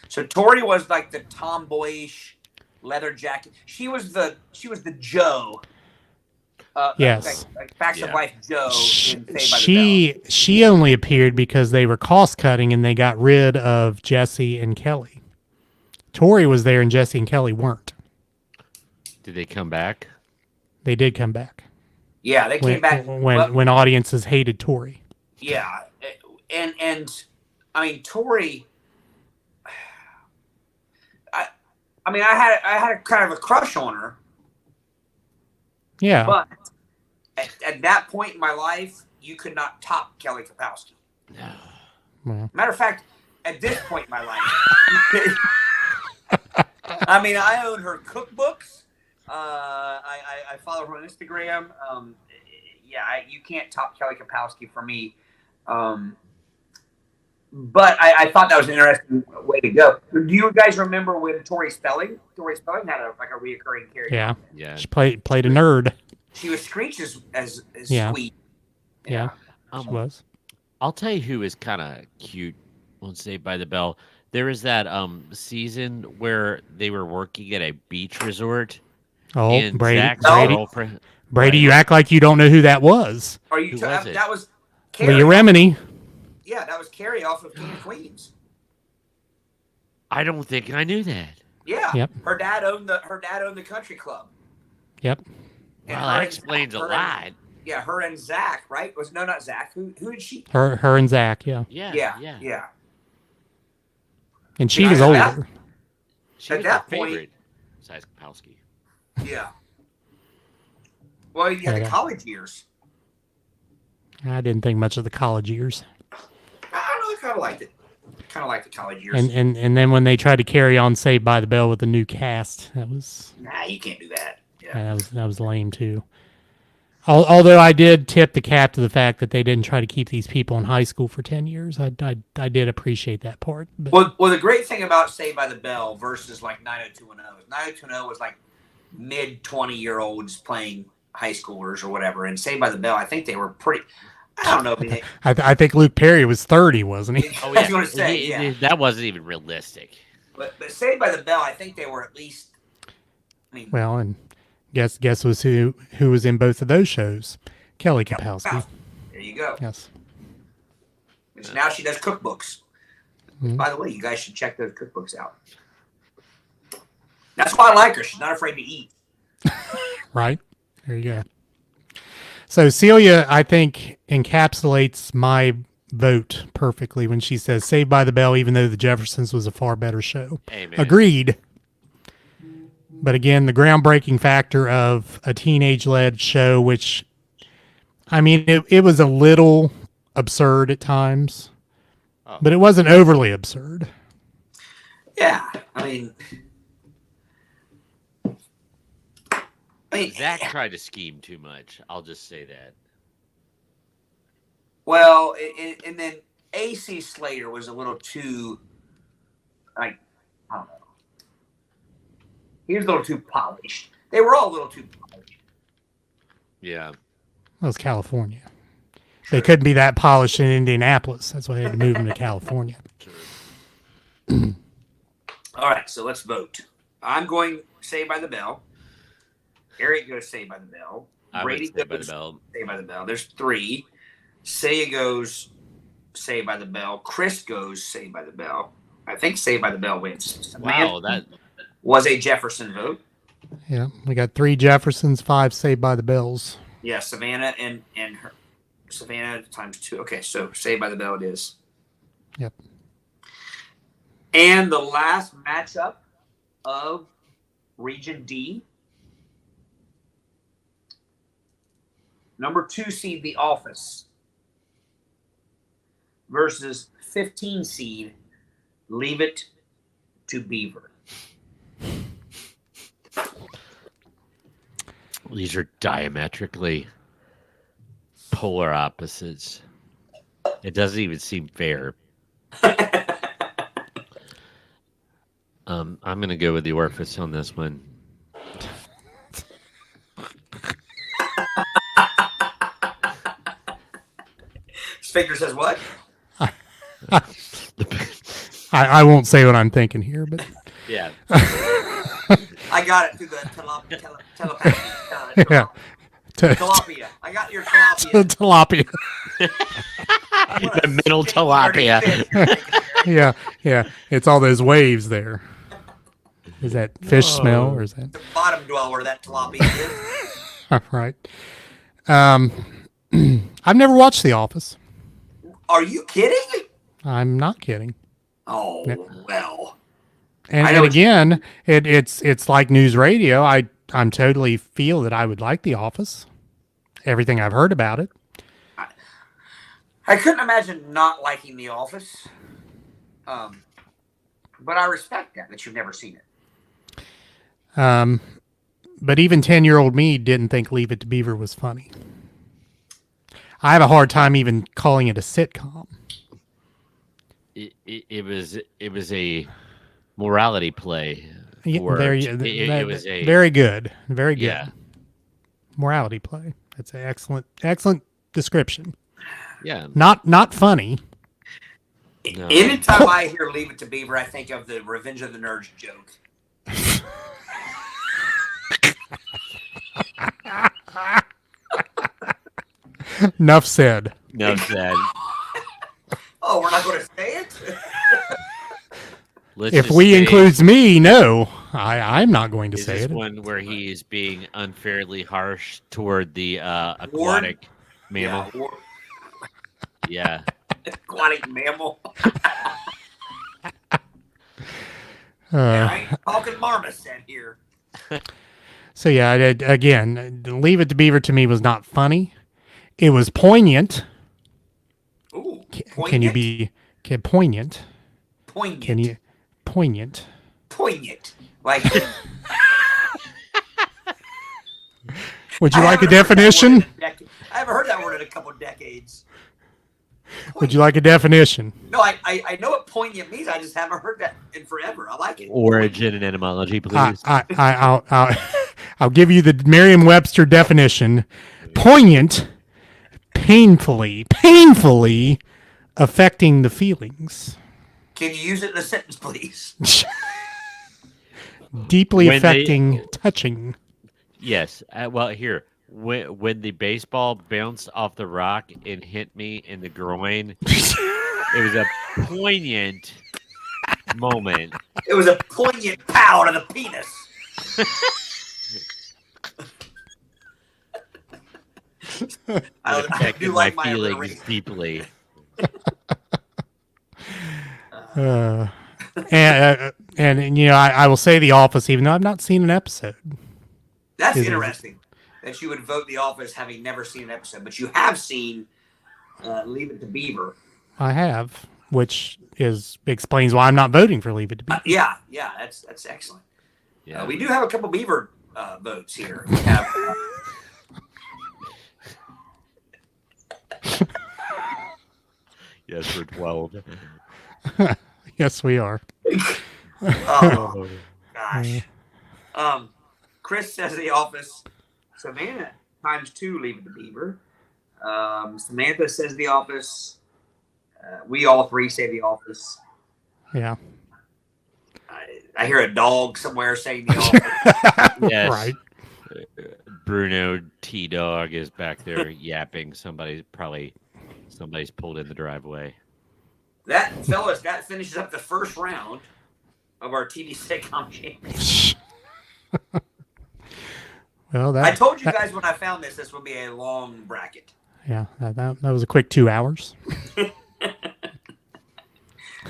Speaker 4: So Tori was like the tomboyish leather jacket. She was the Joe.
Speaker 3: Yes.
Speaker 4: Like Facts of
Speaker 5: Yeah.
Speaker 4: Life Joe in Saved by the Bell.
Speaker 3: she only appeared because they were cost cutting and they got rid of Jesse and Kelly. Tori was there and Jesse and Kelly weren't.
Speaker 5: Did they come back?
Speaker 3: They did come back
Speaker 4: Yeah, they came back
Speaker 3: when audiences hated Tori.
Speaker 4: Yeah, and I mean Tori. I mean, I had a kind of a crush on her,
Speaker 3: Yeah,
Speaker 4: but at that point in my life, you could not top Kelly Kapowski.
Speaker 5: No.
Speaker 3: well,
Speaker 4: Matter of fact, at this point in my life, I mean, I own her cookbooks. I follow her on Instagram. You can't top Kelly Kapowski for me. But I thought that was an interesting way to go. Do you guys remember when Tori Spelling had a reoccurring character?
Speaker 3: yeah.
Speaker 5: Yeah.
Speaker 3: She played a nerd.
Speaker 4: She was Screech as
Speaker 3: Yeah.
Speaker 4: sweet.
Speaker 3: Yeah, she
Speaker 5: Um,
Speaker 3: was.
Speaker 5: I'll tell you who is kind of cute on Saved by the Bell. There was that
Speaker 3: Oh,
Speaker 5: season where they were working at a beach resort.
Speaker 3: Oh,
Speaker 5: and
Speaker 3: Brady.
Speaker 5: Zach's
Speaker 3: Brady,
Speaker 5: girlfriend-
Speaker 3: Brady, you act like you don't know who that was.
Speaker 4: Are you?
Speaker 5: Who was it?
Speaker 4: That was Carrie.
Speaker 3: Leah Remini.
Speaker 4: Yeah, that was Carrie off of King of Queens.
Speaker 5: I don't think I knew that.
Speaker 4: Yeah.
Speaker 3: Yep.
Speaker 4: Her dad owned the country club.
Speaker 3: Yep.
Speaker 4: And
Speaker 5: Well,
Speaker 4: her
Speaker 5: that
Speaker 4: and
Speaker 5: explains a
Speaker 4: her
Speaker 5: lot.
Speaker 4: and- Yeah, her and Zach, right? Not Zach. Who did she?
Speaker 3: Her and Zach. Yeah,
Speaker 5: Yeah.
Speaker 4: Yeah.
Speaker 3: and she
Speaker 4: Yeah,
Speaker 3: was
Speaker 4: yeah.
Speaker 3: older.
Speaker 5: She
Speaker 4: At
Speaker 5: was
Speaker 4: that
Speaker 5: my
Speaker 4: point-
Speaker 5: favorite. Besides Kapowski.
Speaker 4: Yeah. Well, you had
Speaker 3: Yeah.
Speaker 4: the college years.
Speaker 3: I didn't think much of the college years.
Speaker 4: I don't know. I kind of liked it. Kind of liked the college years.
Speaker 3: And then when they tried to carry on Saved by the Bell with the new cast, that was
Speaker 4: Nah, you can't do that. Yeah.
Speaker 3: that was lame too. Although I did tip the cap to the fact that they didn't try to keep these people in high school for 10 years. I did appreciate that part. But
Speaker 4: Well, the great thing about Saved by the Bell versus like 90210 is 90210 was like mid 20-year-olds playing high schoolers or whatever, and Saved by the Bell, I think they were pretty. I don't know. I mean,
Speaker 3: I think Luke Perry was 30, wasn't he?
Speaker 5: Oh
Speaker 4: I
Speaker 5: yeah.
Speaker 4: was gonna say, yeah.
Speaker 5: That wasn't even realistic.
Speaker 4: but Saved by the Bell, I think they were at least. I mean,
Speaker 3: Well, and guess was who was in both of those shows? Kelly Kapowski.
Speaker 4: There you go.
Speaker 3: Yes.
Speaker 4: And now she does cookbooks.
Speaker 3: Mhm.
Speaker 4: By the way, you guys should check those cookbooks out. That's why I like her. She's not afraid to eat.
Speaker 3: Right. There you go. So Celia, I think, encapsulates my vote perfectly when she says Saved by the Bell, even though The Jeffersons was a far better show.
Speaker 5: Amen.
Speaker 3: Agreed. But again, the groundbreaking factor of a teenage-led show, which, I mean, it was a little absurd at times, but it wasn't overly absurd.
Speaker 4: Yeah, I mean,
Speaker 5: Zach tried to scheme too much. I'll just say that.
Speaker 4: well, and then AC Slater was a little too, like, I don't know. He was a little too polished. They were all a little too polished.
Speaker 5: Yeah.
Speaker 3: That was California. They couldn't be that polished in Indianapolis. That's why they had to move them to California.
Speaker 4: All right, so let's vote. I'm going Saved by the Bell. Eric goes Saved by the Bell.
Speaker 5: I
Speaker 4: Brady
Speaker 5: would say by the
Speaker 4: goes
Speaker 5: bell.
Speaker 4: Saved by the Bell. There's 3. Saya goes Saved by the Bell. Chris goes Saved by the Bell. I think Saved by the Bell wins.
Speaker 5: Wow, that
Speaker 4: Was a Jefferson vote.
Speaker 3: Yeah, we got 3 Jeffersons, 5 Saved by the Bells.
Speaker 4: Yeah, Savannah and her. Savannah times 2. Okay, so Saved by the Bell it is.
Speaker 3: Yep.
Speaker 4: And the last matchup of Region D. Number 2 seed The Office versus 15 seed Leave It to Beaver.
Speaker 5: these are diametrically polar opposites. It doesn't even seem fair. I'm gonna go with The Orifice on this one.
Speaker 4: Figure says what?
Speaker 3: I won't say what I'm thinking here, but
Speaker 5: Yeah.
Speaker 4: I got it through the telepathy.
Speaker 3: yeah.
Speaker 4: Tilapia. I got your tilapia.
Speaker 3: Tilapia.
Speaker 5: The middle tilapia.
Speaker 3: Yeah. It's all those waves there. Is that fish smell or is that
Speaker 4: The bottom dweller, that tilapia is.
Speaker 3: right? I've never watched The Office.
Speaker 4: Are you kidding?
Speaker 3: I'm not kidding.
Speaker 4: Oh, well.
Speaker 3: And,
Speaker 4: I know
Speaker 3: and
Speaker 4: what
Speaker 3: again, it's like news radio. I'm totally feel that I would like The Office. Everything I've heard about it.
Speaker 4: I couldn't imagine not liking The Office. But I respect that you've never seen it.
Speaker 3: But even 10-year-old me didn't think Leave It to Beaver was funny. I have a hard time even calling it a sitcom.
Speaker 5: It was a morality play.
Speaker 3: Yeah,
Speaker 5: for-
Speaker 3: very,
Speaker 5: it was a
Speaker 3: very good. Very good.
Speaker 5: Yeah.
Speaker 3: Morality play. That's an excellent description.
Speaker 5: Yeah.
Speaker 3: Not funny.
Speaker 5: No.
Speaker 4: Anytime I hear Leave It to Beaver, I think of the Revenge of the Nerds joke.
Speaker 3: Enough said.
Speaker 5: No, Dad.
Speaker 4: Oh, we're not going to say it?
Speaker 5: Let's
Speaker 3: If
Speaker 5: just
Speaker 3: we
Speaker 5: say,
Speaker 3: includes me, no, I'm not going to
Speaker 5: is
Speaker 3: say
Speaker 5: this
Speaker 3: it.
Speaker 5: one where he is being unfairly harsh toward the aquatic mammal?
Speaker 4: Yeah,
Speaker 5: Yeah.
Speaker 4: aquatic mammal.
Speaker 3: Uh,
Speaker 4: I ain't talking marmoset here.
Speaker 3: So yeah, again, Leave It to Beaver to me was not funny. It was poignant.
Speaker 4: Ooh,
Speaker 3: Can you be poignant?
Speaker 4: poignant?
Speaker 3: Can you poignant?
Speaker 4: Poignant. Like,
Speaker 3: Would you
Speaker 4: I
Speaker 3: like a
Speaker 4: haven't heard that word
Speaker 3: definition?
Speaker 4: in a decade. I haven't heard that word in a couple of decades.
Speaker 3: Would you like a definition?
Speaker 4: No, I know what poignant means. I just haven't heard that in forever. I like it.
Speaker 5: Origin and etymology, please.
Speaker 3: I'll give you the Merriam-Webster definition. Poignant, painfully affecting the feelings.
Speaker 4: Can you use it in a sentence, please?
Speaker 3: Deeply
Speaker 5: When they-
Speaker 3: affecting, touching.
Speaker 5: Yes. Well, here. when the baseball bounced off the rock and hit me in the groin, it was a poignant moment.
Speaker 4: It was a poignant pow to the penis. I
Speaker 5: It affected
Speaker 4: do
Speaker 5: my
Speaker 4: like my
Speaker 5: feelings
Speaker 4: alliteration.
Speaker 5: deeply.
Speaker 3: And you know, I will say The Office, even though I've not seen an episode.
Speaker 4: That's
Speaker 3: Is it-
Speaker 4: interesting that you would vote The Office having never seen an episode, but you have seen Leave It to Beaver.
Speaker 3: I have, which explains why I'm not voting for Leave It to Beaver.
Speaker 4: Yeah, that's excellent.
Speaker 5: Yeah.
Speaker 4: We do have a couple Beaver votes here. We have,
Speaker 5: Yes, we're 12.
Speaker 3: Yes, we are.
Speaker 4: oh gosh. Chris says The Office. Savannah times 2 Leave It to Beaver. Samantha says The Office. We all three say The Office.
Speaker 3: Yeah.
Speaker 4: I hear a dog somewhere saying The Office.
Speaker 5: Yes.
Speaker 3: Right.
Speaker 5: Bruno T Dog is back there yapping. Somebody's pulled in the driveway.
Speaker 4: That finishes up the first round of our TV sitcom championship.
Speaker 3: Well,
Speaker 4: I told you guys when I found this would be a long bracket.
Speaker 3: Yeah, that was a quick 2 hours.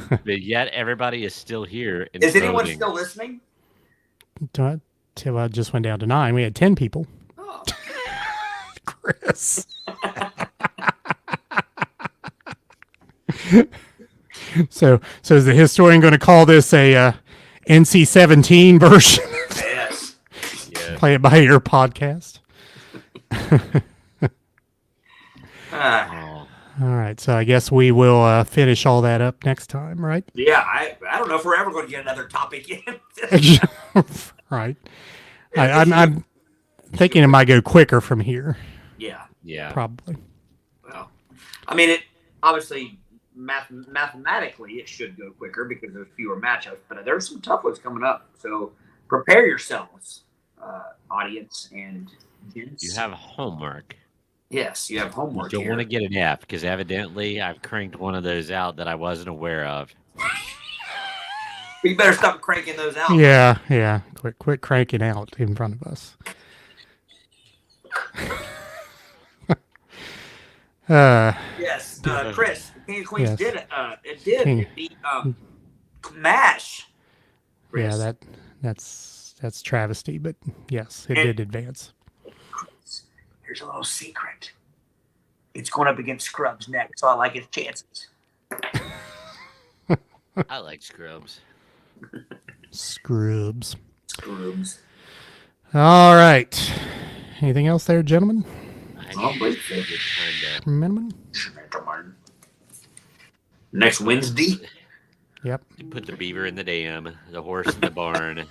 Speaker 5: But yet everybody is still here. And
Speaker 4: Is anyone
Speaker 5: voting.
Speaker 4: still listening?
Speaker 3: Till I just went down to 9. We had 10 people.
Speaker 4: Oh,
Speaker 3: Chris. So is the historian going to call this a NC-17 version?
Speaker 4: yes.
Speaker 5: Yeah.
Speaker 3: Play it by ear podcast.
Speaker 5: Oh.
Speaker 3: All right, so I guess we will finish all that up next time, right?
Speaker 4: Yeah, I don't know if we're ever going to get another topic in.
Speaker 3: Right. I'm thinking it might go quicker from here,
Speaker 4: Yeah.
Speaker 5: Yeah.
Speaker 3: probably.
Speaker 4: Well, I mean, it obviously mathematically it should go quicker because there's fewer matchups, but there's some tough ones coming up. So prepare yourselves, audience and gents.
Speaker 5: You have homework.
Speaker 4: Yes, you have homework.
Speaker 5: You don't
Speaker 4: here.
Speaker 5: want to get an F because evidently I've cranked one of those out that I wasn't aware of.
Speaker 4: You better stop cranking those out.
Speaker 3: Yeah. Quit cranking out in front of us.
Speaker 4: Yes, Chris, the King of Queens
Speaker 3: Yes.
Speaker 4: did it. It did.
Speaker 3: King.
Speaker 4: It beat MASH. Chris.
Speaker 3: Yeah, that's travesty, but yes, it
Speaker 4: And-
Speaker 3: did advance.
Speaker 4: Chris, here's a little secret. It's going up against Scrubs next, so I like his chances.
Speaker 5: I like Scrubs.
Speaker 3: Scrubs.
Speaker 4: Scrubs.
Speaker 3: All right. Anything else there, gentlemen?
Speaker 5: I
Speaker 4: Oh,
Speaker 5: need
Speaker 4: wait.
Speaker 5: a good time
Speaker 3: Gentlemen?
Speaker 4: Next Wednesday.
Speaker 3: Yep.
Speaker 5: to put the beaver in the dam, the horse in the barn,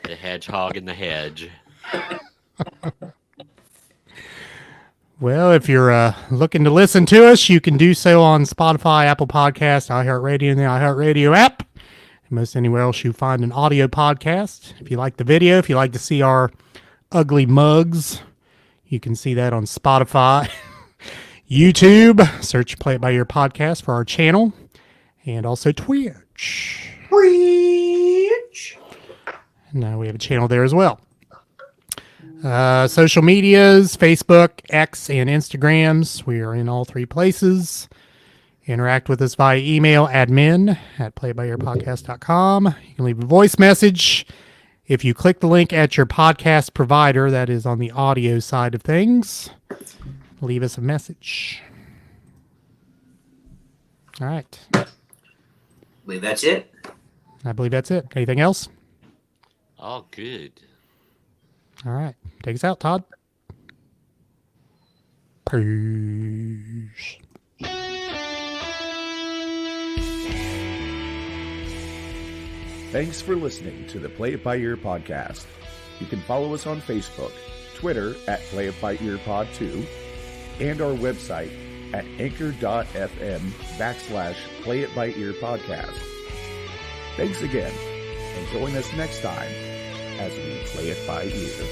Speaker 5: the hedgehog in the hedge.
Speaker 3: Well, if you're looking to listen to us, you can do so on Spotify, Apple Podcasts, iHeartRadio, and the iHeartRadio app. And most anywhere else you find an audio podcast. If you like the video, if you like to see our ugly mugs, you can see that on Spotify, YouTube. Search Play It By Ear podcast for our channel, and also Twitch.
Speaker 4: Preach.
Speaker 3: Now we have a channel there as well. Social medias, Facebook, X, and Instagrams. We are in all three places. Interact with us via email, admin@playitbyearpodcast.com. You can leave a voice message. If you click the link at your podcast provider, that is on the audio side of things, leave us a message. All right.
Speaker 4: I believe that's it.
Speaker 3: I believe that's it. Anything else?
Speaker 5: All good.
Speaker 3: All right. Take us out, Todd. Peace.
Speaker 2: Thanks for listening to the Play It By Ear podcast. You can follow us on Facebook, Twitter at Play It By Ear Pod 2, and our website at anchor.fm/Play It By Ear podcast. Thanks again, and join us next time as we play it by ear.